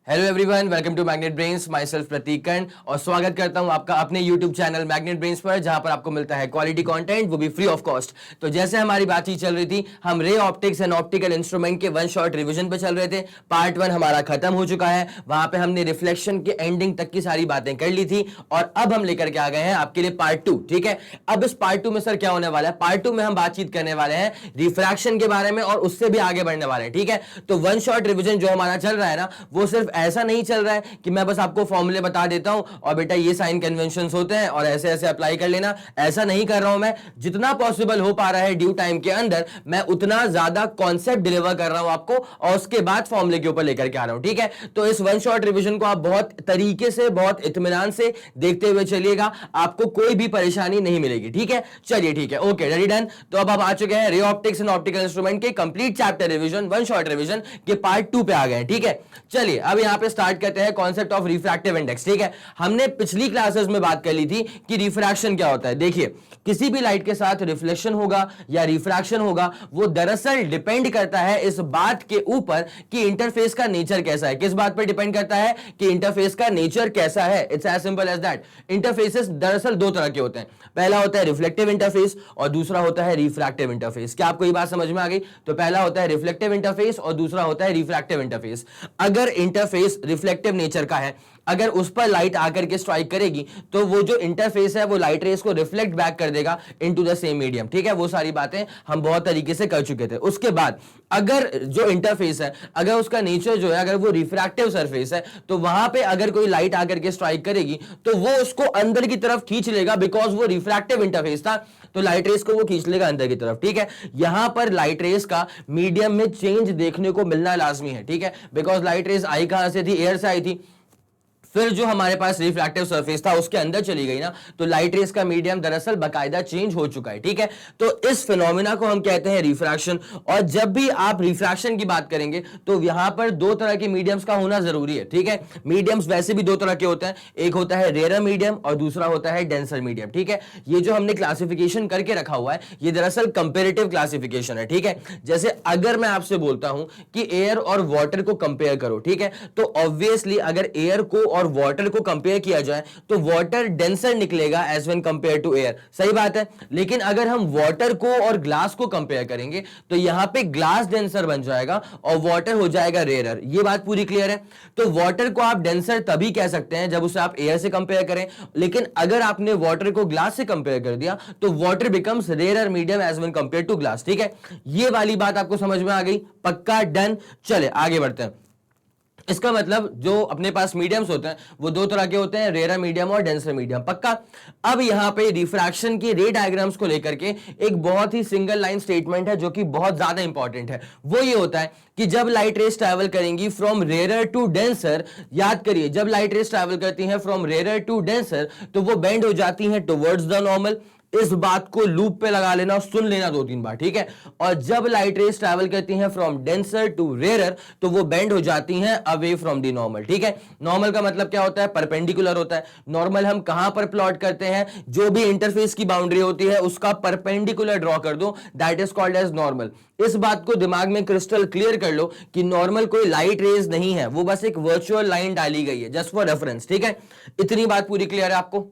Hello everyone, welcome to Magnet Brains. Myself Prateek Karn और स्वागत करता हूं आपका अपने यूट्यूब चैनल मैग्नेट ब्रेन्स पर, जहां पर आपको मिलता है क्वालिटी कंटेंट, वो भी फ्री ऑफ कॉस्ट। तो जैसे हमारी बातचीत चल रही थी, हम रे ऑप्टिक्स एंड ऑप्टिकल इंस्ट्रूमेंट के वन शॉट रिवीजन पे चल रहे थे। पार्ट 1 हमारा खत्म हो चुका है। वहां पे हमने रिफ्लेक्शन के एंडिंग तक की सारी बातें कर ली थी और अब हम लेकर के आ गए हैं आपके लिए पार्ट 2। ठीक है, अब इस पार्ट 2 में सर क्या होने वाला है? पार्ट 2 में हम बातचीत करने वाले हैं रिफ्रैक्शन के बारे में और उससे भी आगे बढ़ने वाले हैं। ठीक है, तो वन शॉट रिवीजन जो हमारा चल रहा है ना, वो सिर्फ ऐसा नहीं चल रहा है कि मैं बस आपको फॉर्मूले बता देता हूं और बेटा ये साइन कन्वेंशंस होते हैं और ऐसे ऐसे अप्लाई कर लेना। ऐसा नहीं कर रहा हूं मैं। जितना पॉसिबल हो पा रहा है ड्यू टाइम के अंदर, मैं उतना ज्यादा कॉन्सेप्ट डिलीवर कर रहा हूं आपको और उसके बाद फॉर्मूले के ऊपर लेकर के आ रहा हूं। ठीक है, तो इस वन शॉट रिवीजन को आप बहुत तरीके से, बहुत इत्मीनान से देखते हुए चलिएगा, आपको कोई भी परेशानी नहीं मिलेगी। ठीक है, चलिए ठीक है, ओके, रेडी, डन। तो अब आप आ चुके हैं ray optics and optical instrument के complete chapter revision, one shot revision के पार्ट 2 पे आ गए। ठीक है, चलिए अब यहां पे स्टार्ट करते हैं कॉन्सेप्ट ऑफ रिफ्रैक्टिव इंडेक्स। ठीक है, हमने पिछली क्लासेस में बात कर ली थी कि रिफ्रैक्शन क्या होता है। देखिए, किसी भी लाइट के साथ रिफ्लेक्शन होगा या रिफ्रैक्शन होगा, वो दरअसल डिपेंड करता है इस बात के ऊपर कि इंटरफेस का नेचर कैसा है। किस बात पर डिपेंड करता है? कि इंटरफेस का नेचर कैसा है। It's as simple as that. Interfaces दरअसल दो तरह के होते हैं। पहला होता है रिफ्लेक्टिव इंटरफेस और दूसरा होता है रिफ्रैक्टिव इंटरफेस। क्या आपको ये बात समझ में आ गई? तो पहला होता है रिफ्लेक्टिव इंटरफेस और दूसरा होता है रिफ्रैक्टिव इंटरफेस। अगर इंटरफेस रिफ्लेक्टिव नेचर का है, अगर उस पर लाइट आकर के स्ट्राइक करेगी, तो वो जो इंटरफेस है वो लाइट रेस को रिफ्लेक्ट बैक कर देगा इनटू द सेम मीडियम। ठीक है, वो सारी बातें हम बहुत तरीके से कर चुके थे। उसके बाद अगर जो इंटरफेस है, अगर उसका नेचर जो है, अगर वो रिफ्रैक्टिव सरफेस है, तो वहां पे अगर कोई लाइट आकर के स्ट्राइक करेगी तो वो उसको अंदर की तरफ खींच लेगा, बिकॉज वो रिफ्रैक्टिव इंटरफेस था, तो लाइट रेस को वो खींच लेगा अंदर की तरफ। ठीक है, यहां पर लाइट रेस का मीडियम में चेंज देखने को मिलना लाजमी है। ठीक है, बिकॉज लाइट रेस आई कहां से थी? एयर से आई थी। फिर जो हमारे पास रिफ्रैक्टिव सरफेस था उसके अंदर चली गई ना, तो लाइट रेस का मीडियम दरअसल बकायदा चेंज हो चुका है। ठीक है, तो इस फिनोमिना को हम कहते हैं रिफ्रैक्शन। और जब भी आप रिफ्रैक्शन की बात करेंगे तो यहां पर दो तरह के मीडियम्स का होना जरूरी है। ठीक है, मीडियम्स वैसे भी दो तरह के होते हैं, एक होता है रेयर मीडियम और दूसरा होता है डेंसर मीडियम। ठीक है, ये जो हमने क्लासिफिकेशन करके रखा हुआ है, ये दरअसल कंपेरेटिव क्लासिफिकेशन है। ठीक है, जैसे अगर मैं आपसे बोलता हूं कि एयर और वाटर को कंपेयर करो, ठीक है, तो ऑब्वियसली अगर एयर को और वाटर को कंपेयर किया जाए तो वाटर डेंसर निकलेगा as when compare to air. सही बात है। लेकिन अगर हम वाटर को और ग्लास को कंपेयर करेंगे तो यहां पे ग्लास डेंसर बन जाएगा और वाटर हो जाएगा रेयर। ये बात पूरी क्लियर है। तो वाटर को आप डेंसर तभी कह सकते हैं जब उसे आप एयर से कंपेयर करें, लेकिन अगर आपने वाटर को ग्लास से कंपेयर कर दिया तो water becomes rare medium as when compare to glass. ठीक है, ये वाली बात आपको समझ में आ गई? पक्का, डन। चले आगे बढ़ते हैं। इसका मतलब जो अपने पास मीडियम्स होते हैं वो दो तरह के होते हैं, रेयर मीडियम और डेंसर मीडियम। पक्का। अब यहां पे रिफ्रैक्शन की रे डायग्राम्स को लेकर के एक बहुत ही सिंगल लाइन स्टेटमेंट है जो कि बहुत ज्यादा इंपॉर्टेंट है। वो ये होता है कि जब लाइट रेस ट्रैवल करेंगी फ्रॉम रेयर टू डेंसर, याद करिए, जब लाइट रेस ट्रैवल करती हैं फ्रॉम रेयर टू डेंसर तो वो बेंड हो जाती हैं टुवर्ड्स द नॉर्मल। इस बात को लूप पे लगा लेना और सुन लेना 2-3 बार। ठीक है, और जब लाइट रेस ट्रैवल करती हैं फ्रॉम डेंसर टू रेयर तो वो बेंड हो जाती हैं अवे फ्रॉम द नॉर्मल। ठीक है, नॉर्मल का मतलब क्या होता है? परपेंडिकुलर होता है। नॉर्मल हम कहां पर प्लॉट करते हैं? जो भी इंटरफेस की बाउंड्री होती है उसका परपेंडिकुलर ड्रॉ कर दो, that is called as normal. इस बात को दिमाग में क्रिस्टल क्लियर कर लो कि नॉर्मल कोई लाइट रेज नहीं है, वो बस एक वर्चुअल लाइन डाली गई है जस्ट फॉर रेफरेंस। ठीक है, इतनी बात पूरी क्लियर है आपको?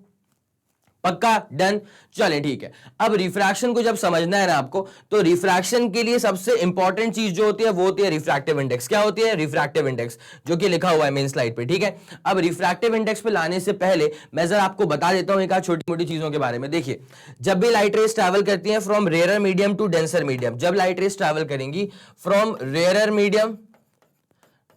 पक्का, डन। चले ठीक है, अब रिफ्रैक्शन को जब समझना है ना आपको, तो रिफ्रैक्शन के लिए सबसे इंपॉर्टेंट चीज जो होती है वो होती है रिफ्रैक्टिव इंडेक्स। क्या होती है? रिफ्रैक्टिव इंडेक्स, जो कि लिखा हुआ है मेन स्लाइड पे। ठीक है, अब रिफ्रैक्टिव इंडेक्स पे लाने से पहले मैं जरा आपको बता देता हूं एक आध छोटी मोटी चीजों के बारे में। देखिए, जब भी लाइट रेस ट्रैवल करती है from rare medium to denser medium, जब लाइट रेस ट्रैवल करेंगी from rare medium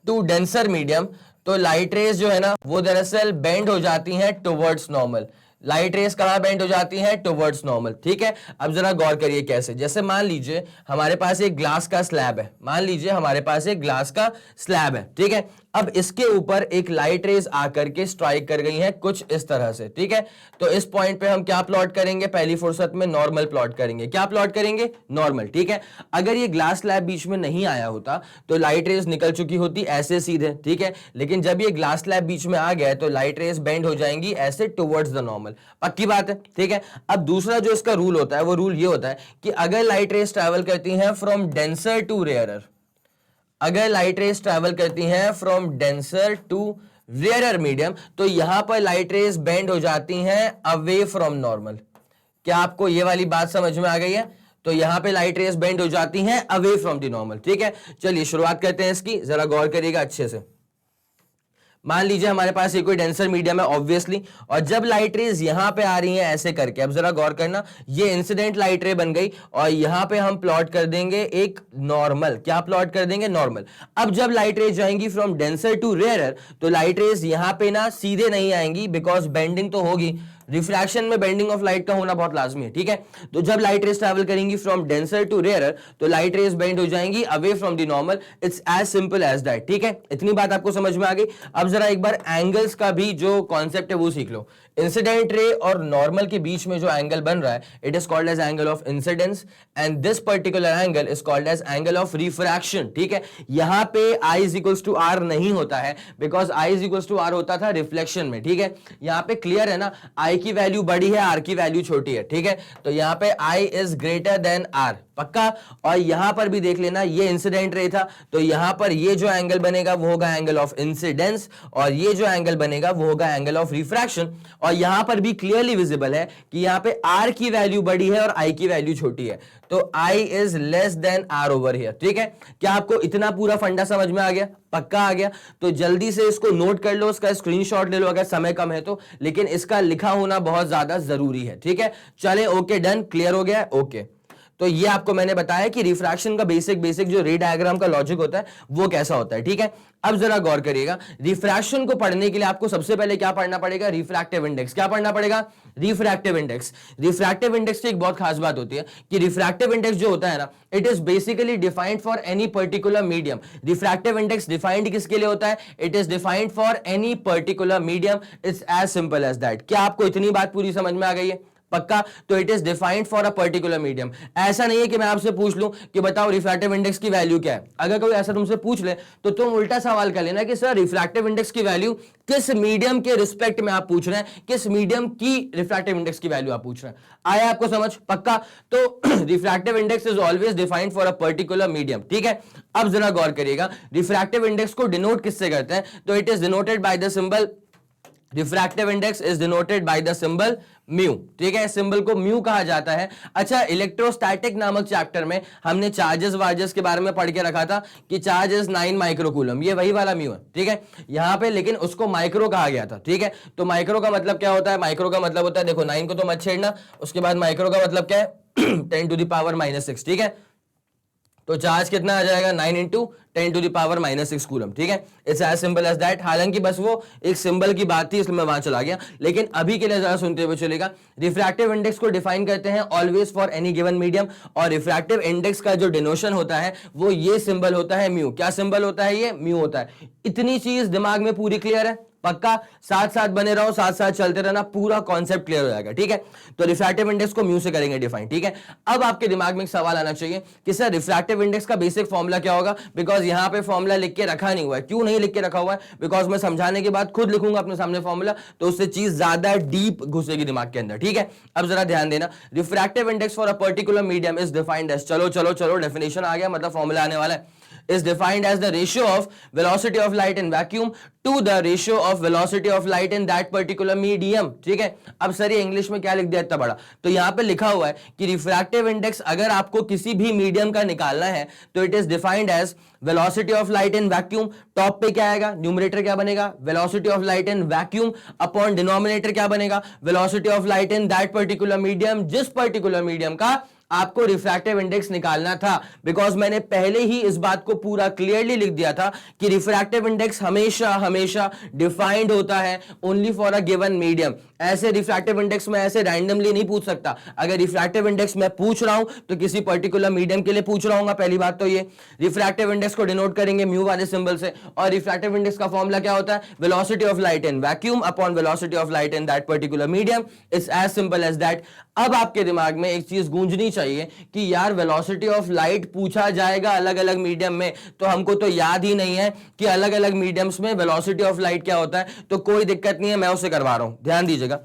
to denser medium, तो लाइट रेस जो है ना वो दरअसल बेंड हो जाती हैं टुवर्ड्स नॉर्मल। लाइट रेस कहां बेंड हो जाती हैं? Towards normal. ठीक है, अब जरा गौर करिए कैसे। जैसे मान लीजिए हमारे पास एक ग्लास का स्लैब है, मान लीजिए हमारे पास एक ग्लास का स्लैब है। ठीक है, अब इसके ऊपर एक लाइट रेस आकर के स्ट्राइक कर गई है कुछ इस तरह से। ठीक है, तो इस पॉइंट पे हम क्या प्लॉट करेंगे? पहली फुर्सत में नॉर्मल प्लॉट करेंगे। क्या प्लॉट करेंगे? नॉर्मल। ठीक है, अगर ये ग्लास स्लैब बीच में नहीं आया होता तो लाइट रेस निकल चुकी होती ऐसे सीधे। ठीक है, लेकिन जब ये ग्लास स्लैब बीच में आ गया तो लाइट रेस बेंड हो जाएंगी ऐसे टुवर्ड्स द नॉर्मल। पक्की बात है। ठीक है, अब दूसरा जो इसका रूल होता है वो रूल ये होता है कि अगर लाइट रेस ट्रैवल करती हैं फ्रॉम डेंसर टू रेयरर, अगर लाइट रेज ट्रैवल करती हैं from denser to rarer medium, तो यहां पर लाइट रेज बेंड हो जाती हैं अवे फ्रॉम नॉर्मल। क्या आपको ये वाली बात समझ में आ गई है? तो यहां पे लाइट रेज बेंड हो जाती हैं अवे फ्रॉम द नॉर्मल। ठीक है, चलिए शुरुआत करते हैं इसकी, जरा गौर करिएगा अच्छे से। मान लीजिए हमारे पास ये कोई डेंसर मीडियम है ऑब्वियसली, और जब लाइट रेज यहां पे आ रही हैं ऐसे करके, अब जरा गौर करना, ये इंसिडेंट लाइट रे बन गई और यहां पे हम प्लॉट कर देंगे एक नॉर्मल। क्या प्लॉट कर देंगे? नॉर्मल। अब जब लाइट रेज जाएंगी फ्रॉम डेंसर टू रेयरर, तो लाइट रेज यहां पे ना सीधे नहीं आएंगी, बिकॉज बेंडिंग तो होगी, रिफ्रैक्शन में बेंडिंग ऑफ लाइट का होना बहुत लाजमी है। ठीक है, तो जब लाइट रेज ट्रैवल करेंगी फ्रॉम डेंसर टू रेयरर, तो लाइट रेज बेंड हो जाएंगी away from the normal. It's as simple as that. ठीक है, इतनी बात आपको समझ में आ गई। अब जरा एक बार एंगल्स का भी जो कॉन्सेप्ट है वो सीख लो। इंसिडेंट रे और नॉर्मल के बीच में जो एंगल बन रहा है, it is called as angle of incidence, and this particular angle is called as angle of refraction. ठीक है, यहां पे I is equals to R नहीं होता है, because I is equals to R होता था रिफ्लेक्शन में। ठीक है, यहां पे क्लियर है ना, I की वैल्यू बड़ी है, R की वैल्यू छोटी है। ठीक है, तो यहां पे I is greater than R, पक्का। और यहां पर भी देख लेना, ये इंसिडेंट रे था, तो यहां पर ये जो एंगल बनेगा वो होगा एंगल ऑफ इंसिडेंस, और ये जो एंगल बनेगा वो होगा एंगल ऑफ रिफ्रैक्शन। और यहां पर भी क्लियरली विजिबल है कि यहां पे R की वैल्यू बड़ी है और I की वैल्यू छोटी है, तो I is less than R over here. ठीक है, क्या आपको इतना पूरा फंडा समझ में आ गया? पक्का आ गया? तो जल्दी से इसको नोट कर लो, इसका स्क्रीनशॉट ले लो अगर समय कम है तो, लेकिन इसका लिखा होना बहुत ज्यादा जरूरी है। ठीक है, चले, ओके, डन, क्लियर हो गया? ओके, तो ये आपको मैंने बताया कि रिफ्रैक्शन का बेसिक जो रे डायग्राम का लॉजिक होता है वो कैसा होता है। ठीक है, अब जरा गौर करिएगा, रिफ्रैक्शन को पढ़ने के लिए आपको सबसे पहले क्या पढ़ना पड़ेगा? Refractive index. क्या पढ़ना पड़ेगा? Refractive index. रिफ्रैक्टिव इंडेक्स की एक बहुत खास बात होती है कि रिफ्रैक्टिव इंडेक्स जो होता है ना, it is basically defined for any particular medium. Refractive index defined किसके लिए होता है? It is defined for any particular medium. It's as simple as that. क्या आपको इतनी बात पूरी समझ में आ गई है? पक्का? तो it is defined for a particular medium. ऐसा नहीं है कि मैं आपसे पूछ लूं कि बताओ रिफ्रैक्टिव इंडेक्स की वैल्यू क्या है। अगर कोई ऐसा तुमसे पूछ ले तो तुम उल्टा सवाल कर लेना कि सर रिफ्रैक्टिव इंडेक्स की वैल्यू किस मीडियम के रिस्पेक्ट में आप पूछ रहे हैं, किस मीडियम की रिफ्रैक्टिव इंडेक्स की वैल्यू आप पूछ रहे हैं। आया आपको समझ? पक्का? तो refractive index is always defined for a particular medium. ठीक है, अब जरा गौर करिएगा, रिफ्रैक्टिव इंडेक्स को डिनोट किससे करते हैं? तो it is denoted by the symbol, refractive index is denoted by the symbol mu. ठीक है, सिंबल को म्यू कहा जाता है। अच्छा, इलेक्ट्रोस्टैटिक नामक चैप्टर में हमने चार्जेस वार्जेस के बारे में पढ़ के रखा था कि चार्ज इज 9 माइक्रोकूलम, ये वही वाला म्यू है। ठीक है, यहां पे लेकिन उसको माइक्रो कहा गया था। ठीक है, तो माइक्रो का मतलब क्या होता है? माइक्रो का मतलब होता है, देखो 9 को तो मत छेड़ना, उसके बाद माइक्रो का मतलब क्या है? 10 टू द पावर -6। ठीक है, तो चार्ज कितना आ जाएगा? 9 into 10 to the power -6 coulomb. ठीक है, it's as simple as that. हालांकि बस वो एक सिंबल की बात थी इसलिए मैं वहां चला गया, लेकिन अभी के लिए जरा सुनते हुए चलेगा। रिफ्रैक्टिव इंडेक्स को डिफाइन करते हैं always for any given medium, और रिफ्रैक्टिव इंडेक्स का जो डिनोशन होता है वो ये सिंबल होता है म्यू। क्या सिंबल होता है? ये म्यू होता है। इतनी चीज दिमाग में पूरी क्लियर है? पक्का? साथ साथ बने रहो, साथ साथ चलते रहना, पूरा कॉन्सेप्ट क्लियर हो जाएगा। ठीक है, तो रिफ्रैक्टिव इंडेक्स को म्यू से करेंगे डिफाइन। ठीक है, अब आपके दिमाग में एक सवाल आना चाहिए कि सर रिफ्रैक्टिव इंडेक्स का बेसिक फॉर्मूला क्या होगा? बिकॉज यहां पे फॉर्मूला लिख के रखा नहीं हुआ है। क्यों नहीं लिख के रखा हुआ है? बिकॉज मैं समझाने के बाद खुद लिखूंगा अपने सामने फॉर्मूला, तो उससे चीज ज्यादा डीप घुसेगी दिमाग के अंदर। ठीक है, अब जरा ध्यान देना, refractive index for a particular medium is defined as, चलो चलो चलो डेफिनेशन आ गया, मतलब फॉर्मूला आने वाला है, is defined as the ratio of velocity of light in vacuum to the ratio of velocity of light in that particular medium। ठीक है, अब सर ये इंग्लिश में क्या लिख दिया इतना बड़ा? तो यहां पे लिखा हुआ है कि रिफ्रैक्टिव इंडेक्स अगर आपको किसी भी मीडियम का निकालना है तो it is defined as velocity of light in vacuum. Top पे क्या आएगा? न्यूमरेटर क्या बनेगा? Velocity of light in vacuum, upon denominator क्या बनेगा? Velocity of light in that particular medium, जिस पर्टिकुलर मीडियम का आपको रिफ्रैक्टिव इंडेक्स निकालना था। बिकॉज मैंने पहले ही इस बात को पूरा क्लियरली लिख दिया था कि रिफ्रैक्टिव इंडेक्स हमेशा हमेशा डिफाइंड होता है only for a given medium. ऐसे रिफ्रैक्टिव इंडेक्स में ऐसे रैंडमली नहीं पूछ सकता। अगर रिफ्रैक्टिव इंडेक्स मैं पूछ रहा हूं तो किसी पर्टिकुलर मीडियम के लिए पूछ रहा हूं। पहली बात तो ये, रिफ्रैक्टिव इंडेक्स को डिनोट करेंगे म्यू वाले सिंबल से, और रिफ्रैक्टिव इंडेक्स का फॉर्मूला क्या होता है? Velocity of light in vacuum upon velocity of light in that particular medium. It's as simple as that. अब आपके दिमाग में एक चीज गूंजनी चाहिए कि यार वेलोसिटी ऑफ लाइट पूछा जाएगा अलग अलग मीडियम में, तो हमको तो याद ही नहीं है कि अलग अलग मीडियम्स में वेलोसिटी ऑफ लाइट क्या होता है। तो कोई दिक्कत नहीं है, मैं उसे करवा रहा हूं, ध्यान दीजिएगा।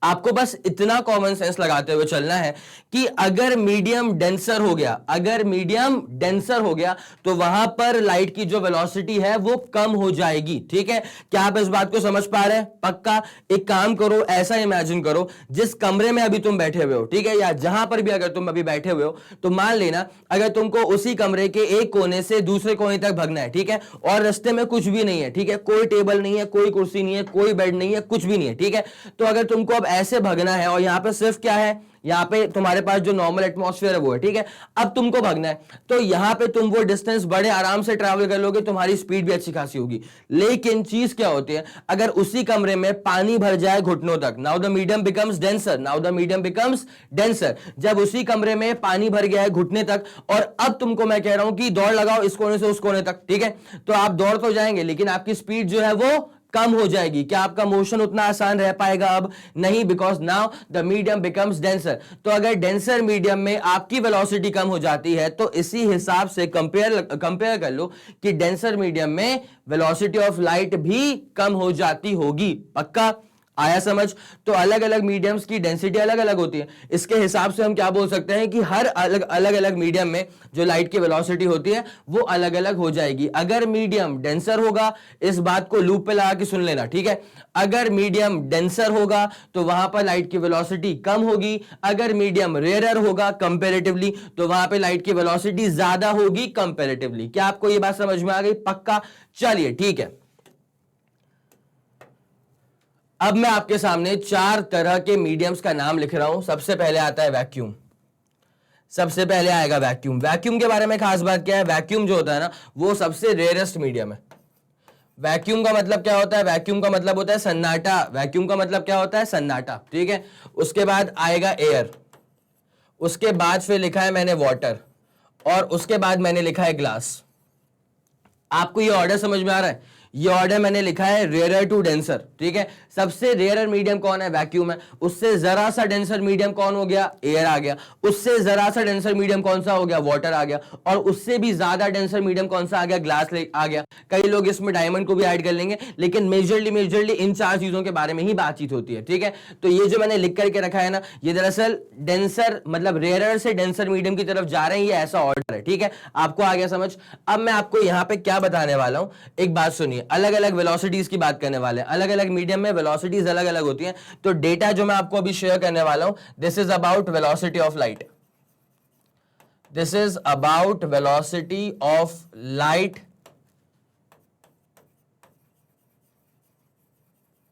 आपको बस इतना कॉमन सेंस लगाते हुए चलना है कि अगर मीडियम डेंसर हो गया, अगर मीडियम डेंसर हो गया तो वहां पर लाइट की जो वेलोसिटी है वो कम हो जाएगी। ठीक है, क्या आप इस बात को समझ पा रहे हैं? पक्का। एक काम करो, ऐसा इमेजिन करो जिस कमरे में अभी तुम बैठे हुए हो, ठीक है, या जहां पर भी अगर तुम अभी बैठे हुए हो, तो मान लेना अगर तुमको उसी कमरे के एक कोने से दूसरे कोने तक भागना है, ठीक है, और रास्ते में कुछ भी नहीं है, ठीक है, कोई टेबल नहीं है, कोई कुर्सी नहीं है, कोई बेड नहीं है, कुछ भी नहीं है, ठीक है, तो अगर तुमको अब ऐसे भागना है और यहां पे सिर्फ क्या है, यहां पे तुम्हारे पास जो नॉर्मल एटमॉस्फेयर है वो है, ठीक है, अब तुमको भागना है तो यहां पे तुम वो डिस्टेंस बड़े आराम से ट्रैवल कर लोगे, तुम्हारी स्पीड भी अच्छी खासी होगी। लेकिन चीज क्या होती है, अगर उसी कमरे में पानी भर जाए घुटनों तक, now the medium becomes denser, now the medium becomes denser, जब उसी कमरे में पानी भर गया है घुटने तक और अब तुमको मैं कह रहा हूं कि दौड़ लगाओ इस कोने से उस कोने तक, ठीक है, तो आप दौड़ तो जाएंगे लेकिन आपकी स्पीड जो है वो कम हो जाएगी। क्या आपका मोशन उतना आसान रह पाएगा? अब नहीं, because now the medium becomes denser. तो अगर डेंसर मीडियम में आपकी वेलोसिटी कम हो जाती है तो इसी हिसाब से कंपेयर कर लो कि डेंसर मीडियम में वेलोसिटी ऑफ लाइट भी कम हो जाती होगी। पक्का? आया समझ? तो अलग अलग मीडियम्स की डेंसिटी अलग अलग होती है, इसके हिसाब से हम क्या बोल सकते हैं कि हर अलग अलग मीडियम में जो लाइट की वेलोसिटी होती है वो अलग अलग हो जाएगी। अगर मीडियम डेंसर होगा, इस बात को लूप पे लगा के सुन लेना, ठीक है, अगर मीडियम डेंसर होगा तो वहां पर लाइट की वेलोसिटी कम होगी, अगर मीडियम रेयरर होगा कंपेरेटिवली तो वहां पे लाइट की वेलोसिटी ज्यादा होगी कंपेरेटिवली। क्या आपको ये बात समझ में आ गई? पक्का? चलिए ठीक है, अब मैं आपके सामने 4 तरह के मीडियम्स का नाम लिख रहा हूं। सबसे पहले आता है वैक्यूम, सबसे पहले आएगा वैक्यूम। वैक्यूम के बारे में खास बात क्या है, वैक्यूम जो होता है ना वो सबसे रेयरेस्ट मीडियम है। वैक्यूम का मतलब क्या होता है? वैक्यूम का मतलब होता है सन्नाटा। वैक्यूम का मतलब क्या होता है? सन्नाटा, ठीक है। उसके बाद आएगा एयर, उसके बाद फिर लिखा है मैंने वाटर, और उसके बाद मैंने लिखा है ग्लास। आपको ये ऑर्डर समझ में आ रहा है? ये ऑर्डर मैंने लिखा है रेयर टू डेंसर, ठीक है। सबसे रेयर मीडियम कौन है? वैक्यूम है। उससे जरा सा डेंसर मीडियम कौन हो गया? एयर आ गया। उससे जरा सा डेंसर मीडियम कौन सा हो गया? वाटर आ गया। और उससे भी ज्यादा डेंसर मीडियम कौन सा आ गया? ग्लास आ गया। कई लोग इसमें डायमंड को भी ऐड कर लेंगे, लेकिन मेजरली इन 4 चीजों के बारे में ही बातचीत होती है, ठीक है। तो ये जो मैंने लिख करके रखा है ना, ये दरअसल डेंसर मतलब रेयर से डेंसर मीडियम की तरफ जा रहे हैं, ये ऐसा ऑर्डर है, ठीक है। आपको आ गया समझ? अब मैं आपको यहां पे क्या बताने वाला हूं, एक बात सुनिए। अलग अलग वेलोसिटीज की बात करने वाले हैं, अलग अलग मीडियम में वेलोसिटीज अलग अलग होती हैं। तो डेटा जो मैं आपको अभी शेयर करने वाला हूं, this is about velocity of light, this is about velocity of light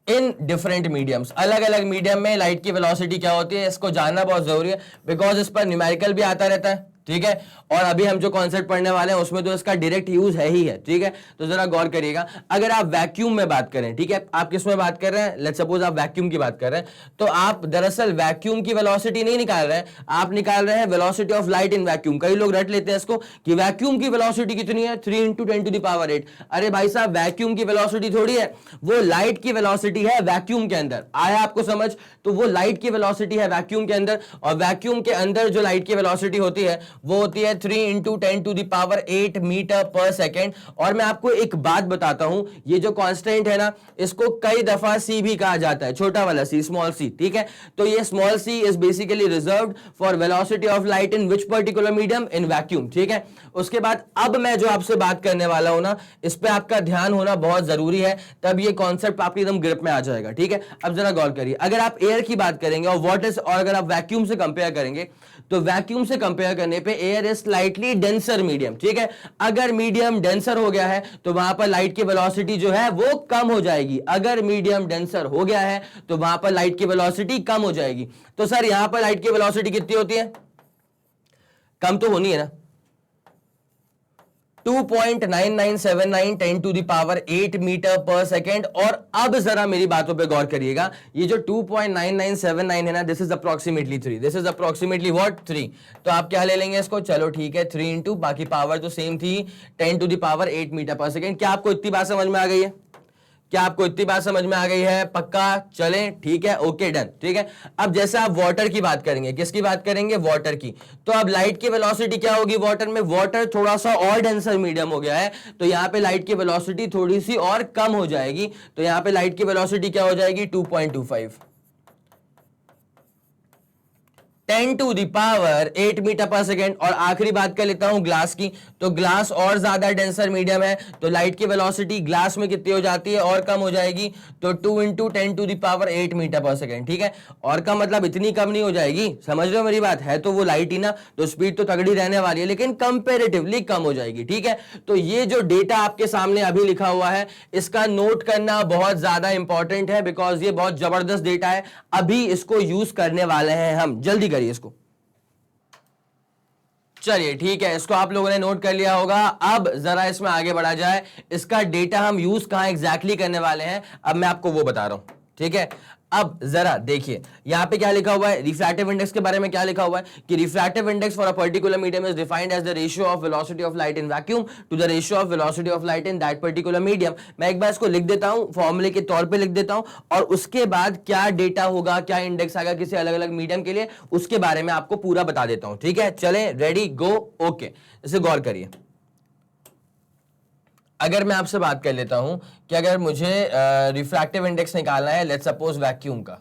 in different mediums. अलग अलग मीडियम में लाइट की वेलोसिटी क्या होती है, इसको जानना बहुत जरूरी है, बिकॉज इस पर न्यूमेरिकल भी आता रहता है, ठीक है। और अभी हम जो कॉन्सेप्ट पढ़ने वाले हैं उसमें तो इसका डायरेक्ट यूज है ही है, ठीक है। तो जरा गौर करिएगा, अगर आप वैक्यूम में बात करें, ठीक है, आप किस में बात कर रहे हैं, लेट्स सपोज आप वैक्यूम की बात कर रहे हैं, तो आप दरअसल वैक्यूम की वेलोसिटी नहीं निकाल रहे हैं, आप निकाल रहे हैं velocity of light in vacuum. कई लोग रट लेते हैं इसको कि वैक्यूम की वेलोसिटी कितनी है, 3 × 10⁸। अरे भाई साहब, वैक्यूम की वेलोसिटी थोड़ी है, वो लाइट की वेलोसिटी है वैक्यूम के अंदर। आया आपको समझ? तो वो लाइट की वेलोसिटी है वैक्यूम के अंदर, और वैक्यूम के अंदर जो लाइट की वेलोसिटी होती है वो होती है 3 × 10⁸ मीटर पर सेकेंड। और मैं आपको एक बात बताता हूं, ये जो कांस्टेंट है ना, इसको कई दफा सी भी कहा जाता है, छोटा वाला सी, स्मॉल सी, ठीक है। तो ये small C is basically reserved for velocity of light in which particular medium, in vacuum, ठीक है। उसके बाद अब मैं जो आपसे बात करने वाला हूं ना, इस पे आपका ध्यान होना बहुत जरूरी है, तब ये कॉन्सेप्ट आपकी एकदम ग्रिप में आ जाएगा, ठीक है। अब जरा गौर करिए, अगर आप एयर की बात करेंगे और वाटर से, और अगर आप वैक्यूम से कंपेयर करेंगे, तो वैक्यूम से कंपेयर करने पे air is slightly denser medium, ठीक है। अगर मीडियम डेंसर हो गया है तो वहां पर लाइट की वेलोसिटी जो है वो कम हो जाएगी। अगर मीडियम डेंसर हो गया है तो वहां पर लाइट की वेलोसिटी कम हो जाएगी। तो सर यहां पर लाइट की वेलोसिटी कितनी होती है? कम तो होनी है ना, 2.9979 10⁸ मीटर पर सेकेंड। और अब जरा मेरी बातों पे गौर करिएगा, ये जो 2.9979 है ना, this is approximately 3, this is approximately what 3। तो आप क्या ले लेंगे इसको, चलो ठीक है 3 इंटू, बाकी पावर तो सेम थी, 10⁸ मीटर पर सेकेंड। क्या आपको इतनी बात समझ में आ गई है? क्या आपको इतनी बात समझ में आ गई है? पक्का? चलें ठीक है, ओके डन, ठीक है। अब जैसे आप वाटर की बात करेंगे, किसकी बात करेंगे? वाटर की। तो अब लाइट की वेलोसिटी क्या होगी वाटर में? वाटर थोड़ा सा और डेंसर मीडियम हो गया है, तो यहां पे लाइट की वेलोसिटी थोड़ी सी और कम हो जाएगी। तो यहां पे लाइट की वेलोसिटी क्या हो जाएगी? 2.25, 10 टू द पावर 8 मीटर पर सेकेंड। और आखिरी बात कर लेता हूं ग्लास की, तो ग्लास और ज्यादा डेंसर मीडियम है, तो लाइट की वेलोसिटी ग्लास में कितनी हो जाती है, और कम हो जाएगी, तो 2 into 10 to the power 8 metre पर सेकेंड। ठीक है, और कम मतलब इतनी कम नहीं हो जाएगी, समझ रहे हो मेरी बात, है तो वो लाइट ही ना, तो स्पीड तो तगड़ी रहने वाली है, लेकिन कंपेरेटिवली कम हो जाएगी। ठीक है, तो ये जो डेटा आपके सामने अभी लिखा हुआ है, इसका नोट करना बहुत ज्यादा इंपॉर्टेंट है, बिकॉज ये बहुत जबरदस्त डेटा है, अभी इसको यूज करने वाले हैं हम। जल्दी करिए इसको। चलिए ठीक है, इसको आप लोगों ने नोट कर लिया होगा। अब जरा इसमें आगे बढ़ा जाए, इसका डेटा हम यूज कहां एग्जैक्टली करने वाले हैं, अब मैं आपको वो बता रहा हूं। ठीक है, अब जरा देखिए यहां पे क्या लिखा हुआ है, रिफ्रैक्टिव इंडेक्स के बारे में क्या लिखा हुआ है कि refractive index for a particular medium is defined as the ratio of velocity of light in vacuum to the ratio of velocity of light in that particular medium. मैं एक बार इसको लिख देता हूं, फॉर्मूले के तौर पे लिख देता हूं, और उसके बाद क्या डेटा होगा, क्या इंडेक्स आएगा किसी अलग अलग मीडियम के लिए, उसके बारे में आपको पूरा बता देता हूं। ठीक है, चले, रेडी, गो, ओके। इसे गौर करिए। अगर मैं आपसे बात कर लेता हूं कि अगर मुझे रिफ्रैक्टिव इंडेक्स निकालना है, लेट्स सपोज वैक्यूम का,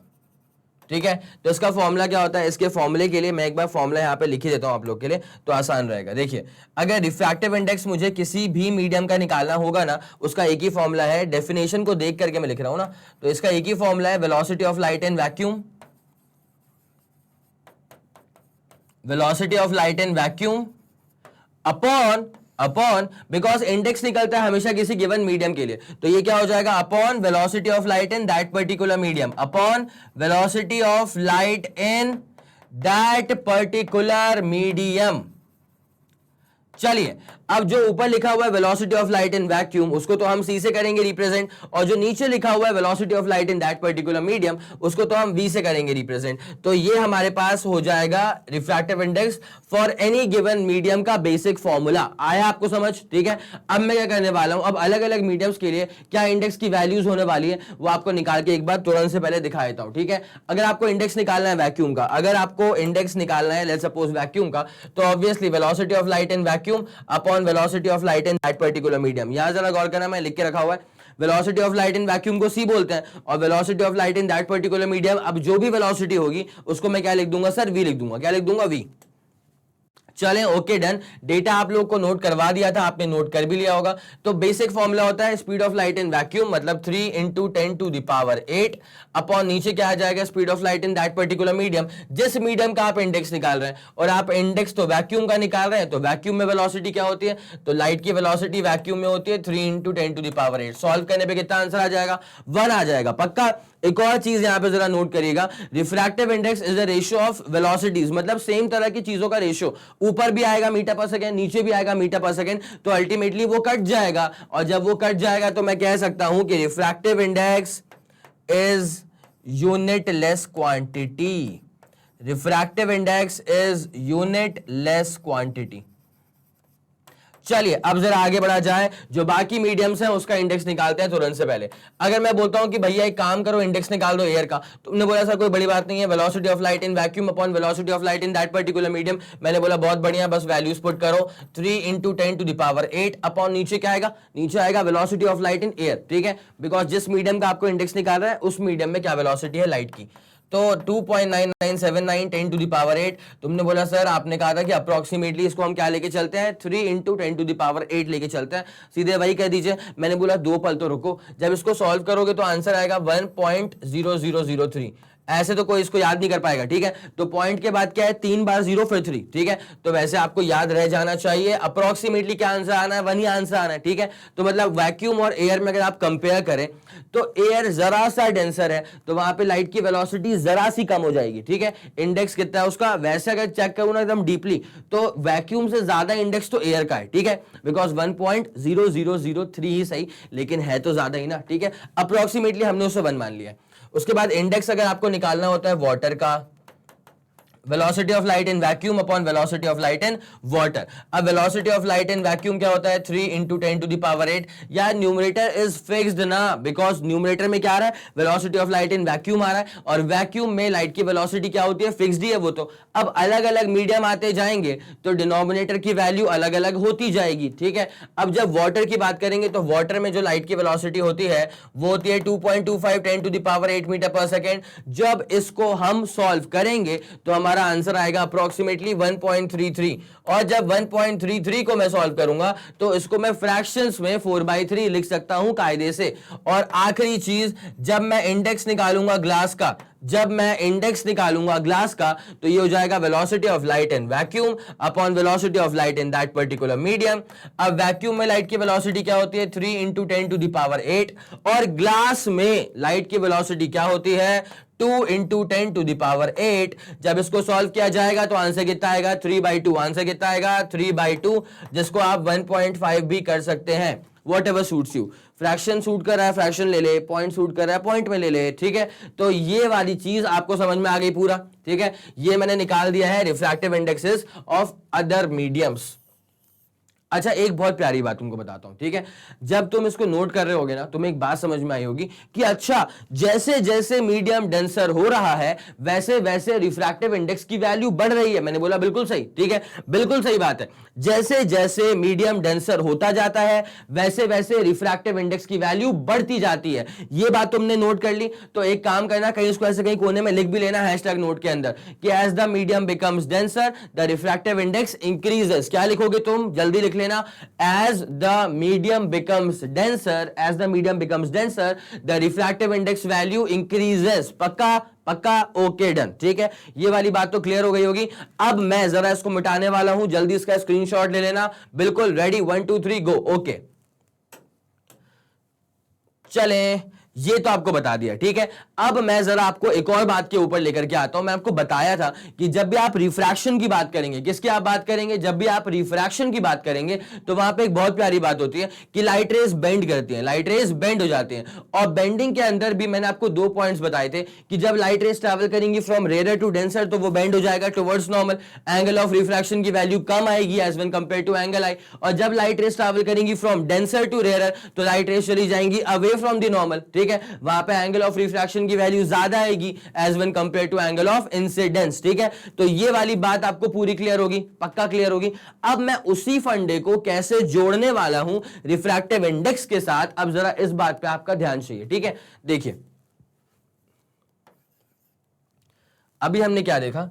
ठीक है, तो इसका फॉर्मूला क्या होता है, इसके फॉर्मूले के लिए मैं एक बार फॉर्मूला यहां पे लिख ही देता हूं आप लोग के लिए, तो आसान रहेगा। देखिए, अगर रिफ्रैक्टिव इंडेक्स मुझे किसी भी मीडियम का निकालना होगा ना, उसका एक ही फॉर्मूला है, डेफिनेशन को देख करके मैं लिख रहा हूं ना, तो इसका एक ही फॉर्मूला है, velocity of light in vacuum, velocity of light in vacuum upon because index निकलता है हमेशा किसी गिवन मीडियम के लिए, तो ये क्या हो जाएगा, upon velocity of light in that particular medium, upon velocity of light in that particular medium. चलिए, अब जो ऊपर लिखा हुआ है velocity of light in vacuum, उसको तो हम सी से करेंगे रिप्रेजेंट, और जो नीचे लिखा हुआ है velocity of light in that particular medium, उसको तो हम वी से करेंगे रिप्रेजेंट। तो ये हमारे पास हो जाएगा refractive index for any given medium का बेसिक फॉर्मूला। आया आपको समझ? ठीक है, अब मैं क्या करने वाला हूं, अब अलग अलग मीडियम्स के लिए क्या इंडेक्स की वैल्यूज होने वाली है, वो आपको निकाल के एक बार तुरंत से पहले दिखा देता हूं। ठीक है, अगर आपको इंडेक्स निकालना है वैक्यूम का, अगर आपको इंडेक्स निकालना है लेट्स सपोज वैक्यूम का, तो obviously velocity of light in vacuum upon velocity of light in that particular medium. यहां जरा गौर करना, मैं लिख के रखा हुआ है, velocity of light in vacuum को सी बोलते हैं, और velocity of light in that particular medium, अब जो भी वेलोसिटी होगी उसको मैं क्या लिख दूंगा सर, वी लिख दूंगा। क्या लिख दूंगा, वी। चलें, ओके, डन। डेटा आप लोगों को नोट करवा दिया था, आपने नोट कर भी लिया होगा। तो बेसिक फॉर्मूला होता है speed of light in vacuum मतलब 3 into 10 to the power 8 upon नीचे क्या आ जाएगा, speed of light in that particular medium, जिस मीडियम का आप इंडेक्स निकाल रहे हैं, और आप इंडेक्स तो वैक्यूम का निकाल रहे हैं, तो वैक्यूम में वेलोसिटी क्या होती है, तो लाइट की वेलोसिटी वैक्यूम में होती है 3 into 10 to the power 8। Solve करने पे कितना आंसर आ जाएगा, 1 आ जाएगा, पक्का। एक और चीज यहां पे जरा नोट करिएगा, refractive index is the ratio of velocities, मतलब सेम तरह की चीजों का रेशियो, ऊपर भी आएगा मीटर पर सेकेंड, नीचे भी आएगा मीटर पर सेकेंड, तो अल्टीमेटली वो कट जाएगा, और जब वो कट जाएगा तो मैं कह सकता हूं कि refractive index is unit less quantity. Refractive index is unit less quantity. चलिए, अब जरा आगे बढ़ा जाए, जो बाकी मीडियम्स हैं उसका इंडेक्स निकालते हैं तुरंत से पहले। अगर मैं बोलता हूं कि भैया एक काम करो, इंडेक्स निकाल दो एयर का, तुमने बोला सर कोई बड़ी बात नहीं है, velocity of light in vacuum upon velocity of light in that particular medium. मैंने बोला बहुत बढ़िया, बस वैल्यूज पुट करो, 3 into 10 to the power 8 upon नीचे क्या आएगा, नीचे आएगा velocity of light in air. ठीक है, बिकॉज जिस मीडियम का आपको इंडेक्स निकाल रहा है उस मीडियम में क्या वेलोसिटी है लाइट की, तो 2.9979 10 टू द पावर 8। तुमने बोला सर, आपने कहा था कि अप्रोक्सीमेटली इसको हम क्या लेके चलते हैं, 3 इंटू 10 टू द पावर 8 लेके चलते हैं, सीधे वही कह दीजिए। मैंने बोला 2 पल तो रुको, जब इसको सॉल्व करोगे तो आंसर आएगा 1.0003। ऐसे तो कोई इसको याद नहीं कर पाएगा। ठीक है, तो पॉइंट के बाद क्या है, 3 बार 0 फिर 3। ठीक है, तो वैसे आपको याद रह जाना चाहिए, अप्रोक्सीमेटली क्या आंसर आना है, वही आंसर आना है। ठीक है, तो मतलब वैक्यूम और एयर में अगर आप कंपेयर करें तो एयर जरा सा डेंसर है, तो वहां पे लाइट की वेलोसिटी जरा सी कम हो जाएगी। ठीक है, इंडेक्स कितना है उसका, वैसे अगर चेक करूं ना एकदम डीपली, तो वैक्यूम से ज्यादा इंडेक्स तो एयर का है। ठीक है, बिकॉज 1.0003 ही सही, लेकिन है तो ज्यादा ही ना। ठीक है, अप्रोक्सीमेटली हमने उसे 1 मान लिया। उसके बाद इंडेक्स अगर आपको निकालना होता है वाटर का, velocity of light in vacuum upon velocity of light in water. अब velocity of light in vacuum क्या होता है, 3 इंटू 10 टू द पावर 8। यार न्यूमरेटर इज फिक्स्ड ना, बिकॉज न्यूमरेटर में क्या आ रहा है, velocity of light in vacuum आ रहा है, और वैक्यूम में लाइट की वेलोसिटी क्या होती है, फिक्स्ड ही है वो तो। अब अलग अलग मीडियम आते जाएंगे तो डिनोमिनेटर की वैल्यू अलग अलग होती जाएगी। ठीक है, अब जब वाटर की बात करेंगे तो वाटर में जो लाइट की वेलोसिटी होती है वो होती है 2.25 10 टू द पावर 8 मीटर पर सेकेंड। जब इसको हम सॉल्व करेंगे तो हमारा हमारा आंसर आएगा अप्रोक्सीमेटली 1.33। और जब 1.33 को मैं सॉल्व करूंगा तो इसको मैं फ्रैक्शंस में 4/3 लिख सकता हूं कायदे से। और आखिरी चीज, जब मैं इंडेक्स निकालूंगा ग्लास का, जब मैं इंडेक्स निकालूंगा ग्लास का, तो ये हो जाएगा velocity of light in vacuum upon velocity of light in that particular medium. अब वैक्यूम में लाइट की वेलोसिटी क्या होती है? 3 × 10⁸ और ग्लास में लाइट की वेलोसिटी क्या होती है? 2 × 10⁸। जब इसको सॉल्व किया जाएगा तो आंसर कितना आएगा? 3/2। आंसर कितना आएगा? 3/2, जिसको आप 1.5 भी कर सकते हैं। Whatever suits you। Fraction suit कर रहा है फ्रैक्शन ले ले, पॉइंट सूट कर रहा है पॉइंट में ले ले, ठीक है। तो ये वाली चीज आपको समझ में आ गई पूरा, ठीक है। ये मैंने निकाल दिया है refractive indexes of other mediums. अच्छा, एक बहुत प्यारी बात तुमको बताता हूं, ठीक है। जब तुम इसको नोट कर रहे होगे ना, तुम्हें एक बात समझ में आई होगी कि अच्छा, जैसे जैसे मीडियम डेंसर हो रहा है वैसे वैसे रिफ्रैक्टिव इंडेक्स की वैल्यू बढ़ रही है। मैंने बोला बिल्कुल सही, ठीक है, बिल्कुल सही बात है। जैसे जैसे मीडियम डेंसर होता जाता है वैसे वैसे रिफ्रैक्टिव इंडेक्स की वैल्यू बढ़ती जाती है। ये बात तुमने नोट कर ली, तो एक काम करना, कहीं इसको ऐसे कहीं कोने में लिख भी लेना हैशटैग नोट के अंदर कि as the medium becomes denser the refractive index increases. क्या लिखोगे तुम? जल्दी लिख लेना, as the medium becomes denser the refractive index value increases। पक्का पक्का, ओके डन, ठीक है। ये वाली बात तो क्लियर हो गई होगी। अब मैं जरा इसको मिटाने वाला हूं, जल्दी इसका स्क्रीनशॉट ले लेना। बिल्कुल रेडी, 1 2 3 गो। ओके, चलें, ये तो आपको बता दिया, ठीक है। अब मैं जरा आपको एक और बात के ऊपर लेकर के आता हूं। मैं आपको बताया था कि जब भी आप रिफ्रैक्शन की बात करेंगे, किसकी आप बात करेंगे? जब भी आप रिफ्रैक्शन की बात करेंगे तो वहां पे एक बहुत प्यारी बात होती है कि लाइट रेज बेंड करती हैं, लाइट रेज बेंड हो जाती हैं। और बेंडिंग के अंदर भी मैंने आपको 2 पॉइंट्स बताए थे कि जब लाइट रेज ट्रैवल करेंगी फ्रॉम रेयर टू डेंसर तो वो बेंड हो जाएगा towards normal. Angle of refraction की वैल्यू कम आएगी as one compare to angle I. और जब लाइट रेज ट्रैवल करेंगी फ्रॉम डेंसर टू रेयर तो लाइट रेज चली जाएंगी अवे फ्रॉम द नॉर्मल, ठीक है। वहां पे एंगल ऑफ रिफ्रैक्शन की वैल्यू ज्यादा आएगी as one compare to angle of incidence, ठीक है। तो ये वाली बात आपको पूरी क्लियर होगी, पक्का क्लियर होगी। अब मैं उसी फंडे को कैसे जोड़ने वाला हूं रिफ्रैक्टिव इंडेक्स के साथ, अब जरा इस बात पे आपका ध्यान चाहिए, ठीक है। देखिए, अभी हमने क्या देखा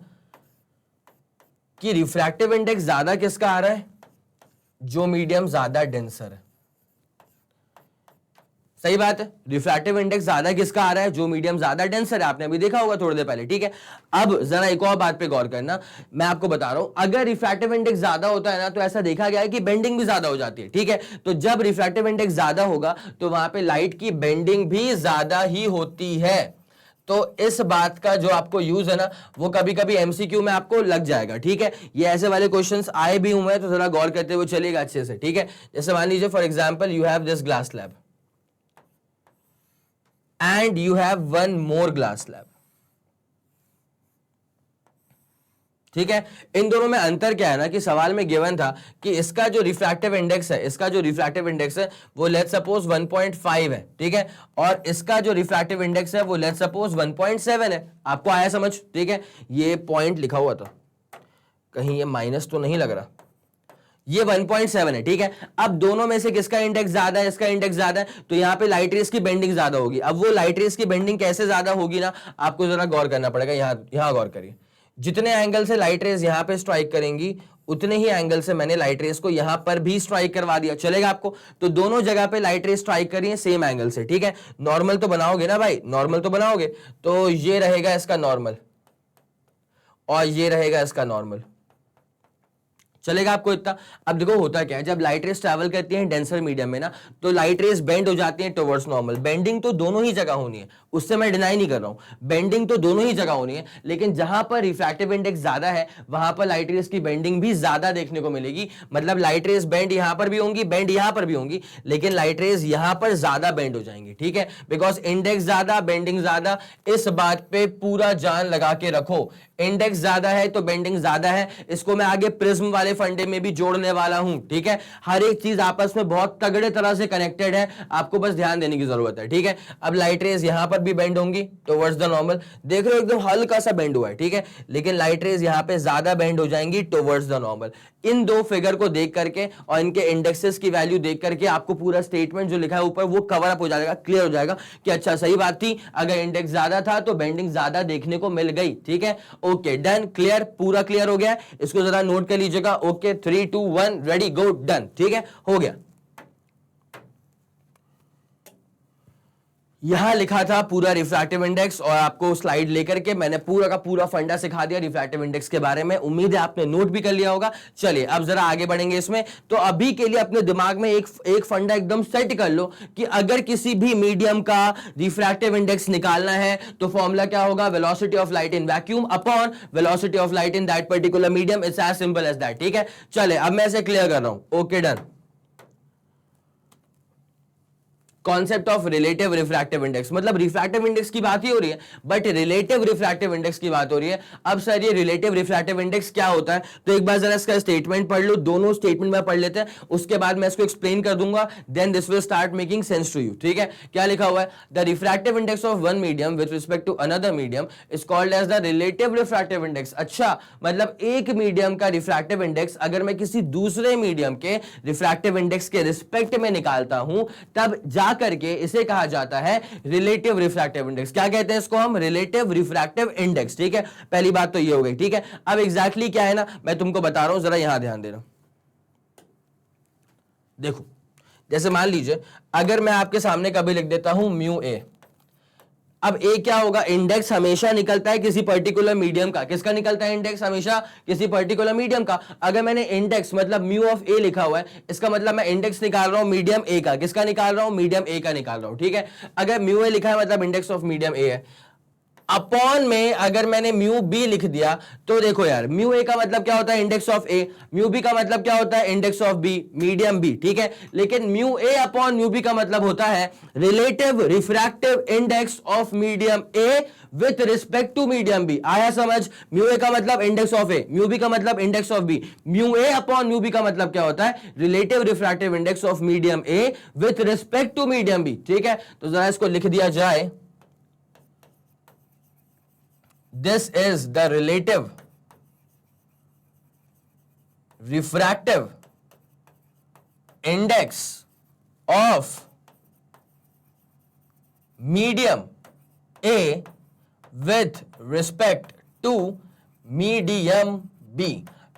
कि रिफ्रैक्टिव इंडेक्स ज्यादा किसका आ रहा है? जो मीडियम ज्यादा डेंसर है। सही बात है, रिफ्रैक्टिव इंडेक्स ज्यादा किसका आ रहा है? जो मीडियम ज्यादा डेंसर है। आपने अभी देखा होगा थोड़ी देर पहले, ठीक है। अब जरा एक और बात पे गौर करना, मैं आपको बता रहा हूं, अगर रिफ्रैक्टिव इंडेक्स ज्यादा होता है ना तो ऐसा देखा गया है कि बेंडिंग भी ज्यादा हो जाती है, ठीक है। तो जब रिफ्रैक्टिव इंडेक्स ज्यादा होगा तो वहां पे लाइट की बेंडिंग भी ज्यादा ही होती है। तो इस बात का जो आपको यूज है ना, वो कभी कभी एमसीक्यू में आपको लग जाएगा, ठीक है। ये ऐसे वाले क्वेश्चंस आए भी हुए हैं, तो जरा गौर करते हुए चलिएगा अच्छे से, ठीक है। जैसे मान लीजिए for example you have this glass slab and you have one more glass slab, ठीक है। इन दोनों में अंतर क्या है ना कि सवाल में गिवन था कि इसका जो रिफ्रैक्टिव इंडेक्स है, इसका जो रिफ्रैक्टिव इंडेक्स है वो लेट्स सपोज 1.5 है, ठीक है। और इसका जो रिफ्रैक्टिव इंडेक्स है वो लेट्स सपोज 1.7 है। आपको आया समझ, ठीक है। ये पॉइंट लिखा हुआ था, कहीं ये माइनस तो नहीं लग रहा, ये 1.7 है, ठीक है। अब दोनों में से किसका इंडेक्स ज्यादा है? इसका इंडेक्स ज्यादा है, तो यहां पे लाइट रेस की बेंडिंग ज्यादा होगी। अब वो लाइट रेस की बेंडिंग कैसे ज्यादा होगी ना, आपको जरा गौर करना पड़ेगा। यहां गौर करिए, जितने एंगल से लाइट रेस यहां पे स्ट्राइक करेंगी उतने ही एंगल से मैंने लाइट रेस को यहां पर भी स्ट्राइक करवा दिया, चलेगा आपको? तो दोनों जगह पे लाइट रेस स्ट्राइक करिए सेम एंगल से, ठीक है। नॉर्मल तो बनाओगे ना भाई, नॉर्मल तो बनाओगे, तो ये रहेगा इसका नॉर्मल और ये रहेगा इसका नॉर्मल, चलेगा आपको इतना? अब देखो होता क्या है, जब लाइट रेस ट्रैवल करती हैं डेंसर मीडियम में ना तो लाइट रेस बेंड हो जाती हैं टुवर्ड्स नॉर्मल। बेंडिंग तो दोनों ही जगह होनी है, उससे मैं डिनाई नहीं कर रहा हूं, बेंडिंग तो दोनों ही जगह होनी है। लेकिन जहां पर रिफ्रैक्टिव इंडेक्स ज्यादा है वहां पर लाइट रेस की बेंडिंग भी ज्यादा देखने को मिलेगी। मतलब लाइट रेस बेंड यहां पर भी होंगी, बेंड यहां पर भी होंगी, लेकिन लाइट रेस यहां पर ज्यादा बेंड हो जाएंगी, ठीक है। बिकॉज इंडेक्स ज्यादा, बेंडिंग ज्यादा। इस बात पे पूरा जान लगा के रखो, इंडेक्स ज्यादा है तो बेंडिंग ज्यादा है। इसको मैं आगे प्रिज्म वाले फंडे में भी जोड़ने वाला हूं, ठीक है। हर एक चीज आपस में बहुत तगड़े तरह से कनेक्टेड है, आपको बस ध्यान देने की जरूरत है, ठीक है। अब लाइट रेज यहां पर भी बेंड होंगी टुवर्ड्स द नॉर्मल, देख रहे हो एकदम हल्का सा बेंड हुआ है, ठीक है, लेकिन लाइट रेज यहां पे ज्यादा बेंड हो जाएंगी टुवर्ड्स द नॉर्मल। इन दो फिगर को देख करके और इनके इंडेक्सेस की वैल्यू देख करके आपको पूरा स्टेटमेंट जो लिखा है ऊपर वो कवर अप हो जाएगा, क्लियर हो जाएगा कि अच्छा सही बात थी, अगर इंडेक्स ज्यादा था तो बेंडिंग ज्यादा देखने को मिल गई, ठीक है। ओके डन, क्लियर, पूरा क्लियर हो गया, इसको जरा नोट कर लीजिएगा। ओके 3 2 1 रेडी गो डन, ठीक है, हो गया। यहां लिखा था पूरा रिफ्रैक्टिव इंडेक्स और आपको स्लाइड लेकर के मैंने पूरा का पूरा फंडा सिखा दिया रिफ्रैक्टिव इंडेक्स के बारे में, उम्मीद है आपने नोट भी कर लिया होगा। चलिए अब जरा आगे बढ़ेंगे इसमें। तो अभी के लिए अपने दिमाग में एक फंडा एकदम सेट कर लो कि अगर किसी भी मीडियम का रिफ्रैक्टिव इंडेक्स निकालना है तो फॉर्मूला क्या होगा, velocity of light in vacuum upon velocity of light in that particular medium, it's as simple as that, ठीक है। चले अब मैं इसे क्लियर कर रहा हूं। Okay done. Concept of relative refractive index, मतलब रिफ्रैक्टिव इंडेक्स की बात ही हो रही है बट रिलेटिव रिफ्रैक्टिव इंडेक्स की बात हो रही है। अब सर ये रिलेटिव रिफ्रैक्टिव इंडेक्स क्या होता है, तो एक बार जरा इसका स्टेटमेंट पढ़ लो, दोनों स्टेटमेंट में पढ़ लेते हैं, उसके बाद मैं इसको एक्सप्लेन कर दूंगा, then this will start making sense to you, ठीक है। क्या लिखा हुआ है, the refractive index of one medium with respect to another medium is called as the relative refractive index. अच्छा, मतलब एक मीडियम का रिफ्रैक्टिव इंडेक्स अगर मैं किसी दूसरे मीडियम के रिफ्रैक्टिव इंडेक्स के रिस्पेक्ट में निकालता हूं तब जाकर के इसे कहा जाता है रिलेटिव रिफ्रैक्टिव इंडेक्स। क्या कहते हैं इसको हम, रिलेटिव रिफ्रैक्टिव इंडेक्स, ठीक है। पहली बात तो ये हो गई, ठीक है। अब एग्जैक्टली क्या है ना, मैं तुमको बता रहा हूं, जरा यहां ध्यान देना। देखो जैसे मान लीजिए अगर मैं आपके सामने कभी लिख देता हूं म्यू ए, अब ए क्या होगा, इंडेक्स हमेशा निकलता है किसी पर्टिकुलर मीडियम का, किसका निकलता है इंडेक्स, हमेशा किसी पर्टिकुलर मीडियम का। अगर मैंने इंडेक्स मतलब म्यू ऑफ ए लिखा हुआ है, इसका मतलब मैं इंडेक्स निकाल रहा हूं मीडियम ए का, किसका निकाल रहा हूं, मीडियम ए का निकाल रहा हूं, ठीक है। अगर म्यू ए लिखा है मतलब इंडेक्स ऑफ मीडियम ए है, अपॉन में अगर मैंने म्यू बी लिख दिया तो देखो यार, म्यू ए का मतलब क्या होता है, index of A, mu B का मतलब क्या होता है, index of B, medium B, ठीक है। लेकिन mu A upon mu B का मतलब होता है relative refractive index of medium A with respect to medium B. आया समझ, म्यू ए का मतलब index of A, mu B का मतलब index of B, mu A upon mu B का मतलब क्या होता है, relative refractive index of medium A with respect to medium B, ठीक है। तो जरा इसको लिख दिया जाए, this is the relative refractive index of medium A with respect to medium B।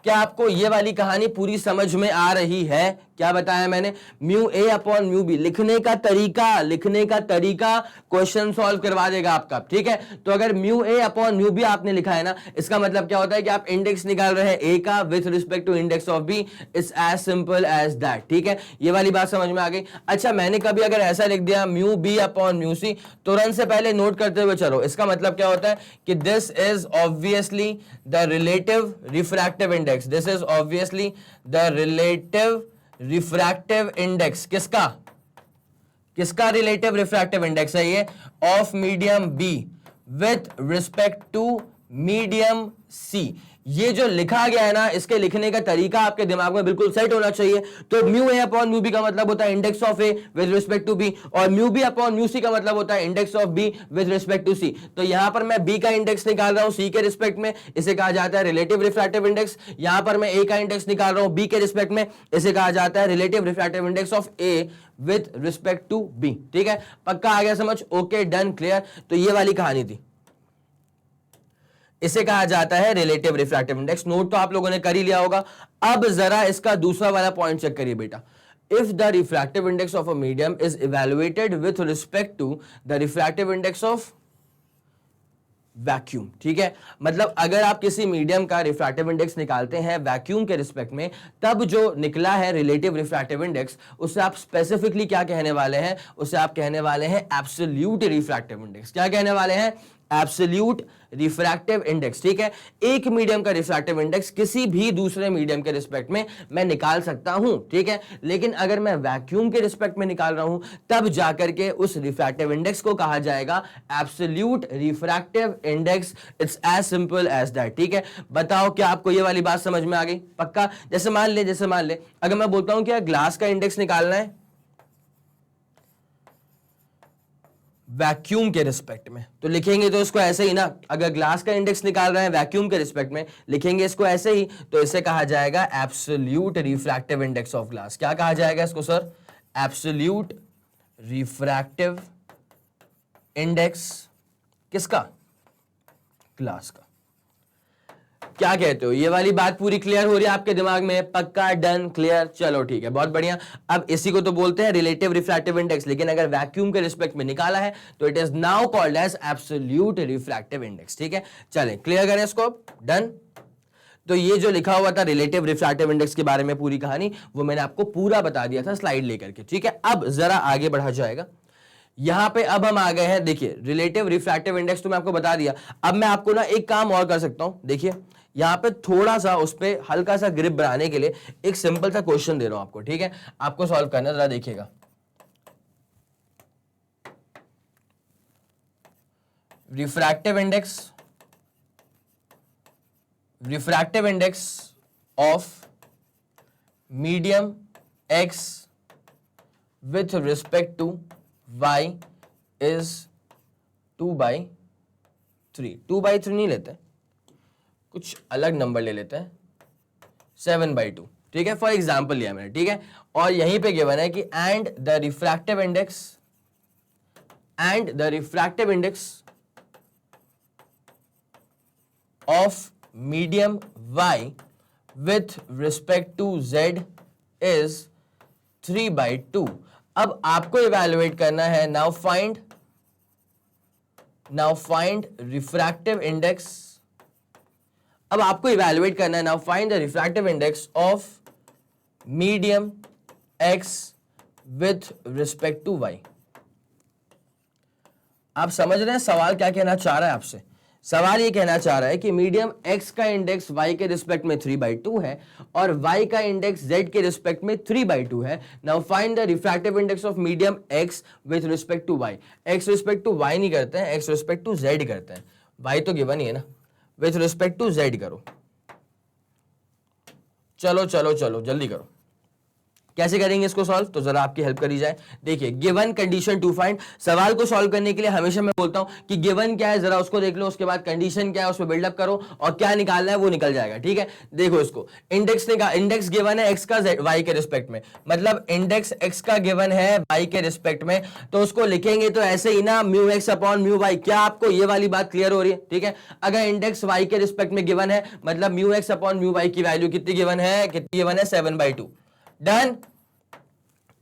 क्या आपको ये वाली कहानी पूरी समझ में आ रही है, क्या बताया मैंने, mu A upon mu B लिखने का तरीका क्वेश्चन सॉल्व करवा देगा आपका, ठीक है। तो अगर mu A upon mu B आपने लिखा है ना, इसका मतलब क्या होता है कि आप इंडेक्स निकाल रहे हैं ए का with respect to index of B, it's as simple as that, ठीक है। ये वाली बात समझ में आ गई। अच्छा, मैंने कभी अगर ऐसा लिख दिया mu B upon mu C, तुरंत से पहले नोट करते हुए चलो, इसका मतलब क्या होता है कि this is obviously the relative refractive index, this is obviously the relative refractive index, किसका रिलेटिव रिफ्रैक्टिव इंडेक्स है ये, of medium B with respect to medium C. ये जो लिखा गया है ना, इसके लिखने का तरीका आपके दिमाग में बिल्कुल सेट होना चाहिए। तो mu A upon mu B का मतलब होता है index of A with respect to B, और mu B upon mu C का मतलब होता है index of B with respect to C. तो यहां पर मैं बी का इंडेक्स निकाल रहा हूं सी के रिस्पेक्ट में, इसे कहा जाता है रिलेटिव रिफ्रैक्टिव इंडेक्स। यहां पर मैं ए का इंडेक्स निकाल रहा हूं बी के रिस्पेक्ट में, इसे कहा जाता है relative refractive index of A with respect to B, ठीक है। पक्का आ गया समझ, ओके डन, क्लियर। तो ये वाली कहानी थी, इसे कहा जाता है रिलेटिव रिफ्रैक्टिव इंडेक्स। नोट तो आप लोगों ने कर ही लिया होगा। अब जरा इसका दूसरा वाला पॉइंट चेक करिए बेटा, if the refractive index of a medium is evaluated with respect to the refractive index of vacuum, ठीक है। मतलब अगर आप किसी मीडियम का रिफ्रैक्टिव इंडेक्स निकालते हैं वैक्यूम के रिस्पेक्ट में, तब जो निकला है रिलेटिव रिफ्रैक्टिव इंडेक्स, उससे आप स्पेसिफिकली क्या कहने वाले हैं, उससे आप कहने वाले हैं एब्सोल्यूट रिफ्रैक्टिव इंडेक्स। क्या कहने वाले हैं, एब्सोल्यूट रिफ्रैक्टिव इंडेक्स, ठीक है। एक मीडियम का रिफ्रैक्टिव इंडेक्स किसी भी दूसरे मीडियम के रिस्पेक्ट में मैं निकाल सकता हूं, ठीक है। लेकिन अगर मैं वैक्यूम के रिस्पेक्ट में निकाल रहा हूं तब जाकर के उस रिफ्रैक्टिव इंडेक्स को कहा जाएगा absolute refractive index. It's as simple as that, ठीक है। बताओ क्या आपको ये वाली बात समझ में आ गई? पक्का? जैसे मान ले अगर मैं बोलता हूं कि ग्लास का इंडेक्स निकालना है वैक्यूम के रिस्पेक्ट में, तो लिखेंगे तो इसको ऐसे ही ना। अगर ग्लास का इंडेक्स निकाल रहे हैं वैक्यूम के रिस्पेक्ट में, लिखेंगे इसको ऐसे ही, तो इसे कहा जाएगा absolute refractive index of glass. क्या कहा जाएगा इसको सर? एब्सोल्यूट रिफ्रैक्टिव इंडेक्स किसका? ग्लास का। क्या कहते हो? ये वाली बात पूरी क्लियर हो रही है आपके दिमाग में? पक्का? डन? क्लियर? चलो ठीक है, बहुत बढ़िया। अब इसी को तो बोलते हैं रिलेटिव रिफ्रैक्टिव इंडेक्स, लेकिन अगर वैक्यूम के रिस्पेक्ट में निकाला है तो it is now called as absolute refractive index, ठीक है। चलें क्लियर करें इसको। डन। तो ये जो लिखा हुआ था रिलेटिव रिफ्रैक्टिव इंडेक्स के बारे में पूरी कहानी, वो मैंने आपको पूरा बता दिया था स्लाइड लेकर के, ठीक है। अब जरा आगे बढ़ा जाएगा। यहां पे अब हम आ गए हैं, देखिए रिलेटिव रिफ्रैक्टिव इंडेक्स तो मैं आपको बता दिया। अब मैं आपको ना एक काम और कर सकता हूं, देखिए यहां पे थोड़ा सा उस पर हल्का सा ग्रिप बनाने के लिए एक सिंपल सा क्वेश्चन दे रहा हूं आपको, ठीक है। आपको सॉल्व करना, जरा देखिएगा। Refractive index of medium X with respect to y is 2/3। 2/3 नहीं लेते, कुछ अलग नंबर ले लेते हैं, 7/2, ठीक है। फॉर एग्जाम्पल लिया मैंने, ठीक है। और यहीं पे गिवन है कि and the refractive index of medium y with respect to z is 3/2। अब आपको इवैल्यूएट करना है, नाउ फाइंड रिफ्रैक्टिव इंडेक्स। अब आपको इवैल्यूएट करना है, now find the refractive index of medium x with respect to y। आप समझ रहे हैं सवाल क्या कहना चाह रहा है आपसे? सवाल ये कहना चाह रहा है कि मीडियम x का इंडेक्स y के रिस्पेक्ट में 3/2 है और y का इंडेक्स z के रिस्पेक्ट में 3/2 है। Now find the refractive index of medium x with respect to y। x respect to y नहीं करते हैं, x रिस्पेक्ट टू z करते हैं। y तो गिवन ही है ना, विथ रिस्पेक्ट टू z करो। चलो चलो चलो जल्दी करो। कैसे करेंगे इसको सॉल्व? तो जरा आपकी हेल्प करी जाए। देखिए गिवन कंडीशन टू फाइंड, सवाल को सॉल्व करने के लिए हमेशा मैं बोलता हूं कि गिवन क्या है जरा उसको देख लो, उसके बाद कंडीशन क्या है उसमें बिल्डअप करो और क्या निकालना है वो निकल जाएगा, ठीक है। देखो इसको, इंडेक्स गिवन है x का y के रिस्पेक्ट में, मतलब इंडेक्स x का गिवन है y के रिस्पेक्ट में, तो उसको लिखेंगे तो ऐसे ही ना, mu x upon mu y। क्या आपको ये वाली बात क्लियर हो रही है? ठीक है। अगर इंडेक्स y के रिस्पेक्ट में गिवन है, मतलब mu x upon mu y की वैल्यू कितनी गिवन है? 7/2। डन।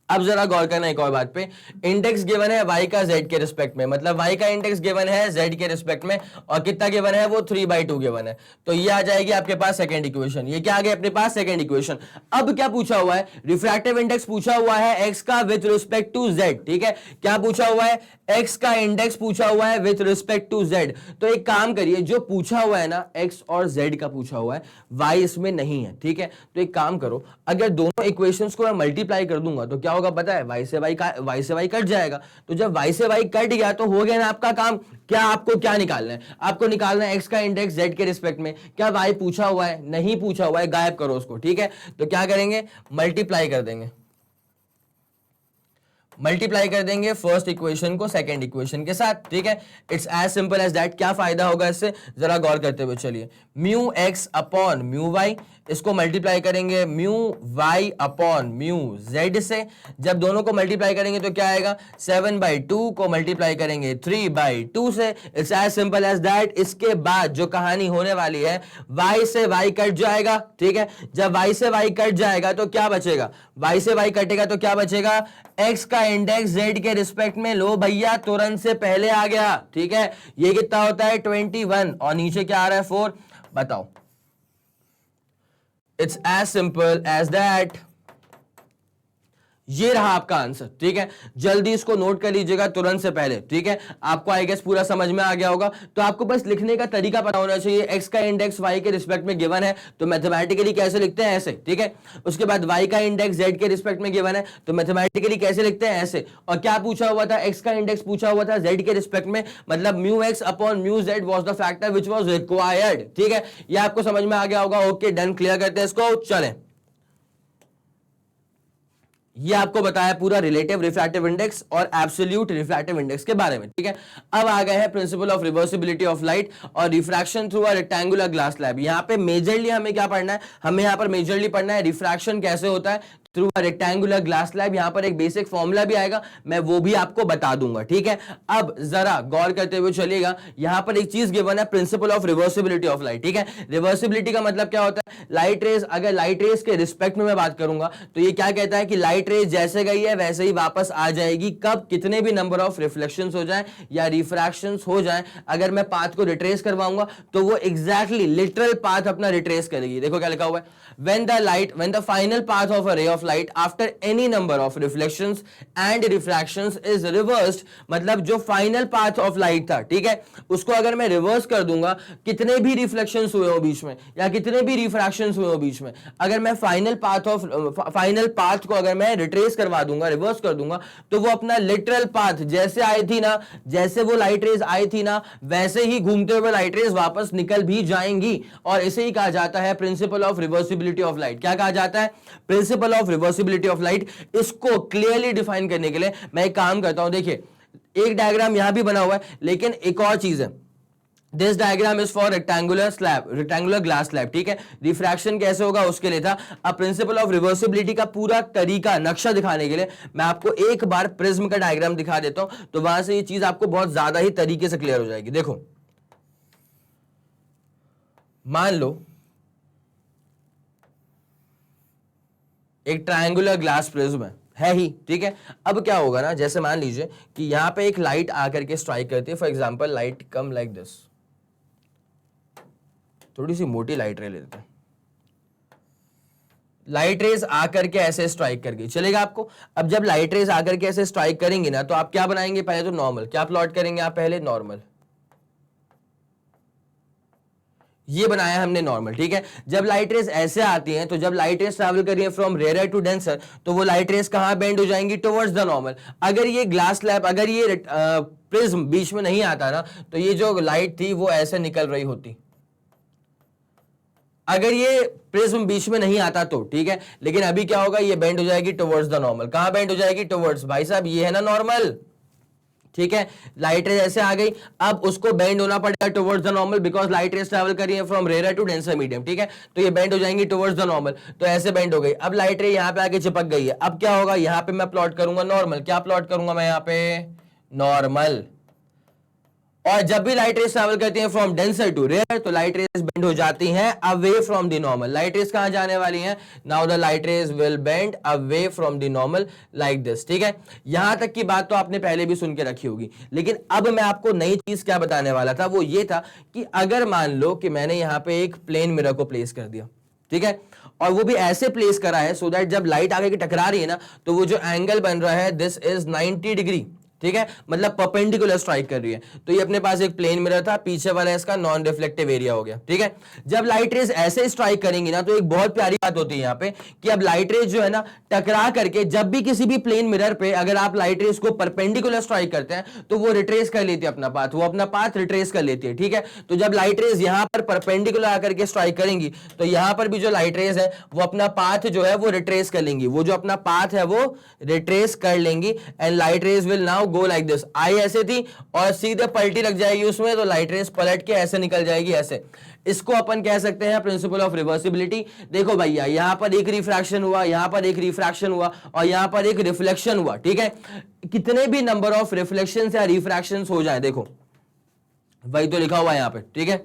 अब जरा गौर करना एक और बात पे, इंडेक्स गिवन है y का z के रिस्पेक्ट में, मतलब y का इंडेक्स गिवन है z के रिस्पेक्ट में और कितना गिवन है? वो 3/2 गिवन है। तो ये आ जाएगी आपके पास सेकंड इक्वेशन। ये क्या आ गया अपने पास? Second equation. अब क्या पूछा हुआ है? रिफ्रैक्टिव इंडेक्स पूछा हुआ है x का विथ रिस्पेक्ट टू z, ठीक है। क्या पूछा हुआ है? x का इंडेक्स पूछा हुआ है विथ रिस्पेक्ट टू z। तो एक काम करिए, जो पूछा हुआ है ना x और z का पूछा हुआ है, y इसमें नहीं है, ठीक है। तो एक काम करो, अगर दोनों इक्वेशंस को मैं मल्टीप्लाई कर दूंगा तो क्या होगा पता है? y से y कट जाएगा। तो जब y से y कट गया तो हो गया ना आपका काम। क्या आपको क्या निकालना है? आपको निकालना है x का इंडेक्स z के रिस्पेक्ट में। क्या y पूछा हुआ है? नहीं पूछा हुआ है, गायब करो उसको, ठीक है। तो क्या करेंगे? मल्टीप्लाई कर देंगे, मल्टीप्लाई कर देंगे फर्स्ट इक्वेशन को सेकंड इक्वेशन के साथ, ठीक है। It's as simple as that. क्या फायदा होगा इससे? जरा गौर करते हुए चलिए, mu X upon mu Y, इसको मल्टीप्लाई करेंगे mu Y upon mu Z से। जब दोनों को मल्टीप्लाई करेंगे तो क्या आएगा? 7/2 को मल्टीप्लाई करेंगे 3/2 से। It's as simple as that. इसके बाद जो कहानी होने वाली है, y से y कट जाएगा, ठीक है। जब y से y कट जाएगा तो क्या बचेगा? y से y कटेगा तो क्या बचेगा? x का इंडेक्स z के रिस्पेक्ट में, लो भैया तुरंत से पहले आ गया, ठीक है। ये कितना होता है? 21 और नीचे क्या आ रहा है? 4। बताओ। It's as simple as that. ये रहा आपका आंसर, ठीक है। जल्दी इसको नोट कर लीजिएगा तुरंत से पहले, ठीक है। आपको आई गेस पूरा समझ में आ गया होगा। तो आपको बस लिखने का तरीका पता होना चाहिए। एक्स का इंडेक्स वाई के रिस्पेक्ट में गिवन है तो मैथमेटिकली कैसे लिखते हैं, ऐसे, ठीक है। उसके बाद वाई का इंडेक्स जेड के रिस्पेक्ट में गिवन है तो मैथमेटिकली कैसे लिखते हैं, ऐसे। और क्या पूछा हुआ था, एक्स का इंडेक्स पूछा हुआ था जेड के रिस्पेक्ट में, मतलब mu X upon mu Z was the factor which was required, ठीक है। ये आपको समझ में आ गया होगा। ओके डन, क्लियर करते हैं इसको, चलें। ये आपको बताया पूरा रिलेटिव रिफ्रैक्टिव इंडेक्स और एब्सोल्यूट रिफ्रैक्टिव इंडेक्स के बारे में, ठीक है। अब आ गए हैं principle of reversibility of light और refraction through a rectangular glass slab. यहां पे मेजरली हमें क्या पढ़ना है, हमें यहां पर मेजरली पढ़ना है रिफ्रैक्शन कैसे होता है through a rectangular glass slab. यहां पर एक बेसिक फॉर्मूला भी आएगा, मैं वो भी आपको बता दूंगा, ठीक है। अब जरा गौर करते हुए चलिएगा, यहां पर एक चीज गिवन है, principal of reversibility of light, ठीक है। रिवर्सिबिलिटी का मतलब क्या होता है, लाइट रेज, अगर लाइट रेज के रिस्पेक्ट में मैं बात करूंगा तो ये क्या कहता है कि लाइट रेज जैसे गई है वैसे ही वापस आ जाएगी। कब, कितने भी नंबर ऑफ रिफ्लेक्शंस हो जाए या रिफ्रैक्शंस हो जाए, अगर मैं पाथ को रिट्रेस करवाऊंगा तो वो एग्जैक्टली लिटरल पाथ अपना रिट्रेस करेगी। देखो क्या लिखा हुआ है, when the final path of a ray of light after any number of reflections and refractions is reversed, मतलब जो फाइनल पाथ ऑफ लाइट था, ठीक है, उसको अगर मैं रिवर्स कर दूंगा, कितने भी रिफ्लेक्शंस हुए हो बीच में या कितने भी रिफ्रैक्शंस हुए हो बीच में, अगर मैं फाइनल पाथ को अगर मैं रिट्रेस करवा दूंगा, रिवर्स कर दूंगा, तो वो अपना लिटरल पाथ जैसे आई थी ना, जैसे वो लाइट रेज आई थी ना, वैसे ही घूमते हुए लाइट रेज वापस निकल भी जाएंगी। और इसे ही कहा जाता है principal of reversibility of light. क्या कहा जाता है, principal of reversibility of light. इसको क्लियरली डिफाइन करने के लिए मैं एक काम करता हूं, देखिए एक डायग्राम यहां भी बना हुआ है, लेकिन एक और चीज है, this diagram is for rectangular slab, rectangular glass slab, ठीक है। रिफ्रैक्शन कैसे होगा उसके लिए था। अब प्रिंसिपल ऑफ रिवर्सिबिलिटी का पूरा तरीका, नक्शा दिखाने के लिए मैं आपको एक बार प्रिज्म का डायग्राम दिखा देता हूं, तो वहां से ये चीज आपको बहुत ज्यादा ही तरीके से क्लियर हो जाएगी। देखो मान लो एक ट्रायंगुलर ग्लास प्रिज्म है ही, ठीक है। अब क्या होगा ना, जैसे मान लीजिए कि यहां पे एक लाइट आकर के स्ट्राइक करती है, for example light come like this, थोड़ी सी मोटी लाइट रे लेते हैं, लाइट रेज आकर के ऐसे स्ट्राइक कर गई, चलेगा आपको। अब जब लाइट रेज आकर के ऐसे स्ट्राइक करेंगी ना, तो आप क्या बनाएंगे, पहले तो नॉर्मल, क्या प्लॉट करेंगे आप, पहले नॉर्मल, ये बनाया हमने नॉर्मल, ठीक है। जब लाइट रेस ऐसे आती हैं, तो जब लाइट रेस ट्रैवल कर रही है फ्रॉम रेयर टू डेंसर, तो वो लाइट रेस कहां बेंड हो जाएंगी, टुवर्ड्स द नॉर्मल। अगर ये ग्लास स्लैब, अगर ये प्रिज्म बीच में नहीं आता ना, तो ये जो लाइट थी वो ऐसे निकल रही होती, अगर ये प्रिज्म बीच में नहीं आता तो, ठीक है। लेकिन अभी क्या होगा, ये बेंड हो जाएगी टुवर्ड्स द नॉर्मल। कहां बेंड हो जाएगी, टुवर्ड्स, भाई साहब ये है ना नॉर्मल, ठीक है। लाइट रेज ऐसे आ गई, अब उसको बेंड होना पड़ेगा towards the normal, because light rays travel कर रही है from rare to denser medium, ठीक है। तो ये बेंड हो जाएंगी टुवर्ड्स द नॉर्मल, तो ऐसे बेंड हो गई। अब लाइट रे यहां पे आके चिपक गई है, अब क्या होगा, यहां पे मैं प्लॉट करूंगा नॉर्मल। क्या प्लॉट करूंगा मैं यहां पे, नॉर्मल। और जब भी लाइट रेज ट्रैवल करती हैं फ्रॉम डेंसर टू रेयर, तो लाइट रेज बेंड हो जाती हैं away from the normal. Light rays कहां जाने वाली हैं, now the light rays will bend away from the normal like this, ठीक है। यहां तक की बात तो आपने पहले भी सुन के रखी होगी, लेकिन अब मैं आपको नई चीज क्या बताने वाला था, वो ये था कि अगर मान लो कि मैंने यहां पे एक प्लेन मिरर को प्लेस कर दिया, ठीक है, और वो भी ऐसे प्लेस करा है सो दैट जब लाइट आगे की टकरा रही है ना, तो वो जो एंगल बन रहा है दिस इज 90 डिग्री, ठीक है, मतलब परपेंडिकुलर स्ट्राइक कर रही है। तो ये अपने पास एक प्लेन मिरर था, पीछे वाला इसका नॉन रिफ्लेक्टिव एरिया हो गया, ठीक है। जब लाइट रेज ऐसे स्ट्राइक करेंगी ना, तो एक बहुत प्यारी बात होती है यहाँ पे कि अब लाइट रेज जो है ना, टकरा करके जब भी किसी भी प्लेन मिरर पे अगर आप लाइट रेज को परपेंडिकुलर स्ट्राइक करते हैं, तो वो रिट्रेस कर लेती है अपना पाथ, वो अपना पाथ रिट्रेस कर लेती है, ठीक है। तो जब लाइट रेज यहां पर परपेंडिकुलर आकर के स्ट्राइक करेंगी, तो यहां पर भी जो लाइट रेज है वो अपना पाथ जो है वो रिट्रेस कर लेंगी, वो जो अपना पाथ है वो रिट्रेस कर लेंगी, and light rays will now go like this. आई ऐसे थी और सीधे पलटी लग जाएगी उसमें, तो लाइट रेज पलट के ऐसे निकल जाएगी, ऐसे। इसको अपन कह सकते हैं प्रिंसिपल ऑफ रिवर्सिबिलिटी। देखो भैया, यहां पर एक रिफ्रैक्शन हुआ, यहां पर एक रिफ्रैक्शन हुआ और यहां पर एक रिफ्लेक्शन हुआ, ठीक है। कितने भी नंबर ऑफ रिफ्लेक्शंस या रिफ्रैक्शंस हो जाए, देखो वही तो लिखा हुआ है यहां पे, ठीक है।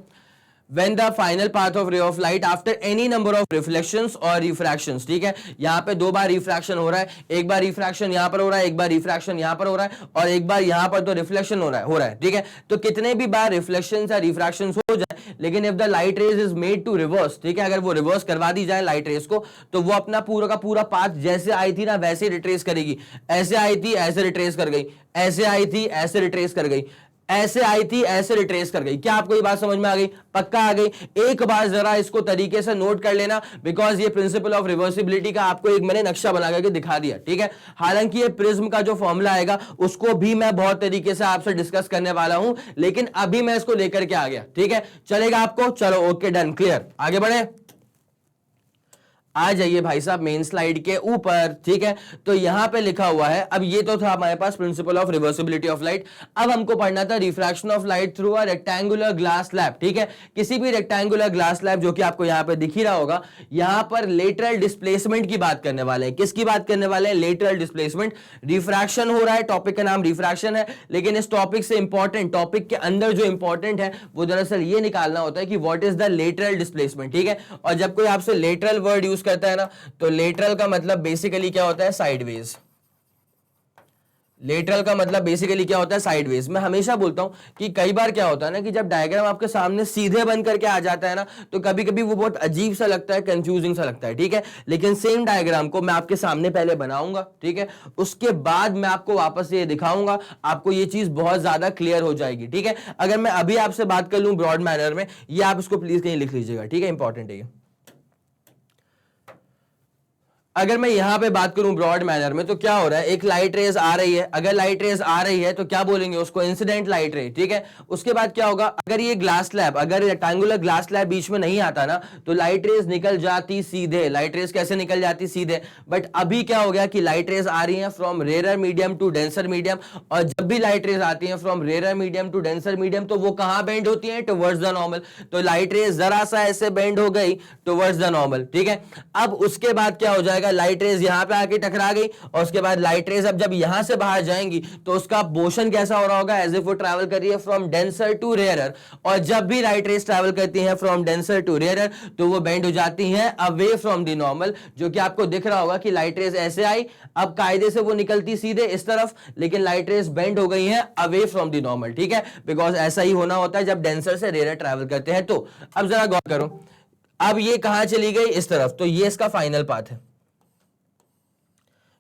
when the final path of ray of light after any number of reflections or refractions, ठीक है, यहां पे दो बार रिफ्रैक्शन हो रहा है, एक बार रिफ्रैक्शन यहां पर हो रहा है, एक बार रिफ्रैक्शन यहां पर हो रहा है और एक बार यहां पर तो रिफ्लेक्शन हो रहा है, ठीक है। तो कितने भी बार रिफ्लेक्शंस या रिफ्रैक्शंस हो जाए, लेकिन if the light rays is made to reverse, ठीक है, अगर वो रिवर्स करवा दी जाए लाइट रेज को, तो वो अपना पूरा का पूरा पाथ जैसे आई थी ना वैसे रिट्रेस करेगी। ऐसे आई थी ऐसे रिट्रेस कर गई, ऐसे आई थी ऐसे रिट्रेस कर गई, ऐसे आई थी ऐसे रिट्रेस कर गई। क्या आपको ये बात समझ में आ गई? पक्का आ गई। एक बार जरा इसको तरीके से नोट कर लेना, बिकॉज ये प्रिंसिपल ऑफ रिवर्सिबिलिटी का आपको एक मैंने नक्शा बना करके दिखा दिया, ठीक है। हालांकि ये प्रिज्म का जो फॉर्मूला आएगा उसको भी मैं बहुत तरीके से आपसे डिस्कस करने वाला हूं, लेकिन अभी मैं इसको लेकर के आ गया, ठीक है। चलेगा आपको? चलो ओके डन, क्लियर, आगे बढ़े। आ जाइए भाई साहब मेन स्लाइड के ऊपर, ठीक है। तो यहां पे लिखा हुआ है, अब ये तो था हमारे पास principle of reversibility of light. अब हमको पढ़ना था refraction of light through a rectangular glass slab, ठीक है। किसी भी रेक्टेंगुलर ग्लास स्लैब जो कि आपको यहां पे दिख ही रहा होगा, यहां पर लेटरल डिस्प्लेसमेंट की बात करने वाले हैं। किसकी बात करने वाले हैं? Lateral displacement. रिफ्रैक्शन हो रहा है, टॉपिक का नाम रिफ्रैक्शन है, लेकिन इस टॉपिक से इंपॉर्टेंट, टॉपिक के अंदर जो इंपॉर्टेंट है वो दरअसल ये निकालना होता है कि what is the lateral displacement, ठीक है। और जब कोई आपसे लेटरल वर्ड यूज करता है ना, तो लेटरल का मतलब बेसिकली क्या होता है? साइडवेज। लेटरल का मतलब बेसिकली क्या होता है? साइडवेज। मैं हमेशा बोलता हूं कि कई बार क्या होता है ना कि जब डायग्राम आपके सामने सीधे बन करके आ जाता है ना, तो कभी कभी वो बहुत अजीब सा लगता है, कंफ्यूजिंग सा लगता है, ठीक है। लेकिन सेम डायग्राम को मैं आपके सामने पहले बनाऊंगा, ठीक है, उसके बाद मैं आपको वापस ये दिखाऊंगा, आपको ये चीज बहुत ज्यादा क्लियर हो जाएगी, ठीक है। अगर मैं अभी आपसे बात कर लूं ब्रॉड मैनर में, ये आप इसको प्लीज कहीं लिख लीजिएगा, ठीक है, इंपॉर्टेंट है ये। अगर मैं यहां पे बात करूं ब्रॉड मैनर में, तो क्या हो रहा है? एक लाइट रेज आ रही है, अगर लाइट रेज आ रही है तो क्या बोलेंगे उसको? इंसिडेंट लाइट रे, ठीक है। उसके बाद क्या होगा? अगर ये ग्लास स्लैब, अगर रेक्टेंगुलर ग्लास स्लैब बीच में नहीं आता ना, तो लाइट रेज निकल जाती सीधे। लाइट रेज कैसे निकल जाती? सीधे। बट अभी क्या हो गया कि लाइट रेज आ रही है from rare medium to denser medium, और जब भी लाइट रेज आती है from rare medium to denser medium, तो वो कहां बेंड होती है? Towards the normal. तो लाइट रेज जरा सा ऐसे बेंड हो गई टुवर्ड्स द नॉर्मल, ठीक है। अब उसके बाद क्या हो जाएगा? लाइट रेज यहां पे आके टकरा गई, और उसके बाद लाइट रेज अब जब यहां से बाहर जाएंगी तो उसका मोशन कैसा हो रहा होगा? एज इफ वो ट्रैवल कर रही है फ्रॉम डेंसर टू रेयरर। और जब भी लाइट रेज ट्रैवल करती हैं फ्रॉम डेंसर टू रेयरर, तो वो बेंड हो जाती हैं अवे फ्रॉम द नॉर्मल, जो कि आपको दिख रहा होगा कि लाइट रेज ऐसे आई, अब कायदे से वो निकलती सीधे इस तरफ, लेकिन लाइट रेज बेंड हो गई हैं अवे फ्रॉम द नॉर्मल, ठीक है। बिकॉज ऐसा ही होना होता है जब डेंसर से रेयरर ट्रैवल करते हैं। तो अब जरा गौर करो, अब ये कहां चली गई? इस तरफ। तो ये इसका फाइनल पाथ है,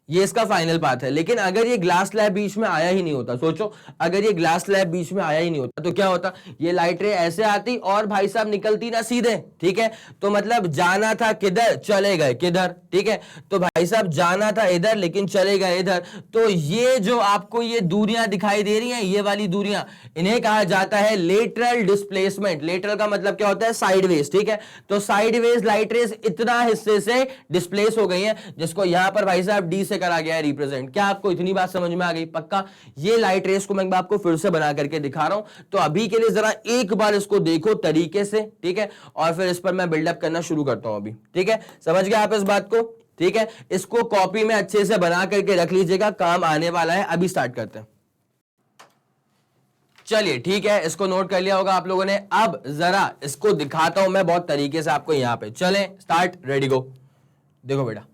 ये इसका फाइनल पाथ है। लेकिन अगर ये ग्लास स्लैब बीच में आया ही नहीं होता, सोचो अगर ये ग्लास स्लैब बीच में आया ही नहीं होता, तो क्या होता? ये लाइट रे ऐसे आती और भाई साहब निकलती ना सीधे, ठीक है। तो मतलब जाना था किधर, चले गए किधर, ठीक है। तो भाई साहब जाना था इधर लेकिन चले गए इधर। तो ये जो आपको ये दूरियां दिखाई दे रही हैं, ये वाली दूरियां, इन्हें कहा जाता है लेटरल डिस्प्लेसमेंट। लेटरल का मतलब क्या होता है? साइडवेज, ठीक है। तो साइडवेज लाइट रेज इतना हिस्से से डिस्प्लेस हो गई है, जिसको यहां पर भाई साहब डी से करा गया है रिप्रेजेंट। क्या आपको इतनी बात समझ में आ गई? पक्का। ये लाइट रेस को मैं आपको फिर से बना करके दिखा रहा हूं, तो अभी के लिए जरा एक बार इसको देखो तरीके से, ठीक है, और फिर इस पर मैं बिल्डअप करना शुरू करता हूं अभी, ठीक है। समझ गए आप इस बात को? ठीक है, इसको कॉपी में अच्छे से बना करके रख लीजिएगा, काम आने वाला है। अभी स्टार्ट करते हैं। चलिए ठीक है, इसको नोट कर लिया होगा आप लोगों ने। अब जरा इसको दिखाता हूं मैं बहुत तरीके से आपको। यहां पे चलें, स्टार्ट, रेडी गो। देखो बेटा,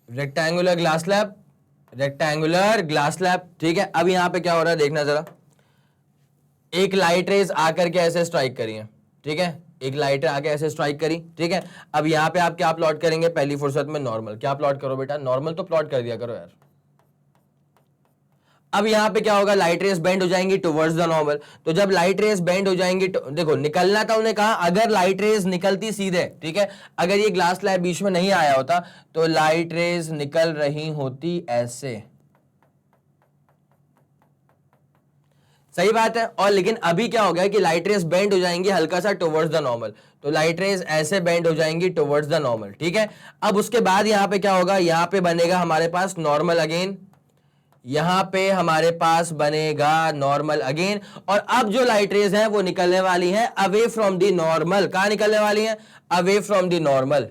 rectangular glass slab, rectangular glass slab, ठीक है। अब यहां पे क्या हो रहा है देखना जरा। एक लाइट रेज आकर के ऐसे स्ट्राइक करी है, ठीक है, एक लाइट आके ऐसे स्ट्राइक करी, ठीक है। अब यहां पे आप क्या प्लॉट करेंगे? पहली फुर्सत में नॉर्मल। क्या प्लॉट करो बेटा? नॉर्मल तो प्लॉट कर दिया करो यार। अब यहां पे क्या होगा? लाइट रेस बेंड हो जाएंगी टुवर्ड्स द नॉर्मल। तो जब लाइट रेस बेंड हो जाएंगी, देखो निकलना था, उन्हें कहा अगर लाइट रेस निकलती सीधे, ठीक है, अगर ये ग्लास स्लैब बीच में नहीं आया होता तो लाइट रेस निकल रही होती ऐसे, सही बात है। और लेकिन अभी क्या हो गया कि लाइट रेस बेंड हो जाएंगी हल्का सा टुवर्ड्स द नॉर्मल, तो लाइट रेस ऐसे बेंड हो जाएंगी टुवर्ड्स द नॉर्मल, ठीक है। अब उसके बाद यहां पे क्या होगा? यहां पे बनेगा हमारे पास नॉर्मल अगेन, यहां पे हमारे पास बनेगा नॉर्मल अगेन। और अब जो लाइट रेज हैं वो निकलने वाली हैं अवे फ्रॉम द नॉर्मल। कहां निकलने वाली हैं? Away from the normal.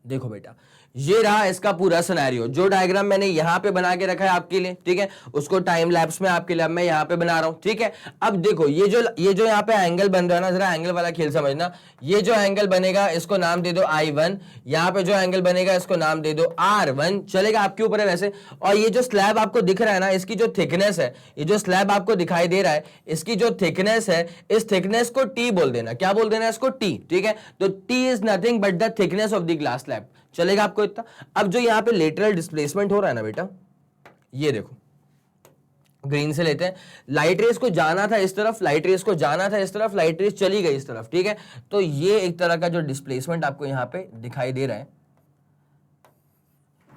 देखो बेटा, ये रहा इसका पूरा सिनेरियो। जो डायग्राम मैंने यहां पे बना के रखा है आपके लिए, ठीक है, उसको टाइम लैप्स में आपके लिए मैं यहां पे बना रहा हूं, ठीक है। अब देखो ये जो यहां पे एंगल बन रहा है ना, जरा एंगल वाला खेल समझना। ये जो एंगल बनेगा इसको नाम दे दो I1, यहां पे जो एंगल बनेगा इसको नाम दे दो R1, चलेगा, आपके ऊपर है वैसे। और ये जो स्लैब आपको दिख रहा है ना, इसकी जो थिकनेस है, ये जो स्लैब आपको दिखाई दे रहा है, इसकी जो थिकनेस है, इस थिकनेस को T बोल देना। क्या बोल देना है इसको? T, ठीक है। तो T is nothing but the thickness of the glass slab, चलेगा आपको इतना। अब जो यहां पे लेटरल डिस्प्लेसमेंट हो रहा है ना बेटा, ये देखो, ग्रीन से लेते हैं, लाइट रेस को जाना था इस तरफ, लाइट रेस को जाना था इस तरफ, लाइट रेस चली गई इस तरफ, ठीक है। तो ये एक तरह का जो डिस्प्लेसमेंट आपको यहां पे दिखाई दे रहा है,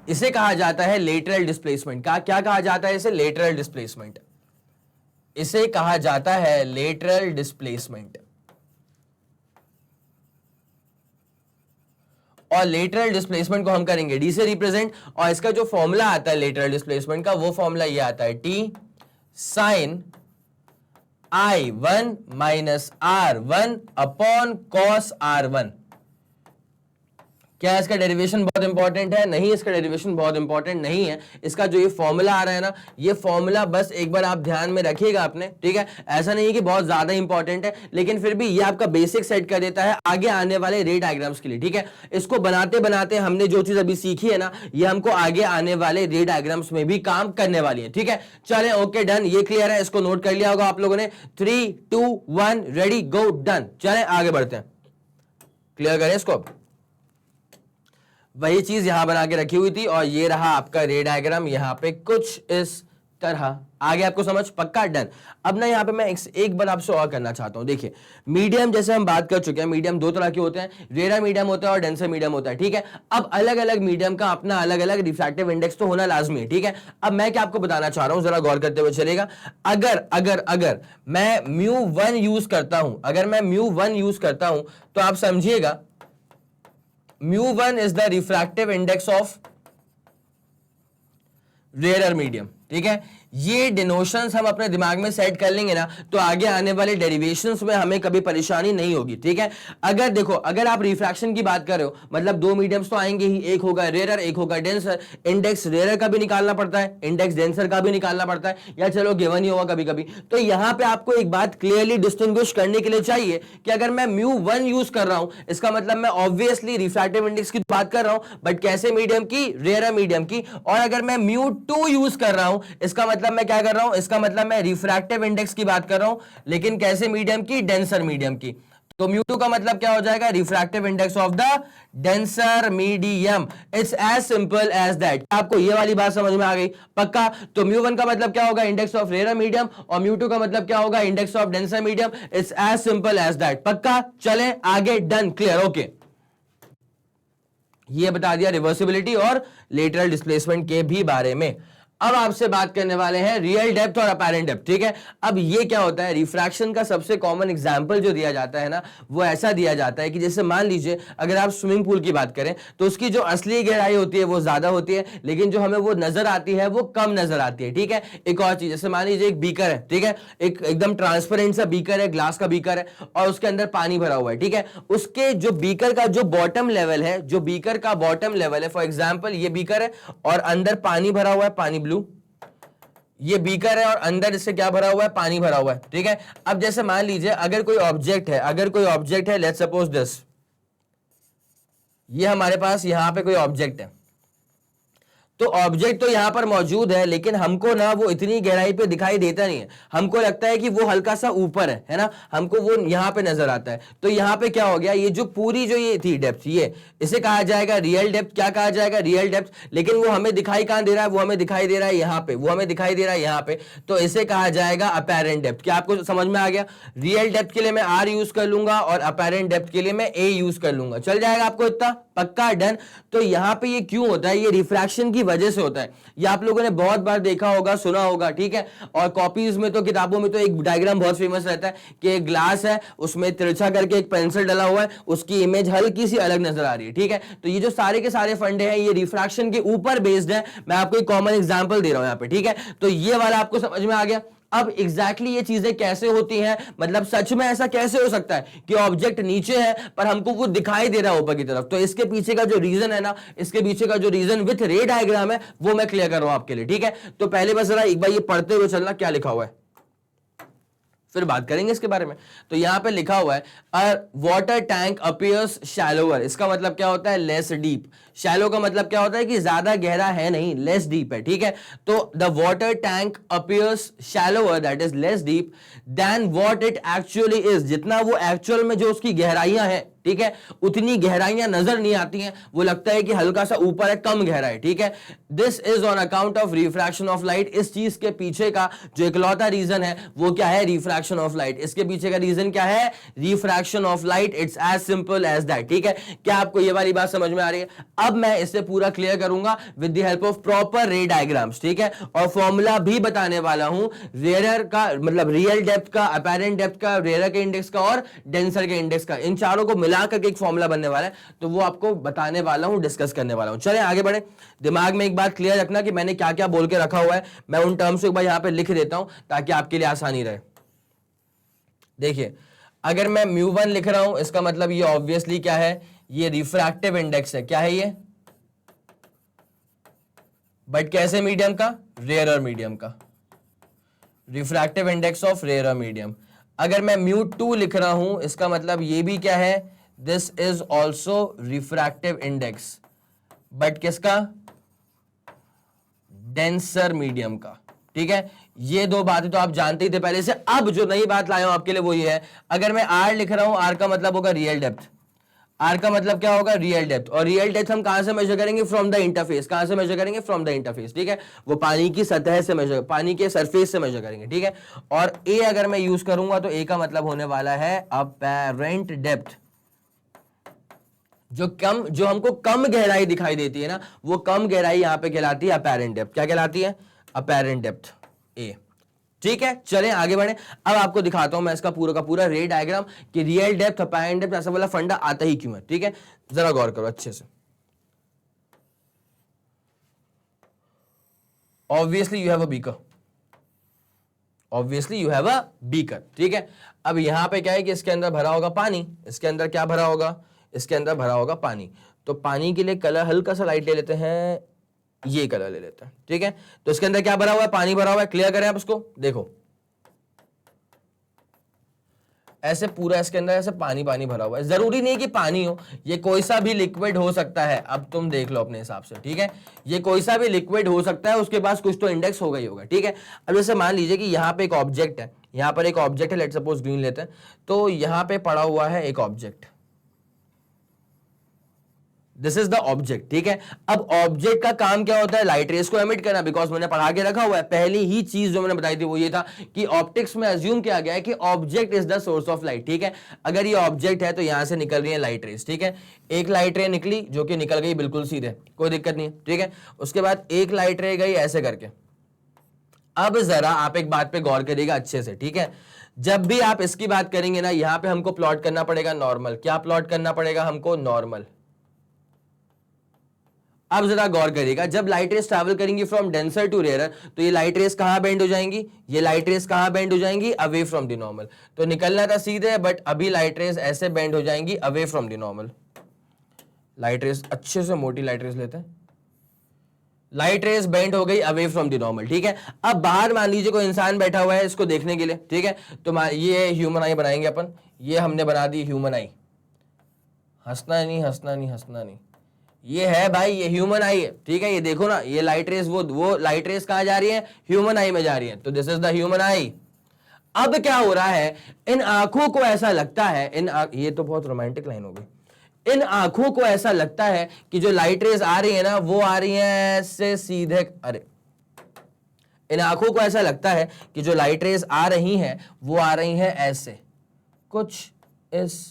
इसे कहा जाता है लेटरल डिस्प्लेसमेंट। क्या कहा जाता है इसे? Lateral displacement. इसे कहा जाता है लेटरल डिस्प्लेसमेंट। और लेटरल डिस्प्लेसमेंट को हम करेंगे डी से रिप्रेजेंट, और इसका जो फॉर्मूला आता है लेटरल डिस्प्लेसमेंट का, वो फॉर्मूला ये आता है T sine I1 minus R1 upon cos R1। क्या इसका डेरिवेशन बहुत इंपॉर्टेंट है? नहीं, इसका डेरिवेशन बहुत इंपॉर्टेंट नहीं है। इसका जो ये फॉर्मूला आ रहा है ना, ये फॉर्मूला बस एक बार आप ध्यान में रखिएगा आपने, ठीक है। ऐसा नहीं कि बहुत ज्यादा इंपॉर्टेंट है, लेकिन फिर भी ये आपका बेसिक सेट कर देता है आगे आने वाले रे डायग्राम्स के लिए, ठीक है। इसको बनाते बनाते हमने जो चीज अभी सीखी है ना, ये हमको आगे आने वाले रे डायग्राम्स में भी काम करने वाली है, ठीक है। चले, ओके, डन, ये क्लियर है, इसको नोट कर लिया होगा आप लोगों ने। 3 2 1 रेडी गो, डन। चले आगे बढ़ते हैं, क्लियर करें इसको। वही चीज यहां बना के रखी हुई थी, और ये रहा आपका रे डायग्राम यहां पे कुछ इस तरह। आगे आपको समझ? पक्का, डन। अब ना यहां पे मैं एक बार आपसे और करना चाहता हूं। देखिए, मीडियम जैसे हम बात कर चुके हैं, मीडियम दो तरह के होते हैं, रेरा मीडियम होता है और डेंसर मीडियम होता है, ठीक है। अब अलग अलग मीडियम का अपना अलग अलग रिफ्रैक्टिव इंडेक्स तो होना लाजमी है, ठीक है। अब मैं क्या आपको बताना चाह रहा हूं, जरा गौर करते हुए चलेगा। अगर अगर अगर मैं μ1 यूज करता हूं, अगर मैं μ1 यूज करता हूं, तो आप समझिएगा μ1 is the refractive index of rarer medium, ठीक है। ये डिनोशंस हम अपने दिमाग में सेट कर लेंगे ना, तो आगे आने वाले डेरिवेशंस में हमें कभी परेशानी नहीं होगी, ठीक है। अगर देखो, अगर आप रिफ्रैक्शन की बात कर रहे हो, मतलब दो मीडियम्स तो आएंगे ही, एक होगा रेयर, एक होगा डेंसर। इंडेक्स रेयर का भी निकालना पड़ता है, इंडेक्स डेंसर का भी निकालना पड़ता है, या चलो गिवन ही होगा कभी कभी। तो यहां पे आपको एक बात क्लियरली डिस्टिंग्विश करने के लिए चाहिए कि अगर मैं μ1 यूज कर रहा हूं, इसका मतलब मैं ऑब्वियसली रिफ्रैक्टिव इंडेक्स की बात कर रहा हूं, बट कैसे मीडियम की? रेयर मीडियम की। और अगर मैं μ2 यूज कर रहा हूं, इसका मतलब मैं क्या कर रहा हूं? इसका मतलब मैं रिफ्रैक्टिव इंडेक्स की बात कर रहा हूं, लेकिन कैसे मीडियम की? डेंसर मीडियम की। तो μ2 का मतलब क्या हो जाएगा? Refractive index of the denser medium. It's as simple as that. आपको ये वाली बात समझ में आ गई? पक्का। तो μ1 का मतलब क्या होगा? इंडेक्स ऑफ रेयर मीडियम, और μ2 का मतलब क्या होगा? Index of denser medium. It's as simple as that. पक्का। चलें आगे, डन, क्लियर, ओके। ये बता दिया रिवर्सिबिलिटी और लेटरल डिस्प्लेसमेंट के भी बारे में। अब आपसे बात करने वाले हैं रियल डेप्थ और अपेरेंट डेप्थ, ठीक है। अब ये क्या होता है? रिफ्रैक्शन का सबसे कॉमन एग्जांपल जो दिया जाता है ना, वो ऐसा दिया जाता है कि जैसे मान लीजिए अगर आप स्विमिंग पूल की बात करें, तो उसकी जो असली गहराई होती है वो ज्यादा होती है, लेकिन जो हमें वो नजर आती है वो कम नजर आती है, ठीक है। एक और चीज, जैसे मान लीजिए एक बीकर है, ठीक है, एक एकदम ट्रांसपेरेंट सा बीकर है, ग्लास का बीकर है, और उसके अंदर पानी भरा हुआ है, ठीक है। उसके जो बीकर का जो बॉटम लेवल है, जो बीकर का बॉटम लेवल है, फॉर एग्जाम्पल ये बीकर है और अंदर पानी भरा हुआ है, पानी ब्लू, ये बीकर है और अंदर इससे क्या भरा हुआ है? पानी भरा हुआ है, ठीक है। अब जैसे मान लीजिए अगर कोई ऑब्जेक्ट है, अगर कोई ऑब्जेक्ट है, लेट्स सपोज दिस, ये हमारे पास यहां पे कोई ऑब्जेक्ट है, तो ऑब्जेक्ट तो यहां पर मौजूद है, लेकिन हमको ना वो इतनी गहराई पे दिखाई देता नहीं है, हमको लगता है कि वो हल्का सा ऊपर है ना, हमको वो यहां पे नजर आता है। तो यहां पे क्या हो गया? ये जो पूरी जो ये थी डेप्थ, ये इसे कहा जाएगा रियल डेप्थ। क्या कहा जाएगा? Real depth. लेकिन वो हमें दिखाई कहां दे रहा है? वो हमें दिखाई दे रहा है यहां पे, वो हमें दिखाई दे रहा है यहां पे, तो इसे कहा जाएगा अपेरेंट डेप्थ। क्या आपको समझ में आ गया? रियल डेप्थ के लिए मैं R यूज कर लूंगा और अपेरेंट डेप्थ के लिए मैं A यूज कर लूंगा। चल जाएगा आपको इतना? पक्का, डन। तो यहां पे ये क्यों होता है? ये रिफ्रैक्शन की वजह से होता है। ये आप लोगों ने बहुत बार देखा होगा, सुना होगा, ठीक है। और कॉपीज में तो, किताबों में तो एक डायग्राम बहुत फेमस रहता है कि एक ग्लास है, उसमें तिरछा करके एक पेंसिल डला हुआ है, उसकी इमेज हल्की सी अलग नजर आ रही है, ठीक है। तो ये जो सारे के सारे फंडे हैं, ये रिफ्रैक्शन के ऊपर बेस्ड है। मैं आपको एक कॉमन एग्जांपल दे रहा हूं यहां पे, ठीक है। तो ये वाला आपको समझ में आ गया। अब एग्जैक्टली ये चीजें कैसे होती हैं, मतलब सच में ऐसा कैसे हो सकता है कि ऑब्जेक्ट नीचे है पर हमको कुछ दिखाई दे रहा है ऊपर की तरफ, तो इसके पीछे का जो रीजन है ना, इसके पीछे का जो रीजन विथ रे डायग्राम है वो मैं क्लियर कर रहा हूं आपके लिए, ठीक है। तो पहले बस जरा एक बार ये पढ़ते हुए चलना क्या लिखा हुआ है, फिर बात करेंगे इसके बारे में। तो यहां पे लिखा हुआ है अ वाटर टैंक अपीयर्स शैलोअर, इसका मतलब क्या होता है, लेस डीप। शैलो का मतलब क्या होता है कि ज्यादा गहरा है नहीं, लेस डीप है, ठीक है। तो the water tank appears shallower, that is less deep than what it actually is, जितना वो एक्चुअल में जो उसकी गहराइयां हैं, ठीक है, उतनी गहराइयां नजर नहीं आती हैं, वो लगता है कि हल्का सा ऊपर है, कम गहरा है, ठीक है। This is on account of refraction of light, इस चीज के पीछे का जो इकलौता रीजन है वो क्या है, रिफ्रैक्शन ऑफ लाइट। इसके पीछे का रीजन क्या है, refraction of light, it's as simple as that, ठीक है। क्या आपको ये वाली बात समझ में आ रही है? अब मैं इसे पूरा क्लियर करूंगा with the help of proper रे डायग्राम्स, ठीक है, और फॉर्मूला भी बताने वाला हूं रेयर का, मतलब रियल डेप्थ का, अपेरेंट डेप्थ का, रेयर के इंडेक्स का और डेंसर के इंडेक्स का, इन चारों को मिलाकर एक फॉर्मूला बनने वाला है, तो वो आपको बताने वाला हूं, डिस्कस करने वाला हूं। चलें आगे बढ़े। दिमाग में एक बात क्लियर रखना कि मैंने क्या क्या बोल के रखा हुआ है, मैं उन टर्म्स को एक बार यहां पे लिख देता हूं ताकि आपके लिए आसानी रहे। देखिए, अगर मैं μ1 लिख रहा हूं, इसका मतलब ये ऑब्वियसली क्या है, ये रिफ्रैक्टिव इंडेक्स है, क्या है ये, बट कैसे मीडियम का, रेयर मीडियम का, refractive index of rare medium. अगर मैं μ2 लिख रहा हूं, इसका मतलब ये भी क्या है, this is also refractive index, but किसका, डेंसर मीडियम का, ठीक है। ये दो बातें तो आप जानते ही थे पहले से। अब जो नई बात लाया हूं आपके लिए वो ये है, अगर मैं आर लिख रहा हूं, आर का मतलब होगा रियल डेप्थ, आर का मतलब क्या होगा, रियल डेप्थ, और रियल डेप्थ हम कहां से मेजर करेंगे, फ्रॉम द इंटरफेस। कहां से मेजर करेंगे, फ्रॉम द इंटरफेस, ठीक है, वो पानी की सतह से मेजर, पानी के सरफेस से मेजर करेंगे, ठीक है। और ए अगर मैं यूज करूंगा तो ए का मतलब होने वाला है अपेरेंट डेप्थ, जो हमको कम गहराई दिखाई देती है ना, वो कम गहराई यहां पे कहलाती है अपेरेंट डेप्थ। क्या कहलाती है, अपेरेंट डेप्थ ए, ठीक है। चलें आगे बढ़े। अब आपको दिखाता हूं मैं इसका पूरा का पूरा रे डायग्राम कि रियल डेप्थ, अपेरेंट डेप्थ, ऐसा वाला फंडा आता ही क्यों है, ठीक है। जरा गौर करो अच्छे से। Obviously you have a beaker, obviously you have a beaker, ठीक है। अब यहां पे क्या है कि इसके अंदर भरा होगा पानी, इसके अंदर क्या भरा होगा, इसके अंदर भरा होगा पानी। तो पानी के लिए कलर हल्का सा लाइट ले लेते हैं, ये कलर ले लेते हैं, ठीक है। तो इसके अंदर क्या भरा हुआ है, पानी भरा हुआ है। क्लियर करें आप इसको, देखो ऐसे पूरा इसके अंदर ऐसे पानी पानी भरा हुआ है। जरूरी नहीं कि पानी हो, ये कोई सा भी लिक्विड हो सकता है, अब तुम देख लो अपने हिसाब से, ठीक है। ये कोई सा भी लिक्विड हो सकता है, उसके पास कुछ तो इंडेक्स होगा ही होगा, ठीक है। अब जैसे मान लीजिए कि यहाँ पे एक ऑब्जेक्ट है, यहाँ पर एक ऑब्जेक्ट है, लेट सपोज ग्रीन लेते हैं, तो यहाँ पे पड़ा हुआ है एक object, this is the object, ठीक है। अब ऑब्जेक्ट का काम क्या होता है, लाइट रेस को एमिट करना, बिकॉज मैंने पढ़ा के रखा हुआ है। पहली ही चीज जो मैंने बताई थी वो ये था कि ऑप्टिक्स में अज्यूम किया गया है कि object is the source of light, ठीक है। अगर ये ऑब्जेक्ट है तो यहां से निकल रही है लाइट रेस, ठीक है। एक लाइट रे निकली जो कि निकल गई बिल्कुल सीधे, कोई दिक्कत नहीं, ठीक है। उसके बाद एक लाइट रे गई ऐसे करके। अब जरा आप एक बात पे गौर करिएगा अच्छे से, ठीक है। जब भी आप इसकी बात करेंगे ना, यहां पे हमको प्लॉट करना पड़ेगा नॉर्मल। क्या प्लॉट करना पड़ेगा हमको, नॉर्मल। अब जरा गौर करिएगा, जब लाइट रेस ट्रैवल करेंगी फ्रॉम डेंसर टू रेयर, तो ये लाइट रेस कहां बेंड हो जाएंगी, ये लाइट रेस कहां बेंड हो जाएंगी, अवे फ्रॉम द नॉर्मल। तो निकलना था सीधे, बट अभी लाइट रेस ऐसे बेंड हो जाएंगी away from the normal. Light race अच्छे से मोटी लाइट रेस लेते हैं, लाइट रेस बेंड हो गई अवे फ्रॉम द नॉर्मल, ठीक है। अब बाहर मान लीजिए कोई इंसान बैठा हुआ है इसको देखने के लिए, ठीक है। तो ये ह्यूमन आई बनाएंगे अपन, ये हमने बना दी ह्यूमन आई। हंसना नहीं, हंसना नहीं, हंसना नहीं, ये है भाई, ये ह्यूमन आई है, ठीक है। ये देखो ना, ये लाइट रेस, वो लाइट रेस कहां जा रही है, ह्यूमन आई में जा रही है। तो दिस इज द ह्यूमन आई। अब क्या हो रहा है, इन आंखों को ऐसा लगता है, ये तो बहुत रोमांटिक लाइन हो गई। इन आंखों को ऐसा लगता है कि जो लाइट रेस आ रही है ना, वो आ रही है ऐसे सीधे, अरे इन आंखों को ऐसा लगता है कि जो लाइट रेस आ रही हैं वो आ रही हैं ऐसे, कुछ इस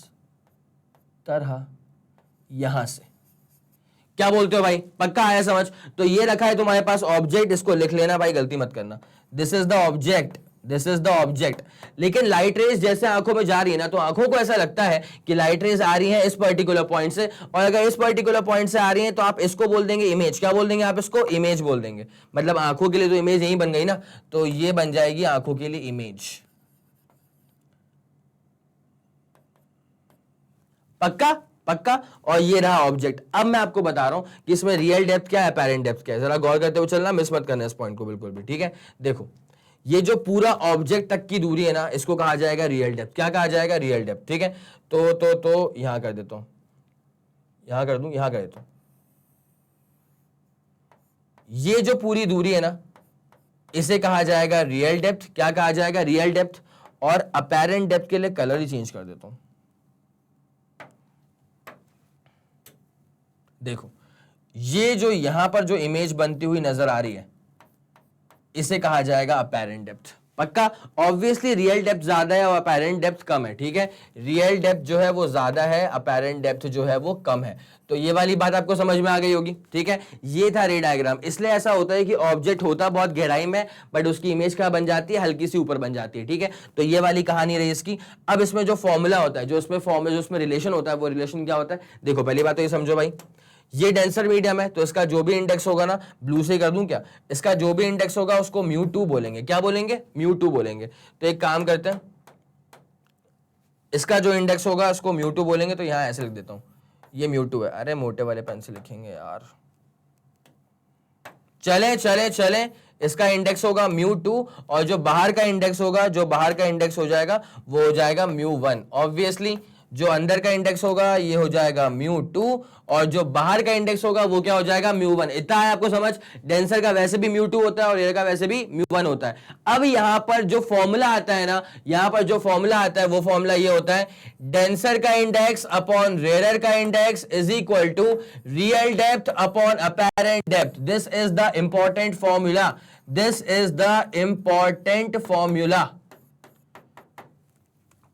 तरह, यहां से। क्या बोलते हो भाई, पक्का आया समझ? तो ये रखा है तुम्हारे पास ऑब्जेक्ट, इसको लिख लेना भाई, गलती मत करना। This is the object, this is the object. लेकिन लाइट रेज जैसे आंखों में जा रही है ना, तो आंखों को ऐसा लगता है कि लाइट रेज आ रही है इस पर्टिकुलर पॉइंट से, और अगर इस पर्टिकुलर पॉइंट से आ रही है तो आप इसको बोल देंगे इमेज। क्या बोल देंगे आप इसको? इमेज बोल देंगे। मतलब आंखों के लिए तो इमेज यही बन गई ना, तो ये बन जाएगी आंखों के लिए इमेज। पक्का? पक्का। और ये रहा ऑब्जेक्ट। अब मैं आपको बता रहा हूं कि इसमें रियल डेप्थ क्या है, अपैरेंट डेप्थ क्या है। जरा गौर करते हुए चलना, मिस मत करना इस पॉइंट को बिल्कुल भी, ठीक है। देखो, ये जो पूरा ऑब्जेक्ट तक की दूरी है ना, इसको कहा जाएगा रियल डेप्थ। क्या कहा जाएगा? रियल डेप्थ, ठीक है। तो यहां कर देता हूं, यहां कर दूं, यहां कर देता हूं। ये जो पूरी दूरी है ना, इसे कहा जाएगा रियल डेप्थ। क्या कहा जाएगा? Real depth. और अपैरेंट डेप्थ के लिए कलर ही चेंज कर देता हूं। देखो, ये जो यहां पर जो इमेज बनती हुई नजर आ रही है, इसे कहा जाएगा अपैरेंट डेप्थ। पक्का? ऑब्वियसली रियल डेप्थ ज्यादा है और अपैरेंट डेप्थ कम है, ठीक है। रियल डेप्थ जो है वो ज्यादा है, अपैरेंट डेप्थ जो है वो कम है। तो ये वाली बात आपको समझ में आ गई होगी, ठीक है। ये था रे डायग्राम। इसलिए ऐसा होता है कि ऑब्जेक्ट होता बहुत गहराई में, बट उसकी इमेज क्या बन जाती है? हल्की सी ऊपर बन जाती है, ठीक है। तो ये वाली कहानी रही इसकी। अब इसमें जो फॉर्मूला होता है, जो इसमें फॉर्मूला, जो उसमें रिलेशन होता है, वो रिलेशन क्या होता है? देखो, पहली बात तो ये समझो भाई, ये डेंसर मीडियम है, तो इसका जो भी इंडेक्स होगा ना, ब्लू से कर दूं क्या, इसका जो भी इंडेक्स होगा उसको μ2 बोलेंगे। क्या बोलेंगे? μ2 बोलेंगे। तो एक काम करते हैं, इसका जो इंडेक्स होगा उसको μ2 बोलेंगे। तो यहां ऐसे लिख देता हूं, ये μ2 है। अरे मोटे वाले पेन से लिखेंगे यार। चले चले चले, इसका इंडेक्स होगा μ2, और जो बाहर का इंडेक्स होगा, जो बाहर का इंडेक्स हो जाएगा वो हो जाएगा μ1। ऑब्वियसली जो अंदर का इंडेक्स होगा ये हो जाएगा μ2, और जो बाहर का इंडेक्स होगा वो क्या हो जाएगा? μ1। इतना है आपको समझ। डेंसर का वैसे भी μ2 होता है और एयर का वैसे भी μ1 होता है। अब यहां पर जो फॉर्मूला आता है ना, यहां पर जो फॉर्मूला आता है वो फॉर्मूला ये होता है, डेंसर का इंडेक्स अपॉन रेयर का index is equal to real depth upon apparent depth. This is the important formula, this is the important formula.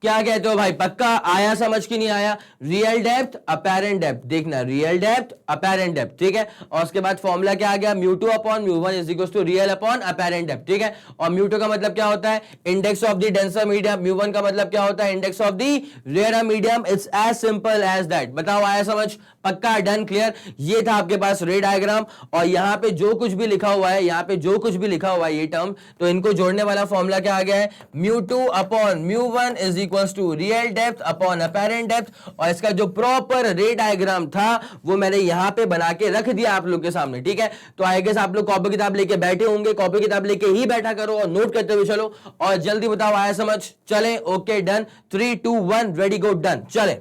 क्या कहते हो भाई? पक्का आया समझ की नहीं आया? रियल डेप्थ अपैरेंट डेप्थ, देखना, रियल डेप्थ अपैरेंट डेप्थ, ठीक है। और उसके बाद फॉर्मूला क्या आ गया? μ2 upon μ1 is equal to real upon apparent depth, ठीक है। और μ2 का मतलब क्या होता है? Index of the denser medium. μ1 का मतलब क्या होता है? Index of the rare medium. It's as simple as that. बताओ, आया समझ? पक्का, डन, क्लियर। ये था आपके पास रे डायग्राम, और यहां पे जो कुछ भी लिखा हुआ है, यहां पे जो कुछ भी लिखा हुआ है ये टर्म, तो इनको जोड़ने वाला फॉर्मूला क्या आ गया है? μ2 upon μ1 is equals to real depth upon apparent depth. और इसका जो प्रॉपर रे डायग्राम था वो मैंने यहां पे बना के रख दिया आप लोग के सामने, ठीक है। तो आई गेस आप लोग कॉपी किताब लेके बैठे होंगे, कॉपी किताब लेके ही बैठा करो और नोट करते हुए चलो, और जल्दी बताओ आया समझ? चले, ओके, डन। 3 2 1 रेडी गो, डन। चले,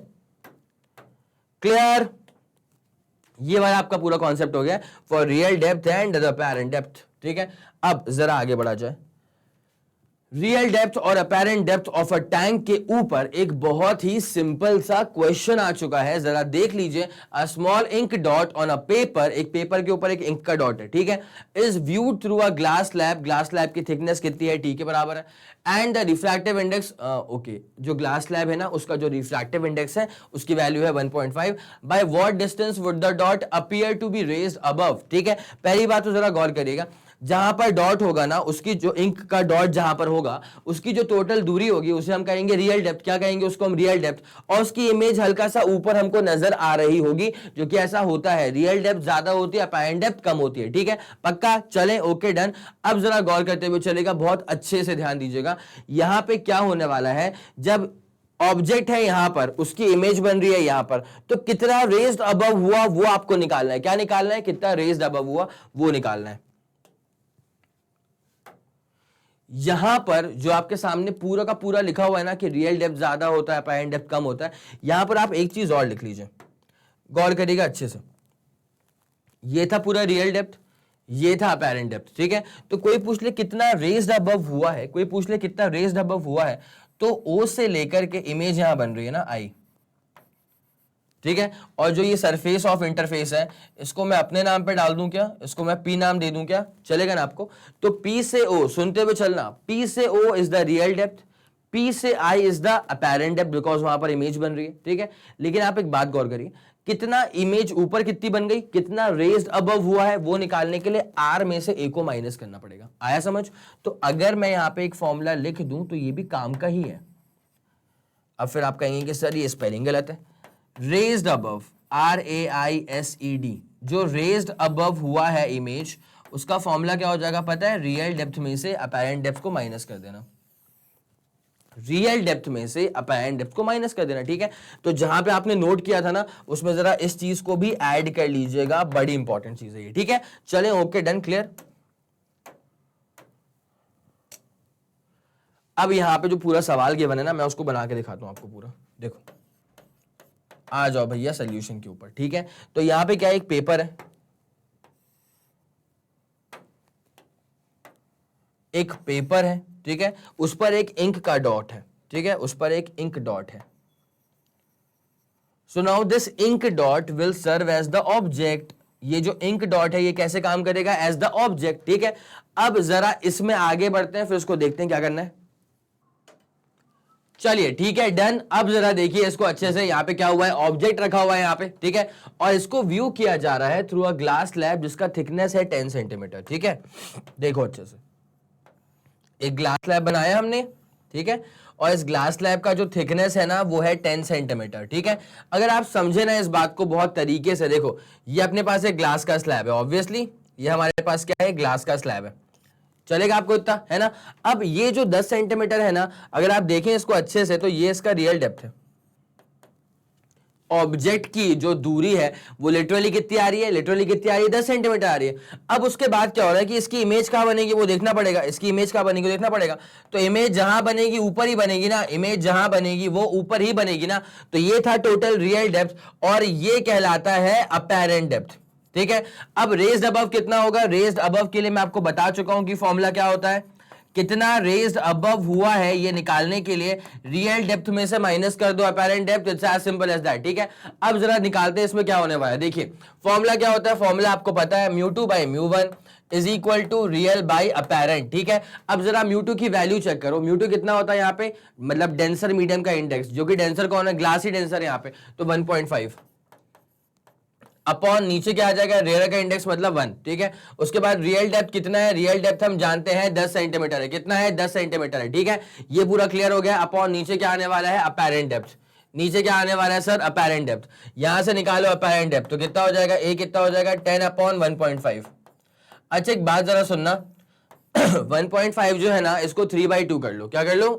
क्लियर। ये वाला आपका पूरा कॉन्सेप्ट हो गया for real depth and the apparent depth, ठीक है। अब जरा आगे बढ़ा जाए। रियल डेप्थ और apparent depth of a tank के ऊपर एक बहुत ही सिंपल सा क्वेश्चन आ चुका है, जरा देख लीजिए। A small ink dot on a paper, एक पेपर के ऊपर एक इंक का डॉट है, ठीक है, is viewed through a glass slab. Glass slab की थिकनेस कितनी है? टी के बराबर है। And the refractive index, okay, जो ग्लास स्लैब है ना उसका जो रिफ्रैक्टिव इंडेक्स है उसकी वैल्यू है 1.5। By what distance would the dot appear to be raised above, ठीक है। पहली बात तो जरा गौर करिएगा, जहां पर डॉट होगा ना, उसकी जो इंक का डॉट जहां पर होगा उसकी जो टोटल दूरी होगी उसे हम कहेंगे रियल डेप्थ। क्या कहेंगे उसको हम? Real depth. और उसकी इमेज हल्का सा ऊपर हमको नजर आ रही होगी, जो कि ऐसा होता है, रियल डेप्थ ज्यादा होती है, अपैरेंट डेप्थ कम होती है, ठीक है। पक्का, चले, ओके, डन। अब जरा गौर करते हुए चलेगा, बहुत अच्छे से ध्यान दीजिएगा। यहां पे क्या होने वाला है, जब ऑब्जेक्ट है यहां पर, उसकी इमेज बन रही है यहां पर, तो कितना रेज्ड अबव हुआ वो आपको निकालना है। क्या निकालना है? कितना रेज्ड अबव हुआ वो निकालना है। यहां पर जो आपके सामने पूरा का पूरा लिखा हुआ है ना कि रियल डेप्थ ज्यादा होता है, अपैरेंट डेप्थ कम होता है, यहां पर आप एक चीज और लिख लीजिए, गौर करिएगा अच्छे से। ये था पूरा रियल डेप्थ, ये था अपैरेंट डेप्थ, ठीक है। तो कोई पूछ ले कितना रेज्ड अबव हुआ है, कोई पूछ ले कितना रेज्ड अबव हुआ है, तो ओ से लेकर के इमेज यहां बन रही है ना, आई, ठीक है। और जो ये सरफेस ऑफ इंटरफेस है, इसको मैं अपने नाम पे डाल दूं क्या? इसको मैं पी नाम दे दूं क्या? चलेगा ना आपको? तो पी से ओ, सुनते हुए चलना, पी से O is the real depth, P से I is the apparent depth, because वहां पर इमेज बन रही है, ठीक है। लेकिन आप एक बात गौर करिए, कितना इमेज ऊपर कितनी बन गई, कितना रेज्ड अबव हुआ है, वो निकालने के लिए आर में से ए को माइनस करना पड़ेगा। आया समझ? तो अगर मैं यहां पे एक फॉर्मूला लिख दूं तो ये भी काम का ही है। अब फिर आप कहेंगे कि सर ये स्पेलिंग गलत है। रेज्ड अबव, RAISED, जो रेज्ड अबव हुआ है इमेज, उसका फॉर्मूला क्या हो जाएगा पता है? रियल डेप्थ में से अपेरेंट डेप्थ को माइनस कर देना। रियल डेप्थ में से अपेरेंट डेप्थ को माइनस कर देना, ठीक है। तो जहां पे आपने नोट किया था ना, उसमें जरा इस चीज को भी ऐड कर लीजिएगा, बड़ी इंपॉर्टेंट चीज है ये, ठीक है। चलें, ओके, डन, क्लियर। अब यहां पे जो पूरा सवाल गिवन है ना, मैं उसको बना के दिखाता हूं आपको पूरा। देखो, आ जाओ भैया सोल्यूशन के ऊपर, ठीक है। तो यहां पे क्या, एक पेपर है, एक पेपर है, ठीक है, उस पर एक इंक का डॉट है, ठीक है, उस पर एक इंक डॉट है। So now this ink dot will serve as the object. ये जो इंक डॉट है ये कैसे काम करेगा? एज द ऑब्जेक्ट, ठीक है। अब जरा इसमें आगे बढ़ते हैं, फिर उसको देखते हैं क्या करना है। चलिए, ठीक है, डन। अब जरा देखिए इसको अच्छे से, यहां पे क्या हुआ है? ऑब्जेक्ट रखा हुआ है यहां पे, ठीक है, और इसको व्यू किया जा रहा है थ्रू अ ग्लास स्लैब जिसका थिकनेस है 10 सेंटीमीटर, ठीक है। देखो अच्छे से, एक ग्लास स्लैब बनाया हमने, ठीक है, और इस ग्लास स्लैब का जो थिकनेस है ना वो है 10 सेंटीमीटर, ठीक है। अगर आप समझे ना इस बात को बहुत तरीके से, देखो ये अपने पास एक ग्लास का स्लैब है, ऑब्वियसली ये हमारे पास क्या है? ग्लास का स्लैब है, चलेगा आपको इतना, है ना। अब ये जो 10 सेंटीमीटर है ना, अगर आप देखें इसको अच्छे से, तो ये इसका रियल डेप्थ है। ऑब्जेक्ट की जो दूरी है वो लिटरली कितनी आ रही है? लिटरली कितनी आ रही है? 10 सेंटीमीटर आ रही है। अब उसके बाद क्या हो रहा है कि इसकी इमेज कहां बनेगी वो देखना पड़ेगा, इसकी इमेज कहां बनेगी वो देखना पड़ेगा। तो इमेज जहां बनेगी ऊपर ही बनेगी ना, इमेज जहां बनेगी वो ऊपर ही बनेगी ना। तो ये था टोटल रियल डेप्थ, और ये कहलाता है अपेरेंट डेप्थ, ठीक है। अब रेज्ड अबव कितना होगा? रेज्ड अबव के लिए मैं आपको बता चुका हूं कि फॉर्मूला क्या होता है। कितना रेज्ड अबव हुआ है ये निकालने के लिए रियल डेप्थ में से माइनस कर दो apparent depth, it's as simple as that, ठीक है। अब जरा निकालते हैं इसमें क्या होने वाला है। देखिए फॉर्मूला क्या होता है, फॉर्मूला आपको पता है, μ2 by μ1 is equal to real by apparent, ठीक है। अब जरा μ2 की वैल्यू चेक करो, μ2 कितना होता है यहाँ पे, मतलब डेंसर मीडियम का इंडेक्स, जो कि डेंसर कौन है? ग्लास ही डेंसर है यहाँ पे, तो 1.5 अपॉन नीचे क्या आ जाएगा? रेयर का इंडेक्स मतलब 1, ठीक है। उसके बाद रियल डेप्थ कितना है? रियल डेप्थ हम जानते हैं 10 सेंटीमीटर है। कितना है? 10 सेंटीमीटर है, ठीक है। ये पूरा क्लियर हो गया। अपॉन नीचे क्या आने वाला है? Apparent depth. नीचे क्या आने वाला है सर? Apparent depth. यहां से निकालो अपेरेंट डेप्थ, तो कितना हो जाएगा? ए कितना हो जाएगा? 10 अपॉन 1.5। अच्छा एक बात जरा सुनना 1.5 जो है ना, इसको 3/2 कर लो। क्या कर लो?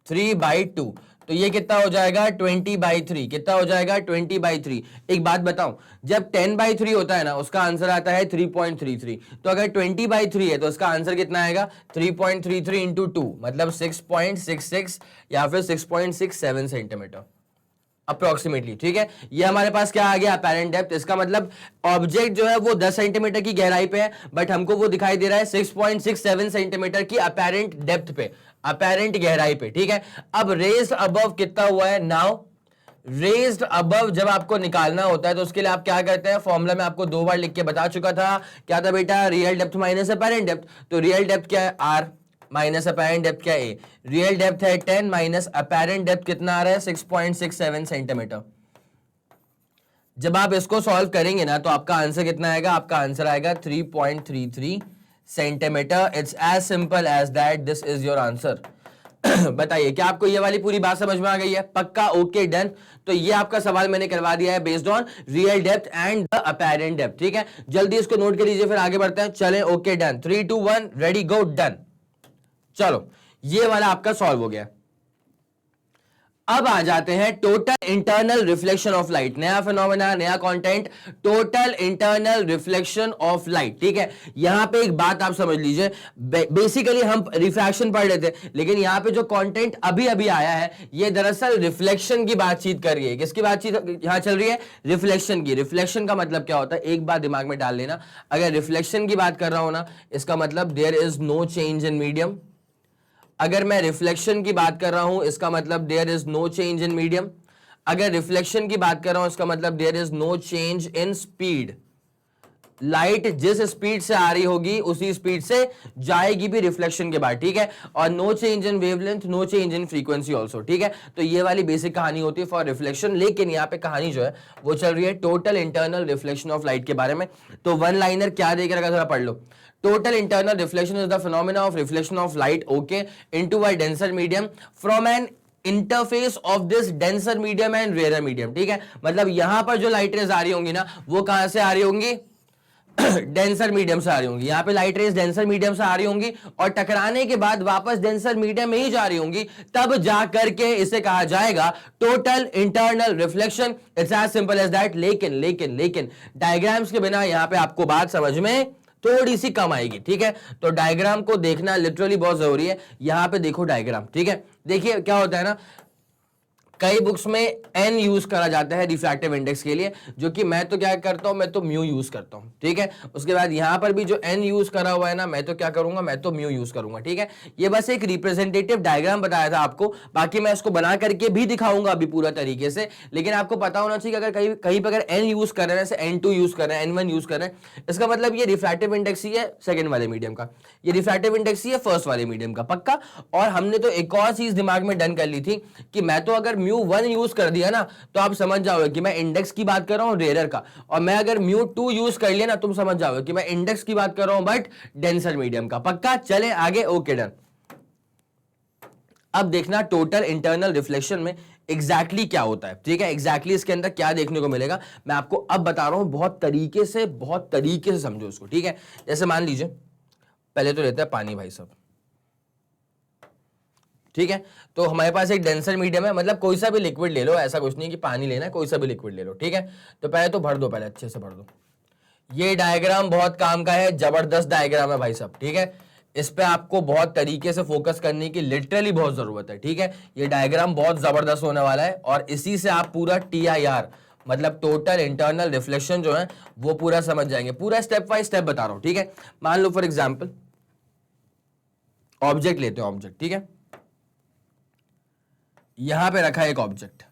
3/2। तो ये कितना हो जाएगा? 20/3। कितना हो जाएगा? 20/3। एक बात बताऊं, जब 10/3 होता है ना, उसका आंसर आता है 3.33। तो अगर 20/3 है तो उसका आंसर कितना आएगा? 3.33 इंटू 2, मतलब 6.66 या फिर 6.67 सेंटीमीटर अप्रोक्सीमेटली, ठीक है। ये हमारे पास क्या आ गया? Apparent depth. इसका मतलब ऑब्जेक्ट जो है वो 10 सेंटीमीटर की गहराई पे है, बट हमको वो दिखाई दे रहा है 6.67 सेंटीमीटर की अपेरेंट डेप्थ पे, अपेरेंट गहराई पे, ठीक है। अब रेज्ड अबव कितना हुआ है? नाउ रेज्ड अबव जब आपको निकालना होता है तो उसके लिए आप क्या करते हैं? फॉर्मूला में आपको 2 बार लिख के बता चुका था, क्या था बेटा? Real depth minus apparent depth. तो रियल डेप्थ क्या है? आर, माइनस अपेरेंट डेप्थ क्या है? रियल डेप्थ है 10, माइनस अपेरेंट डेप्थ कितना आ रहा है? 6.67 सेंटीमीटर। जब आप इसको सॉल्व करेंगे ना तो आपका आंसर कितना आएगा? आपका आंसर आएगा 3.33 centimetre. It's as simple as that, this is your answer. बताइए क्या आपको ये वाली पूरी बात समझ में आ गई है? पक्का? Okay, done. तो ये आपका सवाल मैंने करवा दिया है based on real depth and the apparent depth, ठीक है। जल्दी इसको नोट कर लीजिए, फिर आगे बढ़ते हैं। चलें, ओके, डन। 3 2 1 रेडी गो, डन। चलो ये वाला आपका सॉल्व हो गया। अब आ जाते हैं total internal reflection of light, नया फिनोमेना, नया content, total internal reflection of light, ठीक है। यहां पे एक बात आप समझ लीजिए, बेसिकली हम रिफ्रैक्शन पढ़ रहे थे, लेकिन यहां पे जो कंटेंट अभी अभी आया है ये दरअसल रिफ्लेक्शन की बातचीत कर रही है। किसकी बातचीत यहां चल रही है? रिफ्लेक्शन की। रिफ्लेक्शन का मतलब क्या होता है? एक बात दिमाग में डाल लेना, अगर रिफ्लेक्शन की बात कर रहा हूं ना, इसका मतलब there is no change in medium. अगर मैं रिफ्लेक्शन की बात कर रहा हूं इसका मतलब there is no change in medium. अगर रिफ्लेक्शन की बात कर रहा हूं इसका मतलब there is no change in speed. Light जिस स्पीड से आ रही होगी उसी स्पीड से जाएगी भी रिफ्लेक्शन के बाद, ठीक है। और no change in wavelength, no change in frequency also, ठीक है। तो ये वाली बेसिक कहानी होती है फॉर रिफ्लेक्शन। लेकिन यहाँ पे कहानी जो है वो चल रही है total internal reflection of light के बारे में। तो वन लाइनर क्या देकर रखा, थोड़ा पढ़ लो। Total internal reflection is the phenomena of reflection of light, okay, into a denser medium from an interface of this denser medium and rare medium, ठीक है। मतलब यहां पर जो लाइट रेज आ रही होंगी ना, वो कहां से आ रही होंगी? डेंसर मीडियम से आ रही होंगी। यहां पे लाइट रेज डेंसर मीडियम से आ रही होंगी और टकराने के बाद वापस डेंसर मीडियम में ही जा रही होंगी, तब जा करके इसे कहा जाएगा total internal reflection. It's as simple as that. लेकिन लेकिन लेकिन डायग्राम्स के बिना यहां पे आपको बात समझ में थोड़ी सी कम आएगी, ठीक है। तो डायग्राम को देखना लिटरली बहुत जरूरी है। यहां पे देखो डायग्राम, ठीक है। देखिए क्या होता है ना, कई बुक्स में एन यूज करा जाता है रिफ्रैक्टिव इंडेक्स के लिए, जो कि मैं तो क्या करता हूं, मैं तो म्यू यूज करता हूं, ठीक है। उसके बाद यहां पर भी जो एन यूज करा हुआ है ना, मैं तो क्या करूंगा, मैं तो म्यू यूज करूंगा, ठीक है। ये बस एक रिप्रेजेंटेटिव डायग्राम बताया था आपको, बाकी मैं इसको बना करके भी दिखाऊंगा अभी पूरा तरीके से। लेकिन आपको पता होना चाहिए अगर कहीं कहीं पर अगर एन यूज कर रहे हैं, जैसे N2 यूज कर रहे हैं, N1 यूज कर रहे हैं, इसका मतलब ये रिफ्रैक्टिव इंडेक्स ही है सेकंड वाले मीडियम का, ये रिफ्रैक्टिव इंडेक्स ही है फर्स्ट वाले मीडियम का, पक्का। और हमने तो एक और चीज दिमाग में डन कर ली थी कि मैं तो अगर μ1 यूज कर दिया ना, तो आप समझ जाओगे कि मैं इंडेक्स की बात कर रहा हूं रेयर का, और मैं अगर μ2 यूज कर लिया ना, तुम समझ जाओगे कि मैं इंडेक्स की बात कर रहा हूं बट डेंसर मीडियम का, पक्का। चले आगे, ओके डन। अब देखना टोटल इंटरनल रिफ्लेक्शन में एग्जैक्टली क्या होता है, ठीक है। एग्जैक्टली इसके अंदर क्या देखने को मिलेगा मैं आपको अब बता रहा हूं, बहुत तरीके से समझो उसको, ठीक है। जैसे मान लीजिए पहले तो लेते हैं पानी भाई साहब, ठीक है। तो हमारे पास एक डेंसर मीडियम है, मतलब कोई सा भी लिक्विड ले लो, ऐसा कुछ नहीं कि पानी लेना है, कोई सा भी लिक्विड ले लो, ठीक है। तो पहले तो भर दो, पहले अच्छे से भर दो। ये डायग्राम बहुत काम का है, जबरदस्त डायग्राम है भाई साहब, ठीक है। इस पे आपको बहुत तरीके से फोकस करने की लिटरली बहुत जरूरत है, ठीक है। ये डायग्राम बहुत जबरदस्त होने वाला है और इसी से आप पूरा TIR मतलब टोटल इंटरनल रिफ्लेक्शन जो है वो पूरा समझ जाएंगे। पूरा स्टेप बाय स्टेप बता रहा हूं, ठीक है। मान लो फॉर एग्जाम्पल ऑब्जेक्ट लेते हैं, ऑब्जेक्ट, ठीक है। यहां पे रखा है एक ऑब्जेक्ट,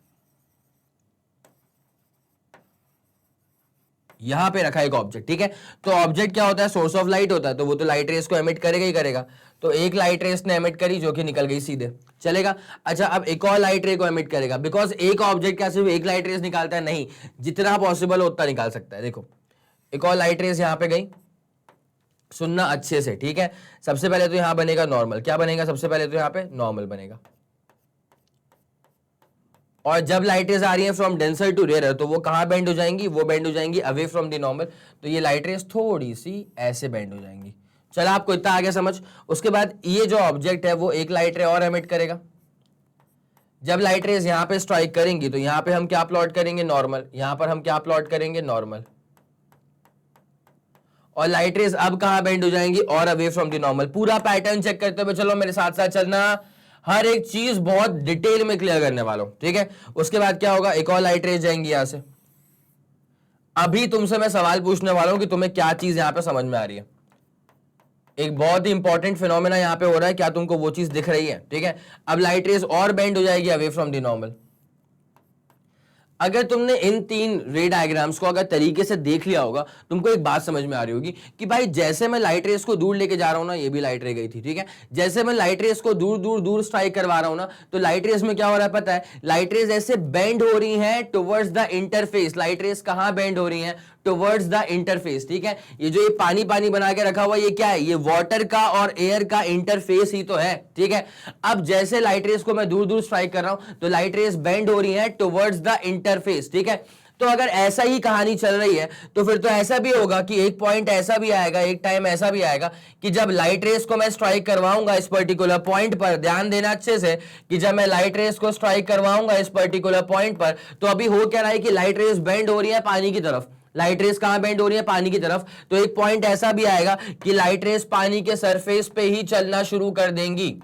यहां पे रखा है एक ऑब्जेक्ट, ठीक है। तो ऑब्जेक्ट क्या होता है, सोर्स ऑफ लाइट होता है, तो वो तो लाइट रेस को एमिट करेगा ही करेगा। तो एक लाइट रेस ने एमिट करी जो कि निकल गई सीधे, चलेगा। अच्छा, अब एक और लाइट रे को एमिट करेगा, बिकॉज एक ऑब्जेक्ट क्या सिर्फ एक लाइट रेस निकालता है, नहीं, जितना पॉसिबल हो उतना निकाल सकता है। देखो एक और लाइट रेस यहां पे गई, सुनना अच्छे से, ठीक है। सबसे पहले तो यहां बनेगा नॉर्मल, क्या बनेगा, सबसे पहले तो यहां पे नॉर्मल बनेगा। और जब लाइट रेज आ रही है फ्रॉम डेंसर टू रेयर, तो वो कहां बेंड हो जाएंगी, वो बेंड हो जाएंगी अवे फ्रॉम द नॉर्मल। तो ये लाइट रेज थोड़ी सी ऐसे बेंड हो जाएंगी। चलो आपको इतना आगे समझ। उसके बाद ये जो ऑब्जेक्ट है वो एक लाइट रे और एमिट करेगा। जब लाइट रेज यहां पे स्ट्राइक करेंगी तो यहां पे हम क्या प्लॉट करेंगे, नॉर्मल। यहां पर हम क्या प्लॉट करेंगे, नॉर्मल। और लाइट रेज अब कहां बेंड हो जाएंगी, और अवे फ्रॉम द नॉर्मल। पूरा पैटर्न चेक करते हुए चलो, मेरे साथ साथ चलना, हर एक चीज बहुत डिटेल में क्लियर करने वाला हूं, ठीक है। उसके बाद क्या होगा, एक और लाइट रेज जाएंगी यहां से। अभी तुमसे मैं सवाल पूछने वाला हूं कि तुम्हें क्या चीज यहां पे समझ में आ रही है। एक बहुत ही इंपॉर्टेंट फिनोमेना यहां पे हो रहा है, क्या तुमको वो चीज दिख रही है, ठीक है। अब लाइट रेज और बेंड हो जाएगी अवे फ्रॉम द नॉर्मल। अगर तुमने इन तीन रे डायग्राम्स को अगर तरीके से देख लिया होगा, तुमको एक बात समझ में आ रही होगी कि भाई जैसे मैं लाइट रेस को दूर लेके जा रहा हूं ना, ये भी लाइट रे गई थी, ठीक है। जैसे मैं लाइट रेस को दूर दूर दूर स्ट्राइक करवा रहा हूं ना, तो लाइट रेस में क्या हो रहा है पता है, लाइट रेस ऐसे बेंड हो रही है towards the interface. Light rays कहां बेंड हो रही है, टुवर्ड्स द इंटरफेस, ठीक है। ये जो ये पानी पानी बना के रखा हुआ ये क्या है, ये वाटर का और एयर का इंटरफेस ही तो है, ठीक है। अब जैसे लाइट रेस को मैं दूर दूर स्ट्राइक कर रहा हूं, तो लाइट रेस बेंड हो रही है टुवर्ड्स द इंटरफेस, ठीक है। तो अगर ऐसा ही कहानी चल रही है तो फिर तो ऐसा भी होगा कि एक पॉइंट ऐसा भी आएगा, एक टाइम ऐसा भी आएगा कि जब लाइट रेस को मैं स्ट्राइक करवाऊंगा इस पर्टिकुलर पॉइंट पर, ध्यान देना अच्छे से, कि जब मैं लाइट रेस को स्ट्राइक करवाऊंगा इस पर्टिकुलर पॉइंट पर, तो अभी हो क्या रहा है कि लाइट रेस बेंड हो रही है पानी की तरफ। लाइट रेस कहां बेंड हो रही है, पानी की तरफ। तो एक पॉइंट ऐसा भी आएगा कि लाइट रेस पानी के सरफेस पे ही चलना शुरू कर देंगी।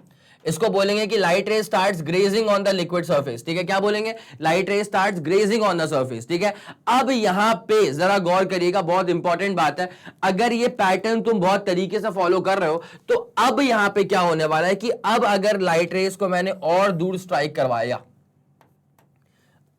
इसको बोलेंगे कि लाइट रे starts grazing on the liquid surface, ठीक है। क्या बोलेंगे, लाइट रे starts grazing on the surface, ठीक है। अब यहां पे जरा गौर करिएगा, बहुत इंपॉर्टेंट बात है। अगर ये पैटर्न तुम बहुत तरीके से फॉलो कर रहे हो, तो अब यहां पे क्या होने वाला है कि अब अगर लाइट रेस को मैंने और दूर स्ट्राइक करवाया,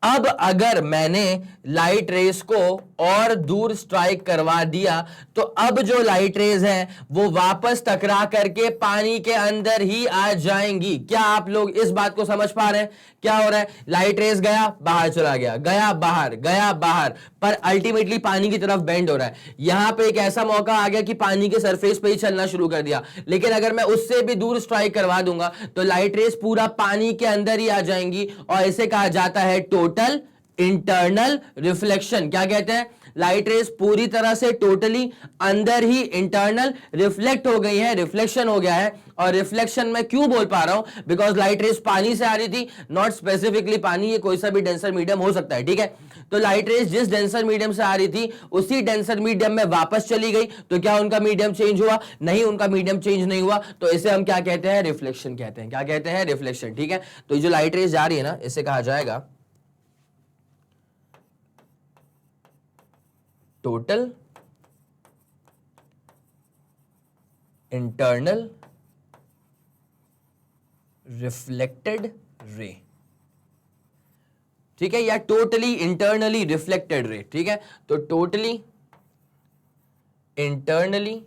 अब अगर मैंने लाइट रेस को और दूर स्ट्राइक करवा दिया तो अब जो लाइट रेज है वो वापस टकरा करके पानी के अंदर ही आ जाएंगी। क्या आप लोग इस बात को समझ पा रहे हैं? क्या हो रहा है, लाइट रेज गया बाहर चला गया, गया बाहर, पर अल्टीमेटली पानी की तरफ बेंड हो रहा है। यहां पे एक ऐसा मौका आ गया कि पानी के सरफेस पे ही चलना शुरू कर दिया, लेकिन अगर मैं उससे भी दूर स्ट्राइक करवा दूंगा तो लाइट रेज पूरा पानी के अंदर ही आ जाएंगी और इसे कहा जाता है टोटल इंटरनल रिफ्लेक्शन। क्या कहते हैं? लाइट रेज पूरी तरह से टोटली अंदर ही इंटरनल रिफ्लेक्ट हो गई है, रिफ्लेक्शन हो गया है। और रिफ्लेक्शन में क्यों बोल पा रहा हूं? बिकॉज लाइट रेज पानी से आ रही थी, नॉट स्पेसिफिकली पानी, ये कोई सा भी डेंसर मीडियम हो सकता है, ठीक है। तो लाइट रेज जिस डेंसर मीडियम से आ रही थी उसी डेंसर मीडियम में वापस चली गई, तो क्या उनका मीडियम चेंज हुआ? नहीं, उनका मीडियम चेंज नहीं हुआ, तो इसे हम क्या कहते हैं? रिफ्लेक्शन कहते हैं। क्या कहते हैं? रिफ्लेक्शन, ठीक है। तो ये जो लाइट रेज जा रही है ना, इसे कहा जाएगा टोटल इंटरनल रिफ्लेक्टेड रे, ठीक है, या टोटली इंटरनली रिफ्लेक्टेड रे, ठीक है। तो टोटली इंटरनली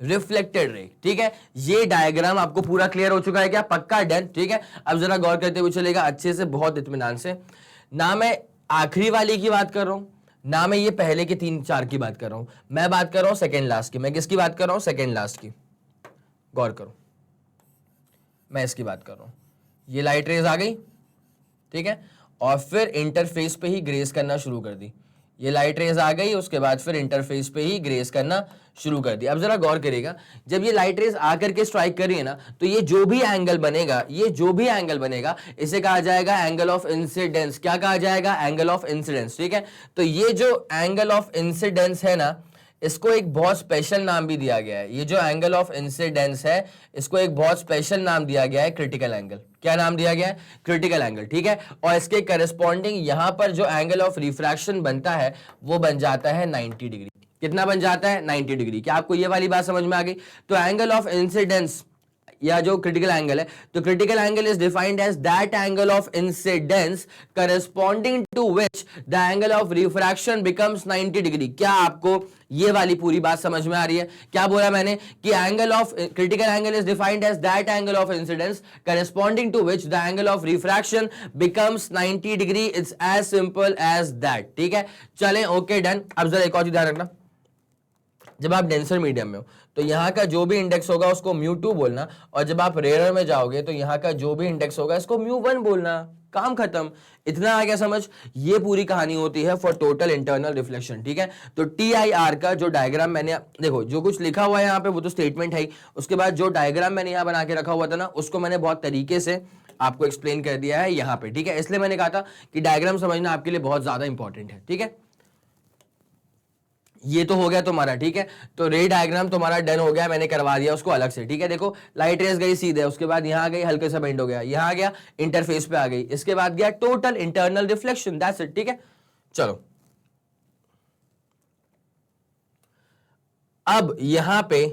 रिफ्लेक्टेड रे, ठीक है। ये डायग्राम आपको पूरा क्लियर हो चुका है क्या? पक्का, डन, ठीक है। अब जरा गौर करते हुए चलेगा अच्छे से, बहुत इत्मीनान से। ना मैं आखिरी वाली की बात कर रहा हूं, ना मैं ये पहले के 3-4 की बात कर रहा हूं, मैं बात कर रहा हूं सेकेंड लास्ट की। मैं किसकी बात कर रहा हूं? सेकेंड लास्ट की। गौर करो, मैं इसकी बात कर रहा हूं। ये लाइट रेज आ गई, ठीक है, और फिर इंटरफेस पे ही ग्रेस करना शुरू कर दी। ये लाइट रेज आ गई, उसके बाद फिर इंटरफेस पे ही ग्रेस करना शुरू कर दिया। अब जरा गौर करिएगा, जब ये लाइट रेज आकर के स्ट्राइक कर रही है ना, तो ये जो भी एंगल बनेगा, ये जो भी एंगल बनेगा, इसे कहा जाएगा एंगल ऑफ इंसिडेंस। क्या कहा जाएगा? एंगल ऑफ इंसिडेंस, ठीक है। तो ये जो एंगल ऑफ इंसिडेंस है ना, इसको एक बहुत स्पेशल नाम भी दिया गया है। ये जो एंगल ऑफ इंसिडेंस है, इसको एक बहुत स्पेशल नाम दिया गया है, क्रिटिकल एंगल। क्या नाम दिया गया है? क्रिटिकल एंगल, ठीक है। और इसके करस्पॉन्डिंग यहां पर जो एंगल ऑफ रिफ्रैक्शन बनता है वो बन जाता है 90 डिग्री। कितना बन जाता है? 90 डिग्री। क्या आपको ये वाली बात समझ में आ गई? तो एंगल ऑफ इंसिडेंस या जो क्रिटिकल एंगल है, तो critical angle is defined as that angle of incidence corresponding to which the angle of refraction becomes 90 degree. क्या आपको ये वाली पूरी बात समझ में आ रही है? क्या बोला मैंने कि angle of critical angle is defined as that angle of incidence corresponding to which the angle of refraction becomes 90 degree. It's as simple as that, ठीक है। चलें, ओके, डन। अब जरा एक और चीज ध्यान रखना, जब आप डेंसर मीडियम में हो तो यहाँ का जो भी इंडेक्स होगा उसको μ2 बोलना, और जब आप रेयर में जाओगे तो यहाँ का जो भी इंडेक्स होगा इसको μ1 बोलना। काम खत्म। इतना आ गया समझ? ये पूरी कहानी होती है फॉर टोटल इंटरनल रिफ्लेक्शन, ठीक है। तो TIR का जो डायग्राम मैंने, देखो जो कुछ लिखा हुआ है यहाँ पे वो तो स्टेटमेंट है ही, उसके बाद जो डायग्राम मैंने यहाँ बना के रखा हुआ था ना, उसको मैंने बहुत तरीके से आपको एक्सप्लेन कर दिया है यहाँ पे, ठीक है। इसलिए मैंने कहा था कि डायग्राम समझना आपके लिए बहुत ज्यादा इंपॉर्टेंट है, ठीक है। ये तो हो गया तुम्हारा, ठीक है। तो रे डायग्राम तुम्हारा डन हो गया, मैंने करवा दिया उसको अलग से, ठीक है। देखो लाइट रेस गई सीधे, उसके बाद यहां आ गई, हल्के सा बेंड हो गया, यहां आ गया, इंटरफेस पे आ गई, इसके बाद गया total internal reflection, that's it, ठीक है। चलो अब यहां पे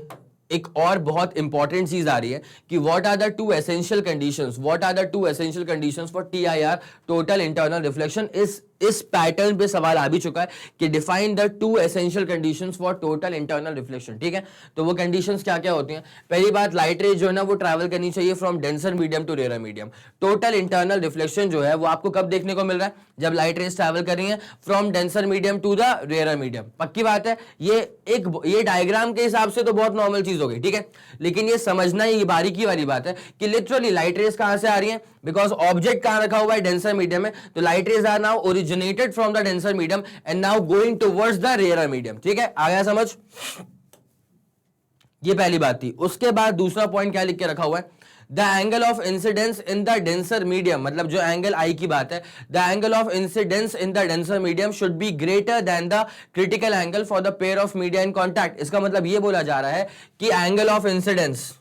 एक और बहुत इंपॉर्टेंट चीज आ रही है कि what are the two essential conditions, what are the two essential conditions for TIR total internal reflection. इस पैटर्न पे सवाल आ भी चुका है कि define the two essential conditions for total internal reflection, ठीक है। तो वो कंडीशंस क्या क्या होती हैं? पहली बात, लाइट रेज जो है ना वो ट्रैवल करनी चाहिए from denser medium to rare medium. Total internal reflection जो है वो आपको कब देखने को मिल रहा है? जब लाइट रेज ट्रैवल कर रही है from denser medium to the rare medium. पक्की बात है, ये डायग्राम के हिसाब से तो बहुत नॉर्मल चीज हो गई, ठीक है। लेकिन ये समझना, ये बारीकी वाली बात है कि लिटरली लाइट रेज कहां से आ रही है, बिकॉज ऑब्जेक्ट कहां रखा हुआ है? डेंसर मीडियम में। तो light rays are now originated from the denser medium and now going towards the rare medium, ठीक है। आ गया समझ? ये पहली बात थी। उसके बाद दूसरा पॉइंट क्या लिख के रखा हुआ है? The angle of incidence in the denser medium, मतलब जो एंगल आई की बात है, the angle of incidence in the denser medium should be greater than the critical angle for the pair of media in contact. इसका मतलब ये बोला जा रहा है कि एंगल ऑफ इंसिडेंस,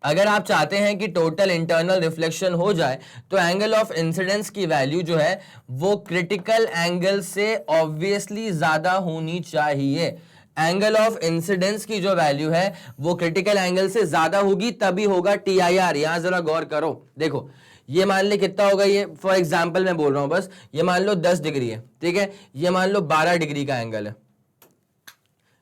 अगर आप चाहते हैं कि टोटल इंटरनल रिफ्लेक्शन हो जाए तो एंगल ऑफ इंसिडेंस की वैल्यू जो है वो क्रिटिकल एंगल से ऑब्वियसली ज्यादा होनी चाहिए। एंगल ऑफ इंसिडेंस की जो वैल्यू है वो क्रिटिकल एंगल से ज्यादा होगी, तभी होगा TIR। यहां जरा गौर करो, देखो ये मान ले कितना होगा, ये फॉर एग्जाम्पल मैं बोल रहा हूं बस, ये मान लो 10 डिग्री है, ठीक है, ये मान लो 12 डिग्री का एंगल है,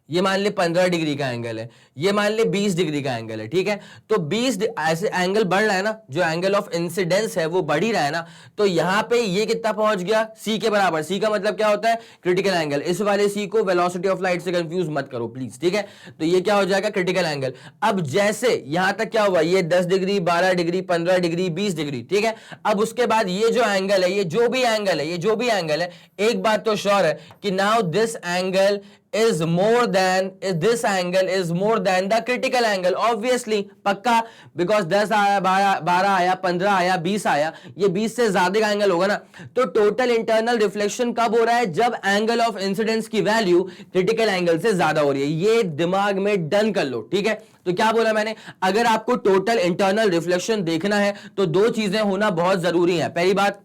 ये मान ले 15 डिग्री का एंगल है, ये मान ले 20 डिग्री का एंगल है, ठीक है। तो 20 ऐसे एंगल बढ़ रहा है ना, जो एंगल ऑफ इंसिडेंस है वो बढ़ ही रहा है ना, तो यहां पे ये कितना पहुंच गया, सी के बराबर। सी का मतलब क्या होता है, क्रिटिकल एंगल। इस वाले सी को वेलोसिटी ऑफ लाइट से कंफ्यूज मत करो प्लीज, ठीक है। तो ये क्या हो जाएगा, क्रिटिकल एंगल। अब जैसे यहां तक क्या हुआ, ये 10 डिग्री, 12 डिग्री, 15 डिग्री, 20 डिग्री, ठीक है। अब उसके बाद ये जो एंगल है, ये जो भी एंगल है, ये जो भी एंगल है, एक बात तो श्योर है कि now this angle is more than, this angle is more than the critical angle, obviously, पक्का, because 10 आया, 12 आया, 15 आया, 20 आया, ये 20 से ज्यादा का एंगल होगा ना। तो टोटल इंटरनल रिफ्लेक्शन कब हो रहा है, जब एंगल ऑफ इंसिडेंस की वैल्यू क्रिटिकल एंगल से ज्यादा हो रही है। ये दिमाग में डन कर लो, ठीक है। तो क्या बोला मैंने, अगर आपको टोटल इंटरनल रिफ्लेक्शन देखना है तो दो चीजें होना बहुत जरूरी है। पहली बात,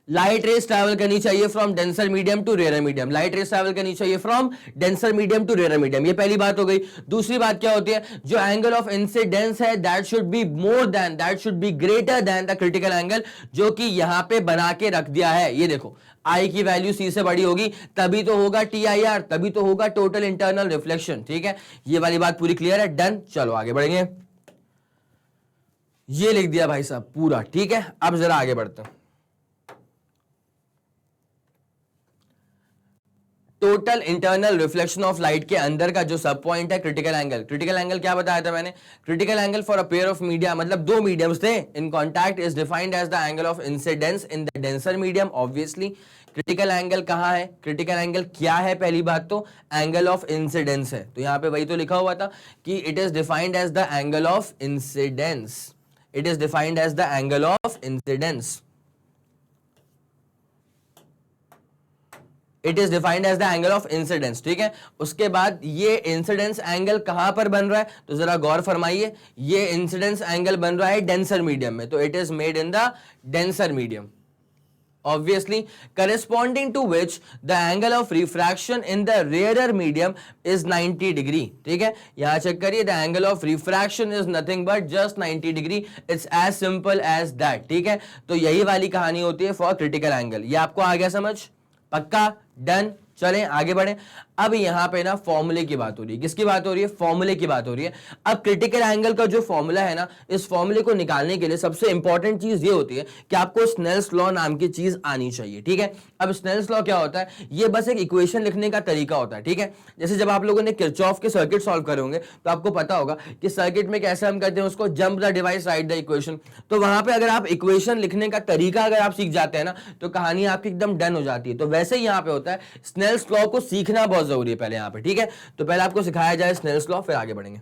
लाइट रेस ट्रैवल करनी चाहिए from denser medium to rare medium, light rays travel करनी चाहिए from denser medium to rare medium, ये पहली बात हो गई। दूसरी बात क्या होती है, जो एंगल ऑफ इंसिडेंस है that should be more than, that should be greater than the critical angle, जो कि यहां पे बना के रख दिया है। ये देखो, आई की वैल्यू सी से बड़ी होगी तभी तो होगा TIR, तभी तो होगा टोटल इंटरनल रिफ्लेक्शन, ठीक है। ये वाली बात पूरी क्लियर है, डन। चलो आगे बढ़ेंगे, ये लिख दिया भाई साहब पूरा, ठीक है। अब जरा आगे बढ़ते हैं। Total internal reflection of light के अंदर का जो सब पॉइंट है क्रिटिकल एंगल। क्रिटिकल एंगल क्या बताया था मैंने, critical angle for a pair of media, मतलब दो मीडियम्स थे in contact, is defined as the angle of incidence in the denser medium. Obviously critical angle कहां है, क्रिटिकल एंगल क्या है, पहली बात तो एंगल ऑफ इंसिडेंस है। तो यहां पे वही तो लिखा हुआ था कि it is defined as the angle of incidence, it is defined as the angle of incidence, it is defined as the angle of incidence, ठीक है। उसके बाद ये इंसिडेंस एंगल कहां पर बन रहा है, तो जरा गौर फरमाइए, ये इंसिडेंस एंगल बन रहा है डेंसर मीडियम में, तो it is made in the denser medium, obviously, corresponding to which the angle of refraction in the rarer medium is 90 degree, ठीक है। यहां चेक करिए, the angle of refraction is nothing but just 90 degree, it's as simple as that, ठीक है। तो यही वाली कहानी होती है फॉर क्रिटिकल एंगल। ये आपको आ गया समझ, पक्का, डन। चलें आगे बढ़ें। अब यहां पे ना फॉर्मूले की बात हो रही है, किसकी बात हो रही है, फॉर्मूले की बात हो रही है। अब क्रिटिकल एंगल का जो फॉर्मूला है ना, इस फॉर्मूले को निकालने के लिए सबसे इंपॉर्टेंट चीज ये होती है कि आपको स्नेल्स लॉ नाम की चीज आनी चाहिए, ठीक है। अब स्नेल्स लॉ क्या होता है, ये बस एक इक्वेशन लिखने का तरीका होता है, ठीक है। जैसे जब आप लोगों ने किरचॉफ के सर्किट सॉल्व करे होंगे तो आपको पता होगा कि सर्किट में कैसे हम करते हैं उसको, jump the device right the equation. तो वहां पे अगर आप इक्वेशन लिखने का तरीका अगर आप सीख जाते हैं ना, तो कहानी आपकी एकदम डन हो जाती है। तो वैसे ही यहां पे होता है, स्नेल्स लॉ को सीखना बहुत जरूरी है पहले यहां पे, ठीक है। तो पहले आपको सिखाया जाए स्नेल्स लॉ, फिर आगे बढ़ेंगे।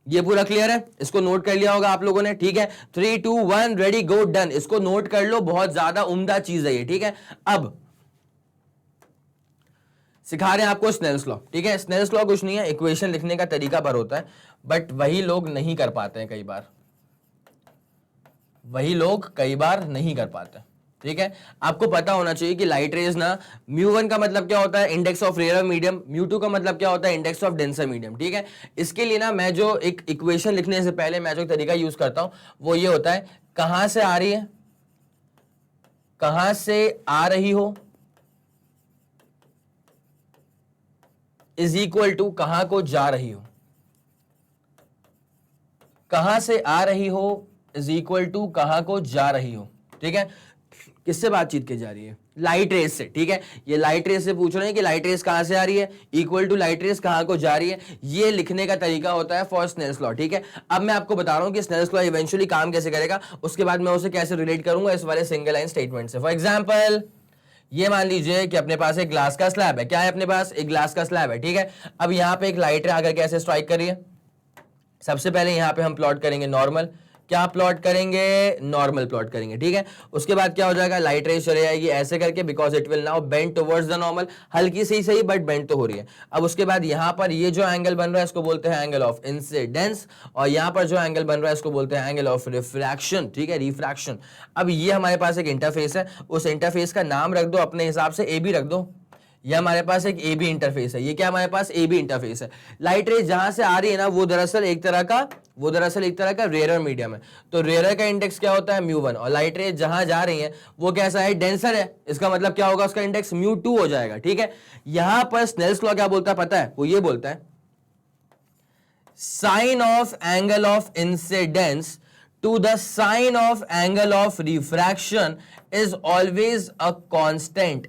ये पूरा क्लियर है, इसको नोट कर लिया होगा आप लोगों ने, ठीक है। 3 2 1 रेडी गो डन, इसको नोट कर लो, बहुत ज्यादा उम्दा चीज है ये, ठीक है। अब सिखा रहे हैं आपको स्नेल्स लॉ, ठीक है। स्नेल्स लॉ कुछ नहीं है, इक्वेशन लिखने का तरीका पर होता है, बट वही लोग नहीं कर पाते हैं कई बार, वही लोग कई बार नहीं कर पाते, ठीक है। आपको पता होना चाहिए कि लाइट रेज ना, μ1 का मतलब क्या होता है, इंडेक्स ऑफ रेयर मीडियम, μ2 का मतलब क्या होता है, इंडेक्स ऑफ डेंसर मीडियम, ठीक है। इसके लिए ना मैं जो एक इक्वेशन लिखने से पहले मैं जो तरीका यूज करता हूं वो ये होता है, कहां से आ रही है, कहां से आ रही हो, इज इक्वल टू कहां को जा रही हो, कहां से आ रही हो इज इक्वल टू कहां को जा रही हो, ठीक है। किससे बातचीत की जा रही है, लाइट रेस से, ठीक है। ये लाइट रेस से पूछ रहे हैं कि लाइट रेस कहां से आ रही है, इक्वल टू लाइट रेस कहां को जा रही है। ये लिखने का तरीका होता है फॉर स्नेल्स लॉ, ठीक है। अब मैं आपको बता रहा हूं कि स्नेल्स लॉ इवेंचुअली काम कैसे करेगा, उसके बाद मैं उसे कैसे रिलेट करूंगा इस वाले सिंगल लाइन स्टेटमेंट से। फॉर एग्जाम्पल, ये मान लीजिए कि अपने पास एक ग्लास का स्लैब है, क्या है अपने पास, एक ग्लास का स्लैब है, ठीक है। अब यहां पे एक लाइट रे आकर कैसे स्ट्राइक करिए, सबसे पहले यहां पे हम प्लॉट करेंगे नॉर्मल, क्या प्लॉट करेंगे, नॉर्मल प्लॉट करेंगे, ठीक है। उसके बाद क्या हो जाएगा, लाइट रेज चले जाएगी ऐसे करके, because it will now bend towards the normal, हल्की सी सही बट बेंड तो हो रही है। अब उसके बाद यहां पर ये जो एंगल बन रहा है इसको बोलते हैं एंगल ऑफ इंसिडेंस, और यहां पर जो एंगल बन रहा है इसको बोलते हैं एंगल ऑफ रिफ्रैक्शन, ठीक है, रिफ्रैक्शन। अब ये हमारे पास एक इंटरफेस है, उस इंटरफेस का नाम रख दो अपने हिसाब से, ए बी रख दो, ये हमारे पास एक ए बी इंटरफेस है, ये क्या हमारे पास ए बी इंटरफेस है। लाइट रेज जहां से आ रही है ना वो दरअसल एक तरह का रेयर मीडियम है, तो रेयर का इंडेक्स क्या होता है μ1, और लाइट रेज जहां जा रही है वो कैसा है, डेंसर है, इसका मतलब क्या होगा, उसका इंडेक्स μ2 हो जाएगा। ठीक है, यहां पर स्नेल्स लॉ क्या बोलता है पता है, वो ये बोलता है sine of angle of incidence to the sine of angle of refraction is always a constant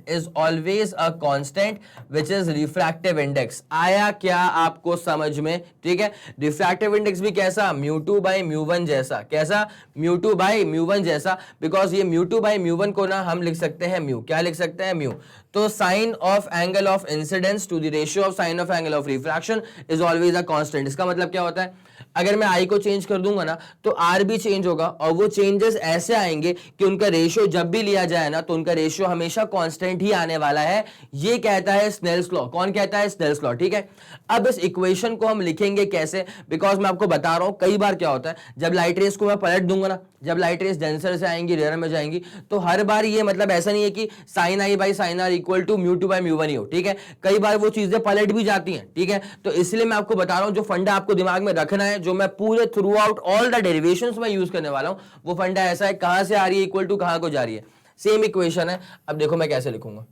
which is refractive index। आया क्या आपको समझ में? ठीक है, रिफ्रैक्टिव इंडेक्स भी कैसा, μ2 बाई μ1 जैसा, कैसा, μ2 बाई μ1 जैसा, बिकॉज ये μ2 बाई μ1 को ना हम लिख सकते हैं म्यू, क्या लिख सकते हैं, म्यू। तो sine of angle of incidence to the ratio of sine of angle of refraction is always a constant. इसका मतलब क्या होता है, अगर मैं आई को चेंज कर दूंगा ना तो आर भी चेंज होगा, और वो चेंजेस ऐसे आएंगे कि उनका रेशियो जब भी लिया जाए ना तो उनका रेशियो हमेशा कांस्टेंट ही आने वाला है। ये कहता है स्नेल्स लॉ। कौन कहता है, स्नेल्स लॉ। ठीक है, अब इस इक्वेशन को हम लिखेंगे कैसे, बिकॉज मैं आपको बता रहा हूं कई बार क्या होता है, जब लाइट रेस को मैं पलट दूंगा ना, जब लाइट रेस डेंसर से आएंगी रेयर में जाएंगी, तो हर बार ये मतलब ऐसा नहीं है कि sine I by sine R equal to μ2 by μ1 ही हो। ठीक है, कई बार वो चीजें पलट भी जाती हैं। ठीक है, तो इसलिए मैं आपको बता रहा हूं जो फंडा आपको दिमाग में रखना है, जो मैं पूरे through out all the derivations में यूज करने वाला हूं, वो फंडा ऐसा है, कहां से आ रही है इक्वल टू कहां को जा रही है, सेम इक्वेशन है। अब देखो मैं कैसे लिखूंगा,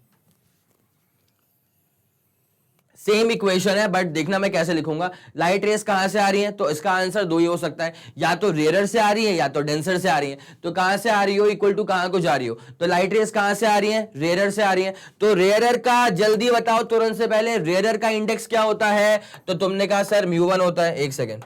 सेम इक्वेशन है बट देखना मैं कैसे लिखूंगा। लाइट रेस कहां से आ रही है, तो इसका आंसर दो ही हो सकता है, या तो रेयर से आ रही है या तो डेंसर से आ रही है। तो कहां से आ रही हो इक्वल टू कहां को जा रही हो, तो लाइट रेस कहां से आ रही है, रेयर से आ रही है। तो रेयर का जल्दी बताओ तुरंत से पहले, रेयर का इंडेक्स क्या होता है, तो तुमने कहा सर μ1 होता है। एक सेकेंड,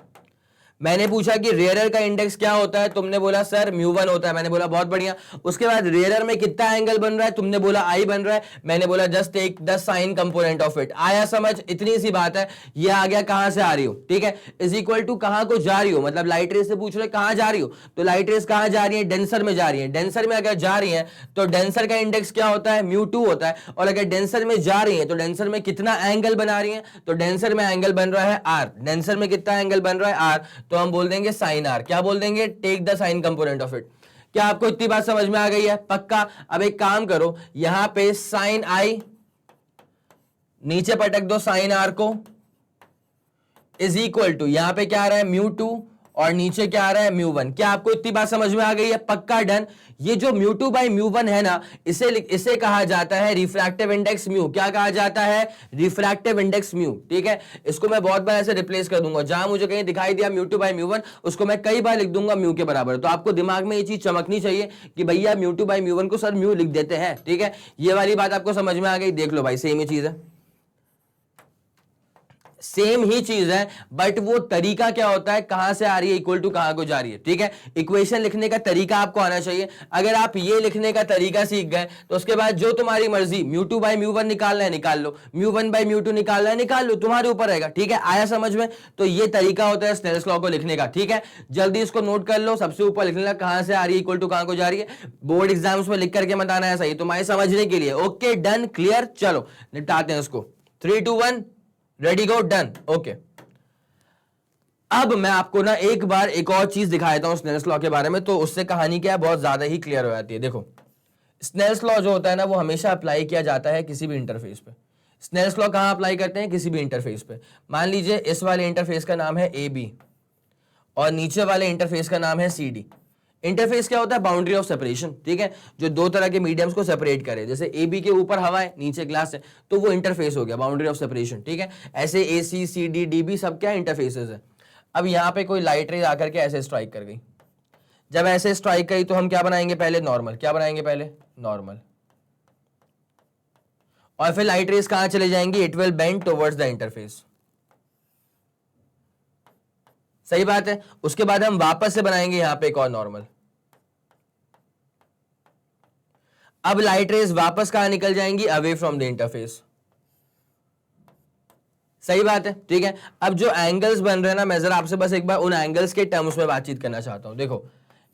मैंने पूछा कि रेयर का इंडेक्स क्या होता है, तुमने बोला सर μ1 होता है, मैंने बोला बहुत बढ़िया। उसके बाद रेयर में कितना एंगल बन रहा है, तुमने बोला आई बन रहा है, मैंने बोला just take the sine component of it. आया समझ, इतनी सी बात है। ये आ गया कहां से आ रही हो, ठीक है, इज इक्वल टू कहां को जा रही हो, मतलब लाइट रेस से पूछ रहे कहां जा रही हो, तो लाइट रेस कहां जा रही है, डेंसर में जा रही है। डेंसर में अगर जा रही है तो डेंसर का इंडेक्स क्या होता है, μ2 होता है, और अगर डेंसर में जा रही है तो डेंसर में कितना एंगल बना रही है, तो डेंसर में एंगल बन रहा है आर। डेंसर में कितना एंगल बन रहा है, आर, तो हम बोल देंगे साइन आर। क्या बोल देंगे, take the sine component of it. क्या आपको इतनी बात समझ में आ गई है, पक्का। अब एक काम करो, यहां पे साइन आई नीचे पटक दो साइन आर को, इज इक्वल टू यहां पे क्या आ रहा है μ2 और नीचे क्या आ रहा है μ1। क्या आपको इतनी बात समझ में आ गई है, पक्का, डन। ये जो μ2 बाई μ1 है ना, इसे कहा जाता है रिफ्रैक्टिव इंडेक्स म्यू। क्या कहा जाता है, रिफ्रैक्टिव इंडेक्स म्यू। ठीक है, इसको मैं बहुत बार ऐसे रिप्लेस कर दूंगा, जहां मुझे कहीं दिखाई दिया μ2 बाई μ1 उसको मैं कई बार लिख दूंगा म्यू के बराबर। तो आपको दिमाग में ये चीज चमकनी चाहिए कि भैया μ2 बाई μ1 को सर म्यू लिख देते हैं। ठीक है, ये वाली बात आपको समझ में आ गई। देख लो भाई, सेम ही चीज है, सेम ही चीज है, बट वो तरीका क्या होता है, कहां से आ रही है इक्वल टू कहां को जा रही है। ठीक है, इक्वेशन लिखने का तरीका आपको आना चाहिए। अगर आप ये लिखने का तरीका सीख गए तो उसके बाद जो तुम्हारी मर्जी, μ2 बाई μ1 निकालना है निकाल लो, μ1 बाई μ2 निकालना है निकाल लो, तुम्हारे ऊपर रहेगा। ठीक है, आया समझ में। तो ये तरीका होता है स्नेल्स लॉ को लिखने का। ठीक है, जल्दी इसको नोट कर लो, सबसे ऊपर लिख लेना कहां से आ रही है इक्वल टू कहां को जा रही है। बोर्ड एग्जाम्स में लिख करके मत आना है, सही तुम्हारे समझने के लिए। Okay, done, clear. चलो निपटाते हैं उसको, 3 2 1 रेडी गो, डन। ओके, अब मैं आपको ना एक बार एक और चीज दिखा देता हूं स्नेल्स लॉ के बारे में, तो उससे कहानी क्या है बहुत ज्यादा ही क्लियर हो जाती है। देखो, स्नेल्स लॉ जो होता है ना वो हमेशा अप्लाई किया जाता है किसी भी इंटरफेस पे। स्नेल्स लॉ कहां अप्लाई करते हैं, किसी भी इंटरफेस पे। मान लीजिए इस वाले इंटरफेस का नाम है ए बी और नीचे वाले इंटरफेस का नाम है सी डी। इंटरफेस क्या होता है, बाउंड्री ऑफ सेपरेशन। ठीक है, जो दो तरह के मीडियम्स को सेपरेट करे, जैसे ए बी के ऊपर हवा है नीचे ग्लास है, तो वो इंटरफेस हो गया, बाउंड्री ऑफ सेपरेशन। ठीक है, ऐसे ए सी सी डी डी बी सब क्या इंटरफेसेस है। अब यहां पे कोई लाइट रे आकर के ऐसे स्ट्राइक कर गई, जब ऐसे स्ट्राइक करी तो हम क्या बनाएंगे पहले, नॉर्मल। क्या बनाएंगे पहले, नॉर्मल, और फिर लाइट रेस कहां चले जाएंगी, it will bend towards the interface. सही बात है। उसके बाद हम वापस से बनाएंगे यहां पे एक और नॉर्मल। अब लाइट रेस वापस कहां निकल जाएंगी, अवे फ्रॉम द इंटरफेस। सही बात है, ठीक है। अब जो एंगल्स बन रहे हैं ना, मैं जरा आपसे बस एक बार उन एंगल्स के टर्म्स में बातचीत करना चाहता हूं। देखो,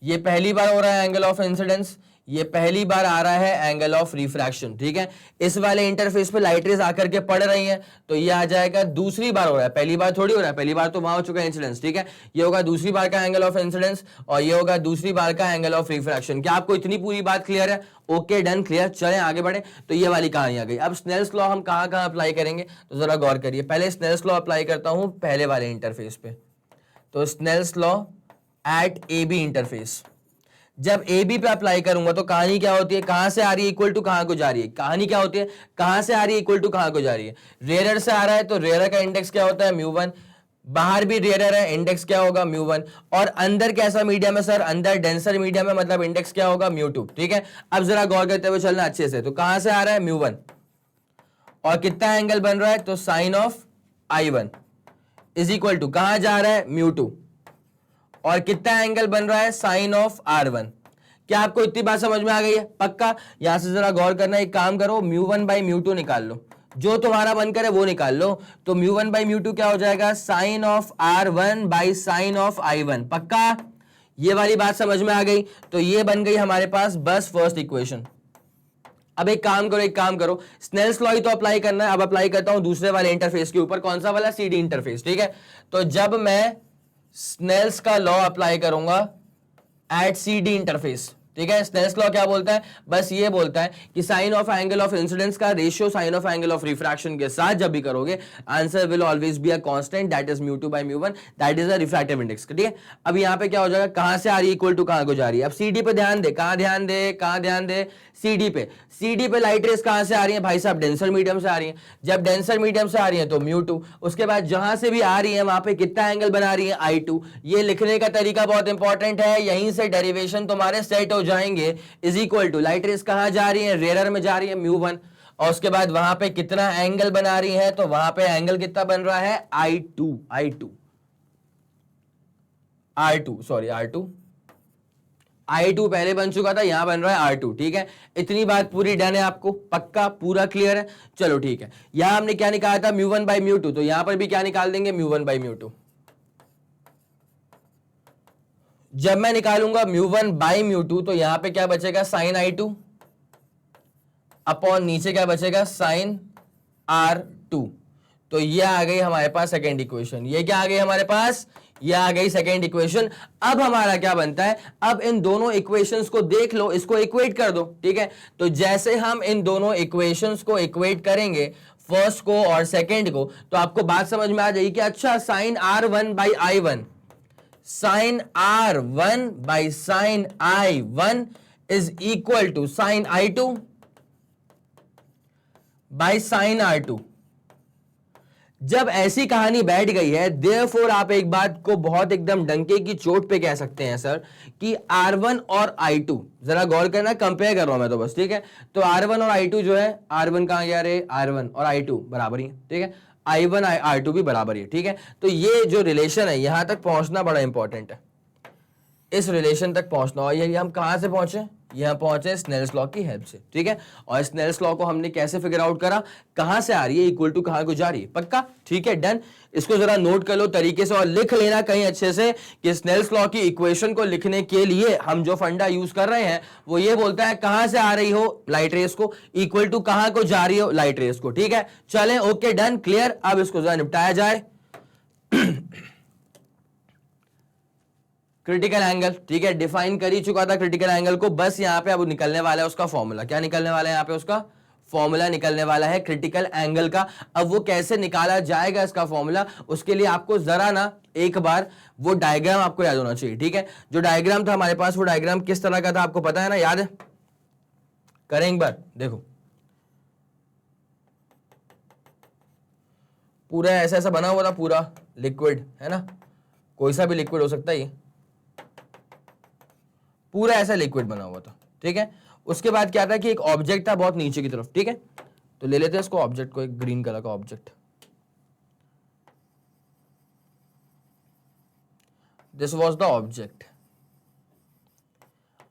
ये पहली बार हो रहा है एंगल ऑफ इंसिडेंस, ये पहली बार आ रहा है एंगल ऑफ रिफ्रैक्शन, ठीक है। इस वाले इंटरफेस पे लाइट रेज आकर के पड़ रही हैं, तो ये आ जाएगा, दूसरी बार हो रहा है, पहली बार थोड़ी हो रहा है, पहली बार तो वहां हो चुका है इंसिडेंस, ठीक है। ये होगा दूसरी बार का एंगल ऑफ इंसिडेंस और ये होगा दूसरी बार का एंगल ऑफ रिफ्रैक्शन। क्या आपको इतनी पूरी बात क्लियर है? Okay, done, clear. चलें आगे बढ़े। तो ये वाली कहानी आ गई। अब स्नेल्स लॉ हम कहां कहां अप्लाई करेंगे, तो जरा गौर करिए। पहले स्नेल्स लॉ अप्लाई करता हूं पहले वाले इंटरफेस पे। तो Snell's law at A B interface, जब ए बी पे अप्लाई करूंगा तो कहानी क्या होती है, कहां से आ रही है इक्वल टू कहां को जा रही है। कहानी क्या होती है, कहां से आ रही है इक्वल टू कहां को जा रही है। रेयरर से आ रहा है तो रेयरर का इंडेक्स क्या होता है, म्यू1। बाहर भी रेयरर है, इंडेक्स क्या होगा, म्यू1। और अंदर कैसा मीडियम है सर, अंदर डेंसर मीडियम है, मतलब इंडेक्स क्या होगा, म्यू2, ठीक है। अब जरा गौर करते हुए चलना अच्छे से। तो कहां से आ रहा है, म्यू1, और कितना एंगल बन रहा है, तो sine of I1 is equal to कहां जा रहा है, म्यू2, और कितना एंगल बन रहा है, साइन ऑफ R1। क्या आपको इतनी बात समझ में आ गई है? पक्का। यहां से जरा गौर करना, एक काम करो, म्यू1 बाई म्यू2 निकाल लो, जो तुम्हारा मन करे वो निकाल लो। तो म्यू1 बाई म्यू2 क्या हो जाएगा, sine of R1 by sine of I1। पक्का, ये वाली बात समझ में आ गई। तो ये बन गई हमारे पास बस फर्स्ट इक्वेशन। अब एक काम करो, स्नेल्स लॉ ही तो अप्लाई करना है। अब अप्लाई करता हूं दूसरे वाले इंटरफेस के ऊपर, कौन सा वाला, CD इंटरफेस, ठीक है। तो जब मैं स्नेल्स का लॉ अप्लाई करूंगा एट CD इंटरफेस, ठीक है। स्नेल्स लॉ क्या बोलता है, बस ये बोलता है कि sine of angle of incidence का ratio sine of angle of refraction के साथ जब भी करोगे, answer will always be a constant, that is mu two by mu one, that is a refractive index, ठीक है। अब यहां पे क्या हो जाएगा, कहां से आ रही है इक्वल टू कहां को जा रही है। अब CD पे ध्यान दे, कहां ध्यान दे, CD पे लाइट रेस कहां से आ रही है भाई साहब, डेंसर मीडियम से आ रही है। जब डेंसर मीडियम से आ रही है तो म्यू2, उसके बाद जहां से भी आ रही है वहां पे कितना एंगल बना रही है, I2। ये लिखने का तरीका बहुत इंपॉर्टेंट है, यहीं से डेरिवेशन तुम्हारे सेट हो जाएंगे। Is equal to light rays कहां जा रही है, रेयरर में जा रही है, म्यू1, और उसके बाद वहां पे कितना एंगल बना रही है, तो वहां पे एंगल कितना बन रहा है, I2 पहले बन चुका था, यहां बन रहा है R2, ठीक है। इतनी बात पूरी डन है आपको, पक्का पूरा क्लियर है। चलो ठीक है, यहां हमने क्या निकाला था, म्यू1 बाई म्यू2, तो यहां पर भी क्या निकाल देंगे, म्यू1 बाई म्यू2। जब मैं निकालूंगा म्यू1 बाई म्यू2 तो यहां पे क्या बचेगा, साइन I2 अपॉन नीचे क्या बचेगा, साइन R2। तो ये आ गई हमारे पास सेकेंड इक्वेशन। ये क्या आ गई हमारे पास, ये आ गई सेकेंड इक्वेशन। अब हमारा क्या बनता है, अब इन दोनों इक्वेशंस को देख लो, इसको इक्वेट कर दो, ठीक है। तो जैसे हम इन दोनों इक्वेशंस को इक्वेट करेंगे, फर्स्ट को और सेकेंड को, तो आपको बात समझ में आ जाएगी कि अच्छा sine R1 by I1, sine R1 by sine I1 is equal to sine I2 by sine R2। जब ऐसी कहानी बैठ गई है, देयरफॉर आप एक बात को बहुत एकदम डंके की चोट पे कह सकते हैं सर कि R1 और I2, जरा गौर करना, कंपेयर कर रहा हूं मैं तो बस, ठीक है। तो R1 और I2 जो है, R1 कहां गया रे, R1 और I2 बराबर ही है, ठीक है। I1 R2 भी बराबर ही है, ठीक है। तो ये जो रिलेशन है, यहां तक पहुंचना बड़ा इंपॉर्टेंट है, इस रिलेशन तक पहुंचना। और ये हम कहां से पहुंचे, यहां पहुंचे स्नेल्स लॉ की हेल्प से, ठीक है। और स्नेल्स लॉ को हमने कैसे फिगर आउट करा, कहां से आ रही है इक्वल टू कहां को जा रही है, पक्का, ठीक है, डन। इसको जरा नोट कर लो तरीके से और लिख लेना कहीं अच्छे से कि स्नेल्स लॉ की इक्वेशन को लिखने के लिए हम जो फंडा यूज कर रहे हैं वो ये बोलता है कहां से आ रही हो लाइट रेस को इक्वल टू कहां को जा रही हो लाइट रेस को, ठीक है। चले, ओके, डन, क्लियर। अब इसको जरा निपटाया जाए। क्रिटिकल एंगल, ठीक है, डिफाइन कर ही चुका था क्रिटिकल एंगल को, बस यहां पे अब निकलने वाला है उसका फॉर्मूला। क्या निकलने वाला है यहां पे, उसका फॉर्मूला निकलने वाला है क्रिटिकल एंगल का। अब वो कैसे निकाला जाएगा इसका फॉर्मूला, उसके लिए आपको जरा ना एक बार वो डायग्राम आपको याद होना चाहिए, ठीक है। जो डायग्राम था हमारे पास, वो डायग्राम किस तरह का था आपको पता है ना, याद है, करें एक बार, देखो पूरा ऐसा ऐसा बना हुआ था, पूरा लिक्विड है ना, कोई सा भी लिक्विड हो सकता है, ये पूरा ऐसा लिक्विड बना हुआ था, ठीक है। उसके बाद क्या था कि एक ऑब्जेक्ट था बहुत नीचे की तरफ, ठीक है। तो ले लेते हैं इसको ऑब्जेक्ट को, एक ग्रीन कलर का object, this was the object.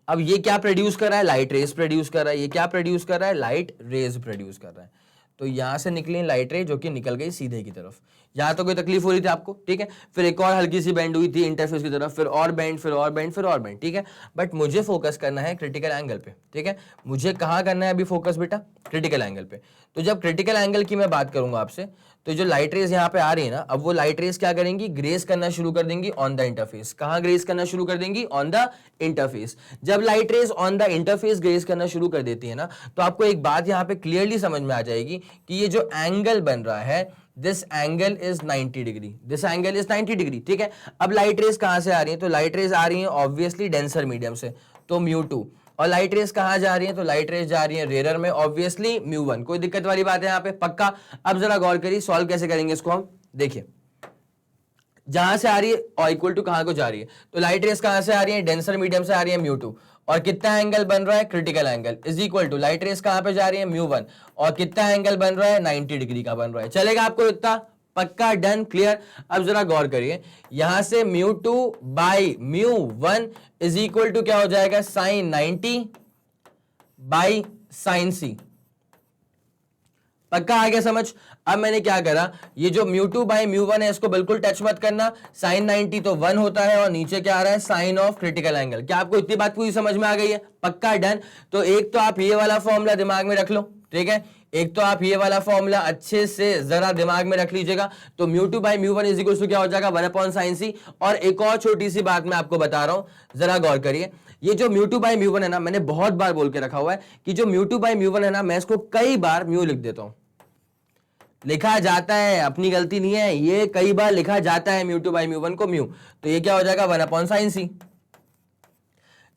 अब ये क्या प्रोड्यूस कर रहा है, लाइट रेज प्रोड्यूस कर रहा है। ये क्या प्रोड्यूस कर रहा है, लाइट रेज प्रोड्यूस कर रहा है। तो यहां से निकली लाइट रे जो कि निकल गई सीधे की तरफ। यहां तो कोई तकलीफ हो रही थी आपको, ठीक है। फिर एक और हल्की सी बेंड हुई थी इंटरफेस की तरफ, फिर और बेंड, फिर और बेंड, फिर और बेंड, ठीक है। बट मुझे फोकस करना है क्रिटिकल एंगल पे, ठीक है। मुझे कहाँ करना है अभी फोकस बेटा? क्रिटिकल एंगल पे। तो जब क्रिटिकल एंगल की मैं बात करूंगा आपसे, तो जो लाइट रेज यहाँ पे आ रही है ना, अब वो लाइट रेज क्या करेंगी? ग्रेस करना शुरू कर देंगी ऑन द इंटरफेस। कहाँ ग्रेस करना शुरू कर देंगी? On the interface. जब light rays on the interface graze करना शुरू कर देती है ना, तो आपको एक बात यहाँ पे क्लियरली समझ में आ जाएगी कि ये जो एंगल बन रहा है, this angle is 90 degree, this angle is 90 degree, ठीक है। अब लाइट रेज कहां से आ रही है? तो लाइट रेज आ रही है ऑब्वियसली डेंसर मीडियम से, तो μ2। और लाइट रेज कहां जा रही है? तो लाइट रेज जा रही है रेयर में, ऑब्वियसली μ1। कोई दिक्कत वाली बात है यहाँ पे? पक्का। अब जरा गौर करिए, सॉल्व कैसे करेंगे इसको हम, देखिए। जहां से आ रही है और इक्वल टू कहां को जा रही है? तो लाइट रेज कहां से आ रही है? डेंसर मीडियम से आ रही है μ2। और कितना एंगल बन रहा है? Critical angle is equal to light rays कहां पे जा रही है? μ1। और कितना एंगल बन रहा है? 90 डिग्री का बन रहा है। चलेगा आपको इतना? पक्का, डन, क्लियर। अब जरा गौर करिए, यहां से μ2 बाई μ1 इज इक्वल टू क्या हो जाएगा? साइन 90 बाई साइन सी। पक्का आ गया समझ? अब मैंने क्या करा, ये जो μ2 बाई μ1 है इसको बिल्कुल टच मत करना। साइन 90 तो 1 होता है और नीचे क्या आ रहा है? Sine of critical angle. क्या आपको इतनी बात पूरी समझ में आ गई है? पक्का, डन। तो एक तो आप ये वाला फॉर्मूला दिमाग में रख लो, ठीक है। एक तो आप ये वाला फॉर्मूला अच्छे से जरा दिमाग में रख लीजिएगा। तो μ2 बाई μ1 इज इक्वल टू क्या हो जाएगा? 1 साइन सी। और एक और छोटी सी बात मैं आपको बता रहा हूं, जरा गौर करिए। ये जो μ2 बाई μ1 है ना, मैंने बहुत बार बोल के रखा हुआ है कि जो μ2 बाई μ1 है ना, मैं इसको कई बार म्यू लिख देता हूं। लिखा जाता है, अपनी गलती नहीं है, ये कई बार लिखा जाता है μ2 बाई μ1 को म्यू। तो ये क्या हो जाएगा? 1 साइन सी।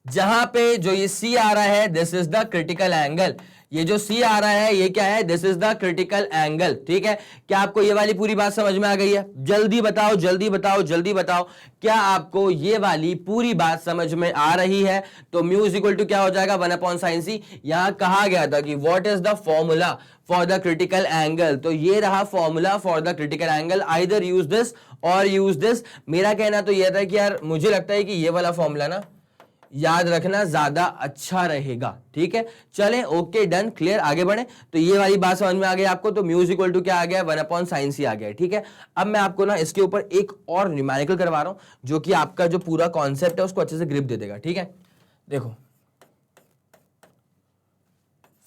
जहां पे जो ये C आ रहा है, this is the critical angle. ये जो C आ रहा है ये क्या है? This is the critical angle, ठीक है। क्या आपको ये वाली पूरी बात समझ में आ गई है? जल्दी बताओ, जल्दी बताओ, जल्दी बताओ, क्या आपको ये वाली पूरी बात समझ में आ रही है? तो म्यू इज इक्वल टू क्या हो जाएगा? 1 साइन सी। यहां कहा गया था कि what is the formula for the critical angle, तो ये रहा formula for the critical angle. Either use this और यूज दिस। मेरा कहना तो यह था कि यार मुझे लगता है कि ये वाला फॉर्मूला ना याद रखना ज्यादा अच्छा रहेगा, ठीक है। चलें, ओके, डन, क्लियर, आगे बढ़े। तो ये वाली बात समझ में आ गई आपको? तो म्यू इज इक्वल टू क्या आ गया? 1 साइन सी आ गया, ठीक है। अब मैं आपको ना इसके ऊपर एक और न्यूमेरिकल करवा रहा हूं जो कि आपका जो पूरा कॉन्सेप्ट है उसको अच्छे से ग्रिप दे देगा, ठीक है। देखो,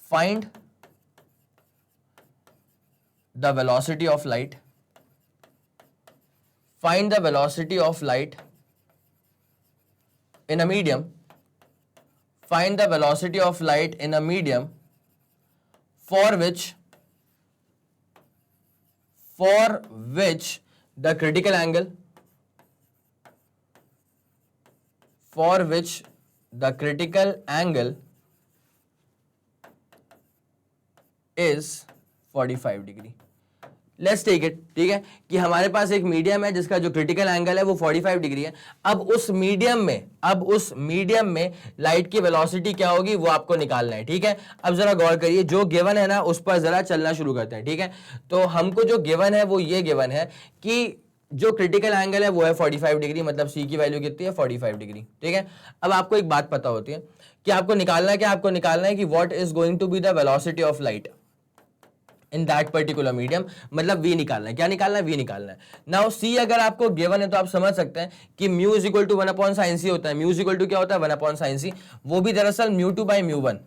find the velocity of light, find the velocity of light in a medium, find the velocity of light in a medium for which the critical angle is 45 degree. Let's take it, ठीक है, कि हमारे पास एक medium है जिसका जो critical angle है वो 45 डिग्री है। अब उस मीडियम में लाइट की वेलोसिटी क्या होगी वो आपको निकालना है, ठीक है। अब जरा गौर करिए, जो गिवन है ना उस पर जरा चलना शुरू करते हैं, ठीक है। तो हमको जो गिवन है वो ये गिवन है कि जो क्रिटिकल एंगल है वो है 45 डिग्री, मतलब सी की वैल्यू कितनी है? 45 डिग्री, ठीक है। अब आपको एक बात पता होती है कि आपको निकालना है, क्या आपको निकालना है कि what is going to be the velocity of light in that particular medium, मतलब V निकालना है। क्या निकालना है? V निकालना है। नाउ C अगर आपको गिवन है तो आप समझ सकते हैं कि mu is equal to 1 sine C होता है। म्यू इज इक्वल टू क्या होता है? 1 साइन सी। वो भी दरअसल μ2 by μ1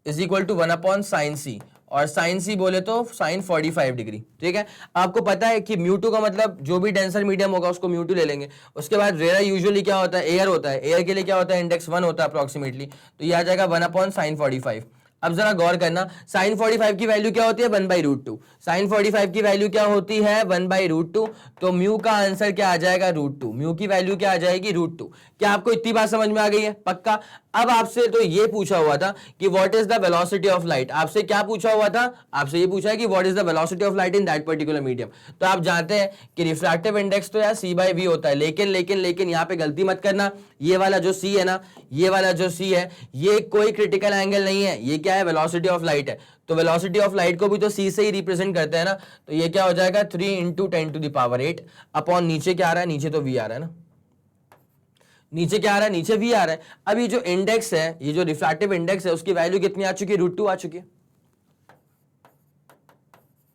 is equal to 1 sine C, और साइन सी बोले तो साइन 45 डिग्री, ठीक है। आपको पता है कि μ2 का मतलब जो भी डेंसर मीडियम होगा उसको μ2 ले लेंगे। उसके बाद रेयर यूजुअली क्या होता है? एयर होता है। एयर के लिए क्या होता है? इंडेक्स 1 होता है अप्रोक्सीमेटली। तो ये आ जाएगा 1 साइन 45। अब जरा गौर करना, साइन 45 की वैल्यू क्या होती है? 1/√2। साइन 45 की वैल्यू क्या होती है? 1/√2। तो म्यू का आंसर क्या आ जाएगा? √2। म्यू की वैल्यू क्या आ जाएगी? √2। क्या आपको इतनी बात समझ में आ गई है? पक्का। अब आपसे तो ये पूछा हुआ था कि what is the velocity of light. आपसे क्या पूछा हुआ था? आपसे ये पूछा है कि what is the velocity of light in that particular medium. तो आप जानते हैं कि रिफ्रैक्टिव इंडेक्स तो यार C/V होता है, लेकिन यहाँ पे गलती मत करना। ये वाला जो C है ना, ये वाला जो C है, ये कोई क्रिटिकल एंगल नहीं है। ये क्या है? वेलोसिटी ऑफ लाइट है। तो वेलोसिटी ऑफ लाइट को भी तो C से ही रिप्रेजेंट करते हैं ना। तो ये क्या हो जाएगा? 3 × 10⁸ अपॉन नीचे क्या आ रहा है? नीचे तो V आ रहा है ना। नीचे क्या आ रहा है? नीचे V आ रहा है। अब ये जो इंडेक्स है, ये जो रिफ्रैक्टिव इंडेक्स है, उसकी वैल्यू कितनी आ चुकी है? √2 आ चुकी है।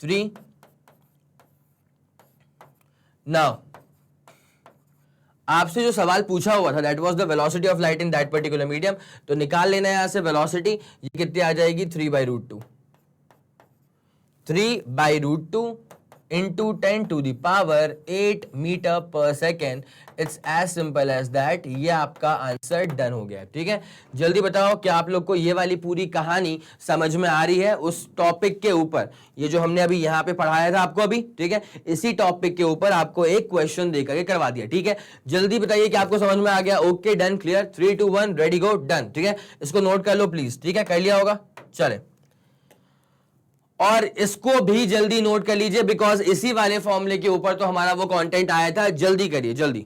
3 नाउ आपसे जो सवाल पूछा हुआ था that was the velocity of light in that particular medium, तो निकाल लेना है यहां से वेलोसिटी, ये कितनी आ जाएगी 3/√2 3/√2 into 10 to the power 8 metre पर second. It's as simple as that. ये आपका आंसर डन हो गया। ठीक है, जल्दी बताओ क्या आप लोग को ये वाली पूरी कहानी समझ में आ रही है उस टॉपिक के ऊपर, ये जो हमने अभी यहाँ पे पढ़ाया था आपको अभी। ठीक है, इसी टॉपिक के ऊपर आपको एक क्वेश्चन देकर के करवा दिया। ठीक है, जल्दी बताइए कि आपको समझ में आ गया। ओके डन, क्लियर, 3 2 1 रेडी गो डन। ठीक है, इसको नोट कर लो प्लीज। ठीक है, कर लिया होगा, चले। और इसको भी जल्दी नोट कर लीजिए बिकॉज इसी वाले फॉर्मूले के ऊपर तो हमारा वो कंटेंट आया था। जल्दी करिए जल्दी।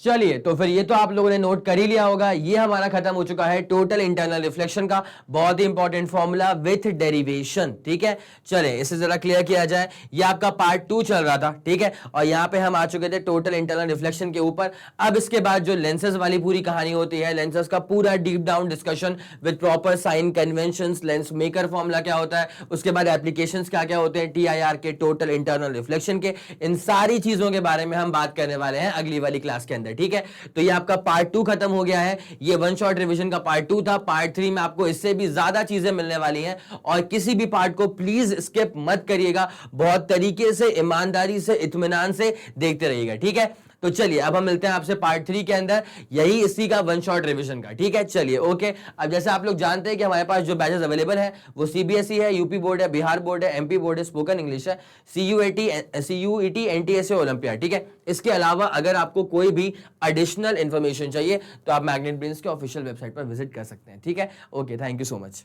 चलिए, तो फिर ये तो आप लोगों ने नोट कर ही लिया होगा। ये हमारा खत्म हो चुका है टोटल इंटरनल रिफ्लेक्शन का बहुत ही इंपॉर्टेंट फॉर्मूला विथ डेरिवेशन। ठीक है, चले इसे जरा क्लियर किया जाए। ये आपका पार्ट 2 चल रहा था। ठीक है, और यहां पे हम आ चुके थे टोटल इंटरनल रिफ्लेक्शन के ऊपर। अब इसके बाद जो लेंसेज वाली पूरी कहानी होती है, लेंसेज का पूरा deep down discussion with proper sign conventions, lens maker formula क्या होता है, उसके बाद एप्लीकेशंस क्या क्या होते हैं TIR के, टोटल इंटरनल रिफ्लेक्शन के, इन सारी चीजों के बारे में हम बात करने वाले हैं अगली वाली क्लास के अंदर। ठीक है, तो ये आपका पार्ट 2 खत्म हो गया है। ये वन शॉट रिवीजन का पार्ट 2 था। पार्ट 3 में आपको इससे भी ज्यादा चीजें मिलने वाली हैं और किसी भी पार्ट को प्लीज स्किप मत करिएगा। बहुत तरीके से, ईमानदारी से, इत्मीनान से देखते रहिएगा। ठीक है, तो चलिए अब हम मिलते हैं आपसे पार्ट 3 के अंदर, यही इसी का वन शॉट रिवीजन का। ठीक है, चलिए ओके। अब जैसे आप लोग जानते हैं कि हमारे पास जो बैचेस अवेलेबल है वो CBSE है, यूपी बोर्ड है, बिहार बोर्ड है, MP बोर्ड है, स्पोकन इंग्लिश है, CUET NTSA ओलंपियाड। ठीक है, इसके अलावा अगर आपको कोई भी एडिशनल इंफॉर्मेशन चाहिए तो आप मैग्नेट ब्रेन्स के ऑफिशियल वेबसाइट पर विजिट कर सकते हैं। ठीक है, okay, thank you so much.